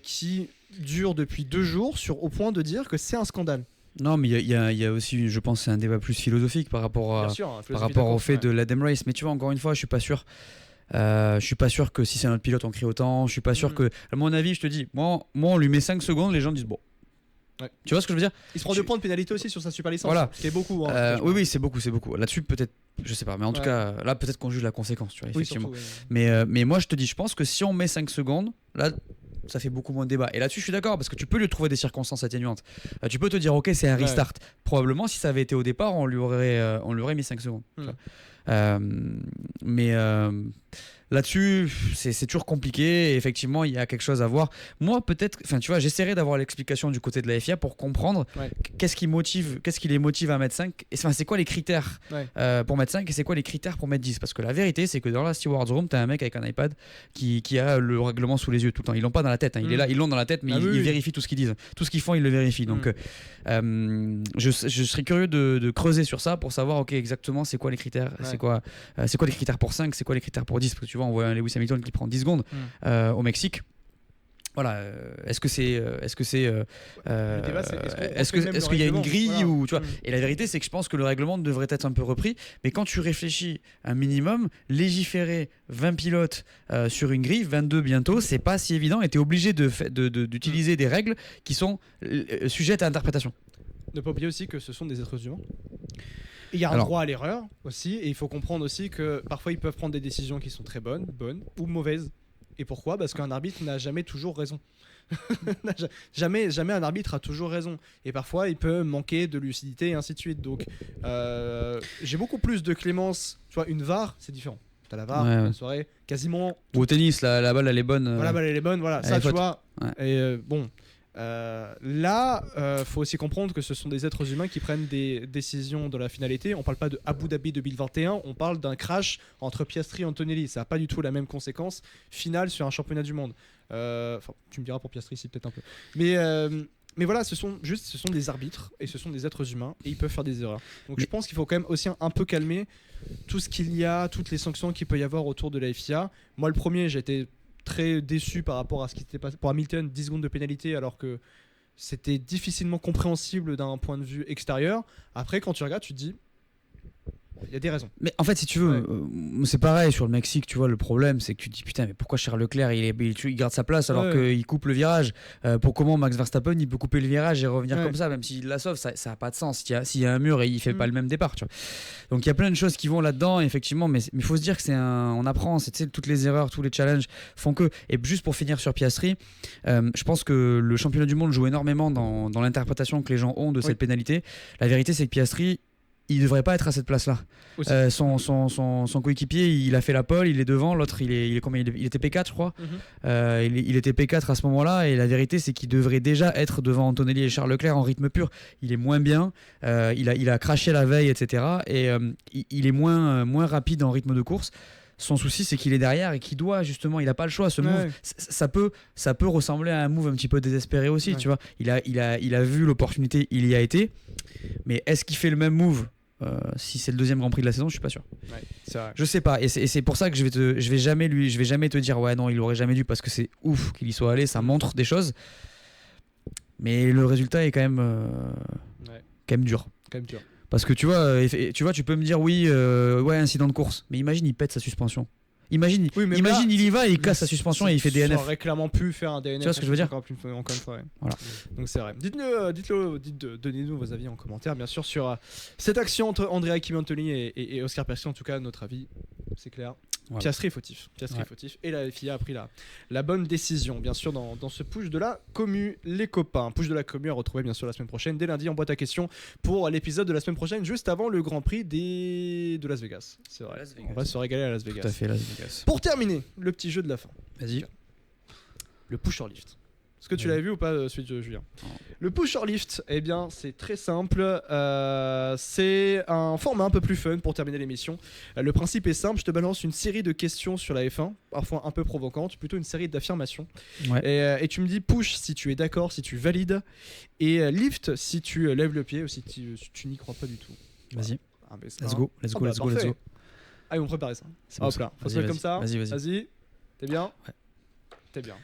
qui dure depuis 2 jours au point de dire que c'est un scandale. Non, mais il y a aussi, je pense, un débat plus philosophique par rapport au fait de l'Adam Race. Mais tu vois, encore une fois, je suis pas sûr. Je suis pas sûr que si c'est notre pilote on crie autant. Je suis pas sûr que, à mon avis, je te dis, moi on lui met 5 secondes, les gens disent bon. Tu vois ce que je veux dire ? Il se prend 2 points de pénalité aussi sur sa super licence. Voilà. C'est beaucoup. Oui, c'est beaucoup. Là-dessus, peut-être, je sais pas, mais en tout cas, là, peut-être qu'on juge la conséquence, tu vois, effectivement. Oui, surtout, mais moi, je te dis, je pense que si on met 5 secondes, là, ça fait beaucoup moins de débat. Et là-dessus, je suis d'accord, parce que tu peux lui trouver des circonstances atténuantes. Tu peux te dire, ok, c'est un restart. Probablement, si ça avait été au départ, on lui aurait mis 5 secondes. Mais là-dessus, c'est toujours compliqué. Et effectivement, il y a quelque chose à voir. Moi, peut-être, enfin, tu vois, j'essaierai d'avoir l'explication du côté de la FIA pour comprendre qu'est-ce qui les motive à mettre 5. Et c'est quoi les critères pour mettre 5 et c'est quoi les critères pour mettre 10. Parce que la vérité, c'est que dans la Stewards Room, t'as un mec avec un iPad qui a le règlement sous les yeux tout le temps. Ils l'ont pas dans la tête. Il est là, ils l'ont dans la tête, mais ils vérifient tout ce qu'ils disent. Tout ce qu'ils font, ils le vérifient. Donc, je serais curieux de creuser sur ça pour savoir, ok, exactement, c'est quoi les critères. C'est quoi les critères pour 5, c'est quoi les critères pour 10. Parce que tu vois, on voit un Lewis Hamilton qui prend 10 secondes au Mexique. Voilà, est-ce qu'il y a une grille ou tu vois. Et la vérité, c'est que je pense que le règlement devrait être un peu repris. Mais quand tu réfléchis un minimum, légiférer 20 pilotes sur une grille, 22 bientôt, c'est pas si évident. Et t'es obligé d'utiliser des règles qui sont sujettes à interprétation. Ne pas oublier aussi que ce sont des êtres humains. Il y a un droit à l'erreur aussi, et il faut comprendre aussi que parfois ils peuvent prendre des décisions qui sont très bonnes ou mauvaises. Et pourquoi ? Parce qu'un arbitre n'a jamais toujours raison. jamais un arbitre a toujours raison. Et parfois il peut manquer de lucidité et ainsi de suite. Donc j'ai beaucoup plus de clémence. Tu vois, une VAR, c'est différent. T'as la VAR, la soirée, quasiment. Ou au tennis, la balle elle est bonne. La balle elle est bonne, voilà. Ça tu vois. Et bon. Faut aussi comprendre que ce sont des êtres humains qui prennent des décisions dans la finalité. On parle pas de Abu Dhabi 2021, on parle d'un crash entre Piastri et Antonelli. Ça n'a pas du tout la même conséquence finale sur un championnat du monde. Tu me diras pour Piastri, si peut-être un peu. Mais voilà, ce sont des arbitres et ce sont des êtres humains et ils peuvent faire des erreurs. Donc je pense qu'il faut quand même aussi un peu calmer tout ce qu'il y a, toutes les sanctions qu'il peut y avoir autour de la FIA. Moi, le premier, j'ai été très déçu par rapport à ce qui s'était passé pour Hamilton, 10 secondes de pénalité alors que c'était difficilement compréhensible d'un point de vue extérieur. Après, quand tu regardes, tu te dis il y a des raisons. Mais en fait, si tu veux, c'est pareil sur le Mexique, tu vois, le problème c'est que tu te dis putain, mais pourquoi Charles Leclerc il garde sa place alors qu'il coupe le virage pour comment Max Verstappen il peut couper le virage et revenir comme ça, même s'il la sauve, ça n'a pas de sens. S'il y a un mur et il fait pas le même départ, tu vois. Donc il y a plein de choses qui vont là-dedans, effectivement, mais il faut se dire que on apprend, toutes les erreurs, tous les challenges font que. Et juste pour finir sur Piastri, je pense que le championnat du monde joue énormément dans l'interprétation que les gens ont de cette pénalité. La vérité, c'est que Piastri, il devrait pas être à cette place-là. Son coéquipier, il a fait la pole, il est devant, l'autre il était P4 je crois. Il était P4 à ce moment-là et la vérité c'est qu'il devrait déjà être devant Antonelli et Charles Leclerc en rythme pur. Il est moins bien, il a craché la veille, etc. Et il est moins rapide en rythme de course. Son souci c'est qu'il est derrière et qu'il doit justement, il a pas le choix. Ce move, ça peut ressembler à un move un petit peu désespéré aussi, tu vois. Il a vu l'opportunité, il y a été. Mais est-ce qu'il fait le même move si c'est le deuxième Grand Prix de la saison? Je suis pas sûr. C'est vrai. Je sais pas, et c'est pour ça que je vais jamais te dire ouais non il aurait jamais dû, parce que c'est ouf qu'il y soit allé, ça montre des choses. Mais le résultat est quand même dur. Parce que tu vois, tu peux me dire oui, incident de course. Mais imagine, il pète sa suspension. Imagine, il y va et il casse sa suspension et il fait DNF. Il aurait clairement pu faire un DNF. Tu vois ce que je veux dire? Encore une fois, Voilà. Donc c'est vrai. Donnez-nous vos avis en commentaire, bien sûr, sur cette action entre Andrea Kimi et Oscar Piastri. En tout cas, notre avis, c'est clair. Voilà. Piastri est fautif. Et la FIA a pris la bonne décision, bien sûr, dans ce push de la commu, les copains. Push de la commu à retrouver, bien sûr, la semaine prochaine, dès lundi, en boîte à questions pour l'épisode de la semaine prochaine, juste avant le Grand Prix de Las Vegas. C'est vrai. On va se régaler à Las Vegas. Tout à fait, Las Vegas. Pour terminer, le petit jeu de la fin. Vas-y. Le push or lift. Est-ce que tu l'avais vu ou pas, celui de Julien? Le push or lift, eh bien, c'est très simple. C'est un format un peu plus fun pour terminer l'émission. Le principe est simple. Je te balance une série de questions sur la F1, parfois un peu provocantes, plutôt une série d'affirmations. Et tu me dis push si tu es d'accord, si tu valides, et lift si tu lèves le pied ou si tu n'y crois pas du tout. Vas-y. Voilà. Let's go. Ah, ils vont préparer ça. Hop là, faut se mettre comme ça. Vas-y. T'es bien? Ouais. T'es bien.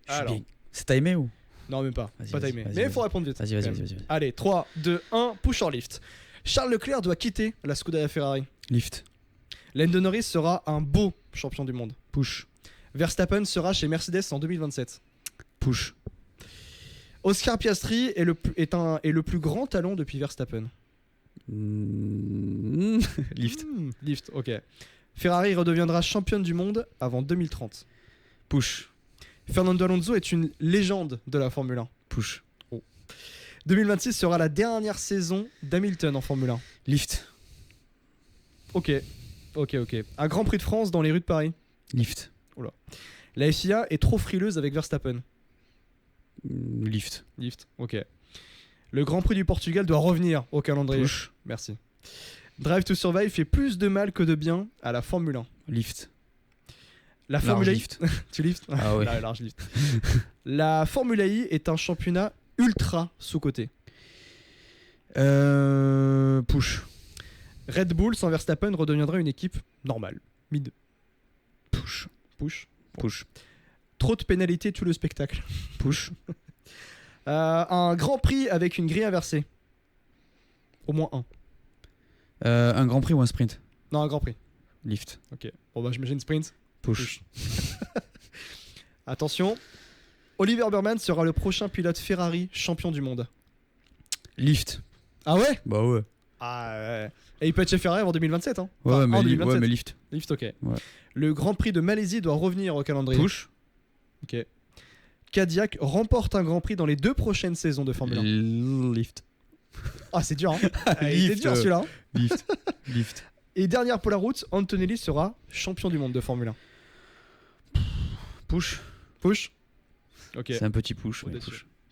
Alors. C'est timé ou? Non, même pas. Pas timé. Mais il faut répondre vite. Vas-y. Allez, 3, 2, 1, push or lift. Charles Leclerc doit quitter la Scuderia Ferrari. Lift. Lando Norris sera un beau champion du monde. Push. Verstappen sera chez Mercedes en 2027. Push. Oscar Piastri est le plus grand talent depuis Verstappen. Lift. Lift, ok. Ferrari redeviendra championne du monde avant 2030. Push. Fernando Alonso est une légende de la Formule 1. Push. 2026 sera la dernière saison d'Hamilton en Formule 1. Lift. Ok. Un Grand Prix de France dans les rues de Paris. Lift. Oula. La FIA est trop frileuse avec Verstappen. Lift. Ok. Le Grand Prix du Portugal doit revenir au calendrier. Push. Merci. Drive to Survive fait plus de mal que de bien à la Formule 1. Lift. La Formule I. Lift. Tu liftes? Ah ouais. Large lift. La Formule I est un championnat ultra sous-coté. Push. Red Bull sans Verstappen redeviendra une équipe normale. Mid. Push. Trop de pénalités tue le spectacle. Push. Un Grand Prix avec une grille inversée. Au moins un. Un Grand Prix ou un sprint? Non, un Grand Prix. Lift. Ok. Bon bah j'imagine sprint. Push. Attention. Oliver Burman sera le prochain pilote Ferrari champion du monde. Lift. Ah ouais? Bah ouais. Ah ouais. Et il peut être chez Ferrari en 2027 hein. Ouais, mais lift. Lift, ok. Ouais. Le Grand Prix de Malaisie doit revenir au calendrier. Push. Ok. Cadillac remporte un Grand Prix dans les 2 prochaines saisons de Formule 1. Lift. Ah c'est dur hein. Il est dur celui-là. Lift. Et dernière pour la route, Antonelli sera champion du monde de Formule 1. Push. Ok. C'est un petit push.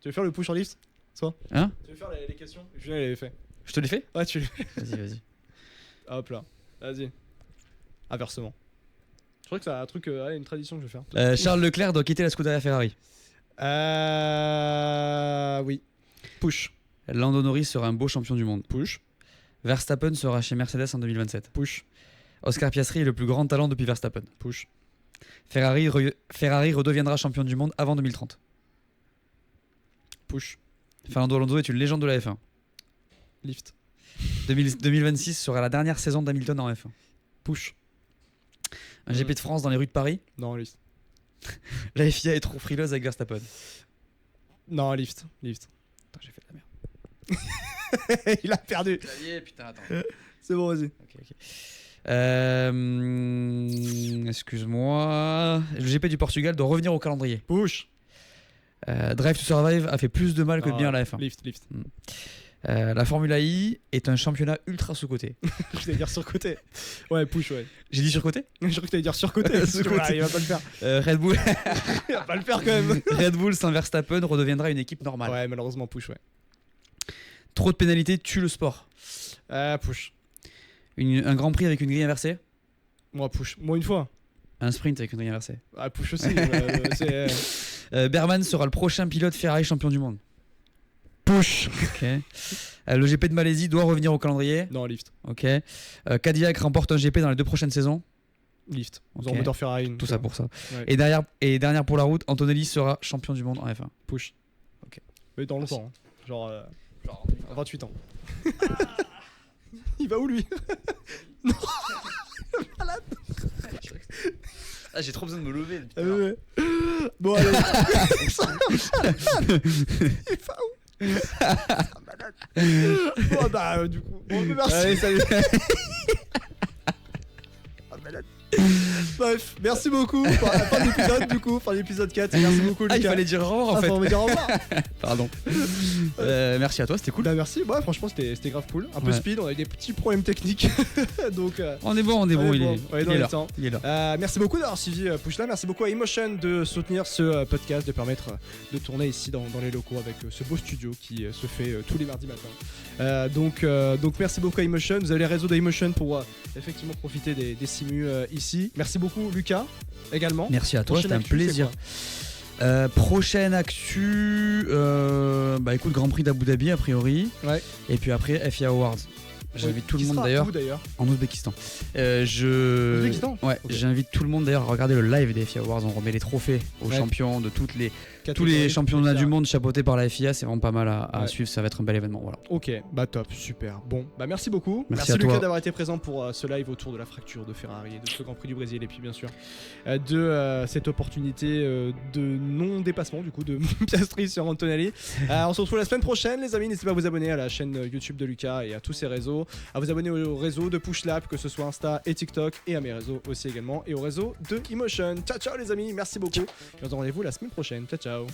Tu veux faire le push en lift? Soit Hein? Tu veux faire les questions? Julien l'avait fait. Je te l'ai fait? Ouais, tu l'as. Vas-y. Hop là. Vas-y. Inversement. Je crois que c'est un truc, une tradition que je vais faire. Charles Leclerc doit quitter la Scuderia Ferrari. Oui. Push. Lando Norris sera un beau champion du monde. Push. Verstappen sera chez Mercedes en 2027. Push. Oscar Piastri est le plus grand talent depuis Verstappen. Push. Ferrari redeviendra champion du monde avant 2030. Push. Fernando Alonso est une légende de la F1. Lift. 2026 sera la dernière saison d'Hamilton en F1. Push. Un GP de France dans les rues de Paris. Non, lift. La FIA est trop frileuse avec Verstappen. Non, lift. Lift. Attends, j'ai fait de la merde. Il a perdu. Clavier, putain, attends. C'est bon, vas-y. Ok. Excuse-moi. Le GP du Portugal doit revenir au calendrier. Push. Drive to Survive a fait plus de mal que de bien à la F1. Lift. La Formule I est un championnat ultra sous-coté. Je voulais dire surcoté. Ouais, push, ouais. J'ai dit surcoté? Je crois que t'allais dire surcoté. Surcoté. Il va pas le faire. Red Bull. Il va pas le faire quand même. Red Bull sans Verstappen redeviendra une équipe normale. Ouais, malheureusement, push, ouais. Trop de pénalités tue le sport. Push. Un Grand Prix avec une grille inversée. Moi, push. Moi, une fois. Un sprint avec une grille inversée. Push aussi. Berman sera le prochain pilote Ferrari champion du monde. Push. Ok. Le GP de Malaisie doit revenir au calendrier. Non, lift. Ok. Cadillac remporte un GP dans les 2 prochaines saisons. Lift. Ils Okay. ont moteur Ferrari. Tout ça pour ça. Ouais. Et dernière pour la route, Antonelli sera champion du monde en F1. Push. Ok. Mais dans longtemps. Hein. Genre 28 ans. Il va où lui? Non. Malade. Ah, j'ai trop besoin de me lever. Ouais. Bon, allez. Il va où? Malade. Bon, bah, du coup. Bon, merci. Allez, salut. Malade. Bref, merci beaucoup pour la fin de l'épisode, du coup, fin de l'épisode 4. Merci beaucoup, Lucas. Ah, il fallait dire au revoir en fait. Faut me dire au revoir. Pardon. Merci à toi, c'était cool. Bah, merci. Ouais, franchement, c'était grave cool. Un peu speed, on a eu des petits problèmes techniques. Donc, on est bon, il est là. Merci beaucoup d'avoir suivi Pushla. Merci beaucoup à Emotion de soutenir ce podcast, de permettre de tourner ici dans les locaux avec ce beau studio qui se fait tous les mardis matins. Donc merci beaucoup à Emotion. Vous avez les réseaux d'Emotion pour effectivement profiter des simus ici. Merci beaucoup Lucas également. Merci à toi, c'était un plaisir. Prochaine actu, bah écoute, Grand Prix d'Abu Dhabi a priori. Ouais. Et puis après FIA Awards. J'invite tout le monde d'ailleurs. En Ouzbékistan. Ouzbékistan. Ouais, okay. J'invite tout le monde d'ailleurs à regarder le live des FIA Awards. On remet les trophées aux champions de tous les championnats du monde chapeautés par la FIA. C'est vraiment pas mal à suivre. Ça va être un bel événement. Voilà. Ok, bah top, super. Bon, bah merci beaucoup. Merci à Lucas toi d'avoir été présent pour ce live autour de la fracture de Ferrari et de ce Grand Prix du Brésil. Et puis bien sûr de cette opportunité de non-dépassement du coup de Piastri sur Antonelli. On se retrouve la semaine prochaine les amis. N'hésitez pas à vous abonner à la chaîne YouTube de Lucas et à tous ses réseaux. À vous abonner au réseau de Pushlap, que ce soit Insta et TikTok, et à mes réseaux aussi également, et au réseau de Emotion. Ciao ciao les amis, merci beaucoup. Et on se donne rendez-vous la semaine prochaine. Ciao ciao.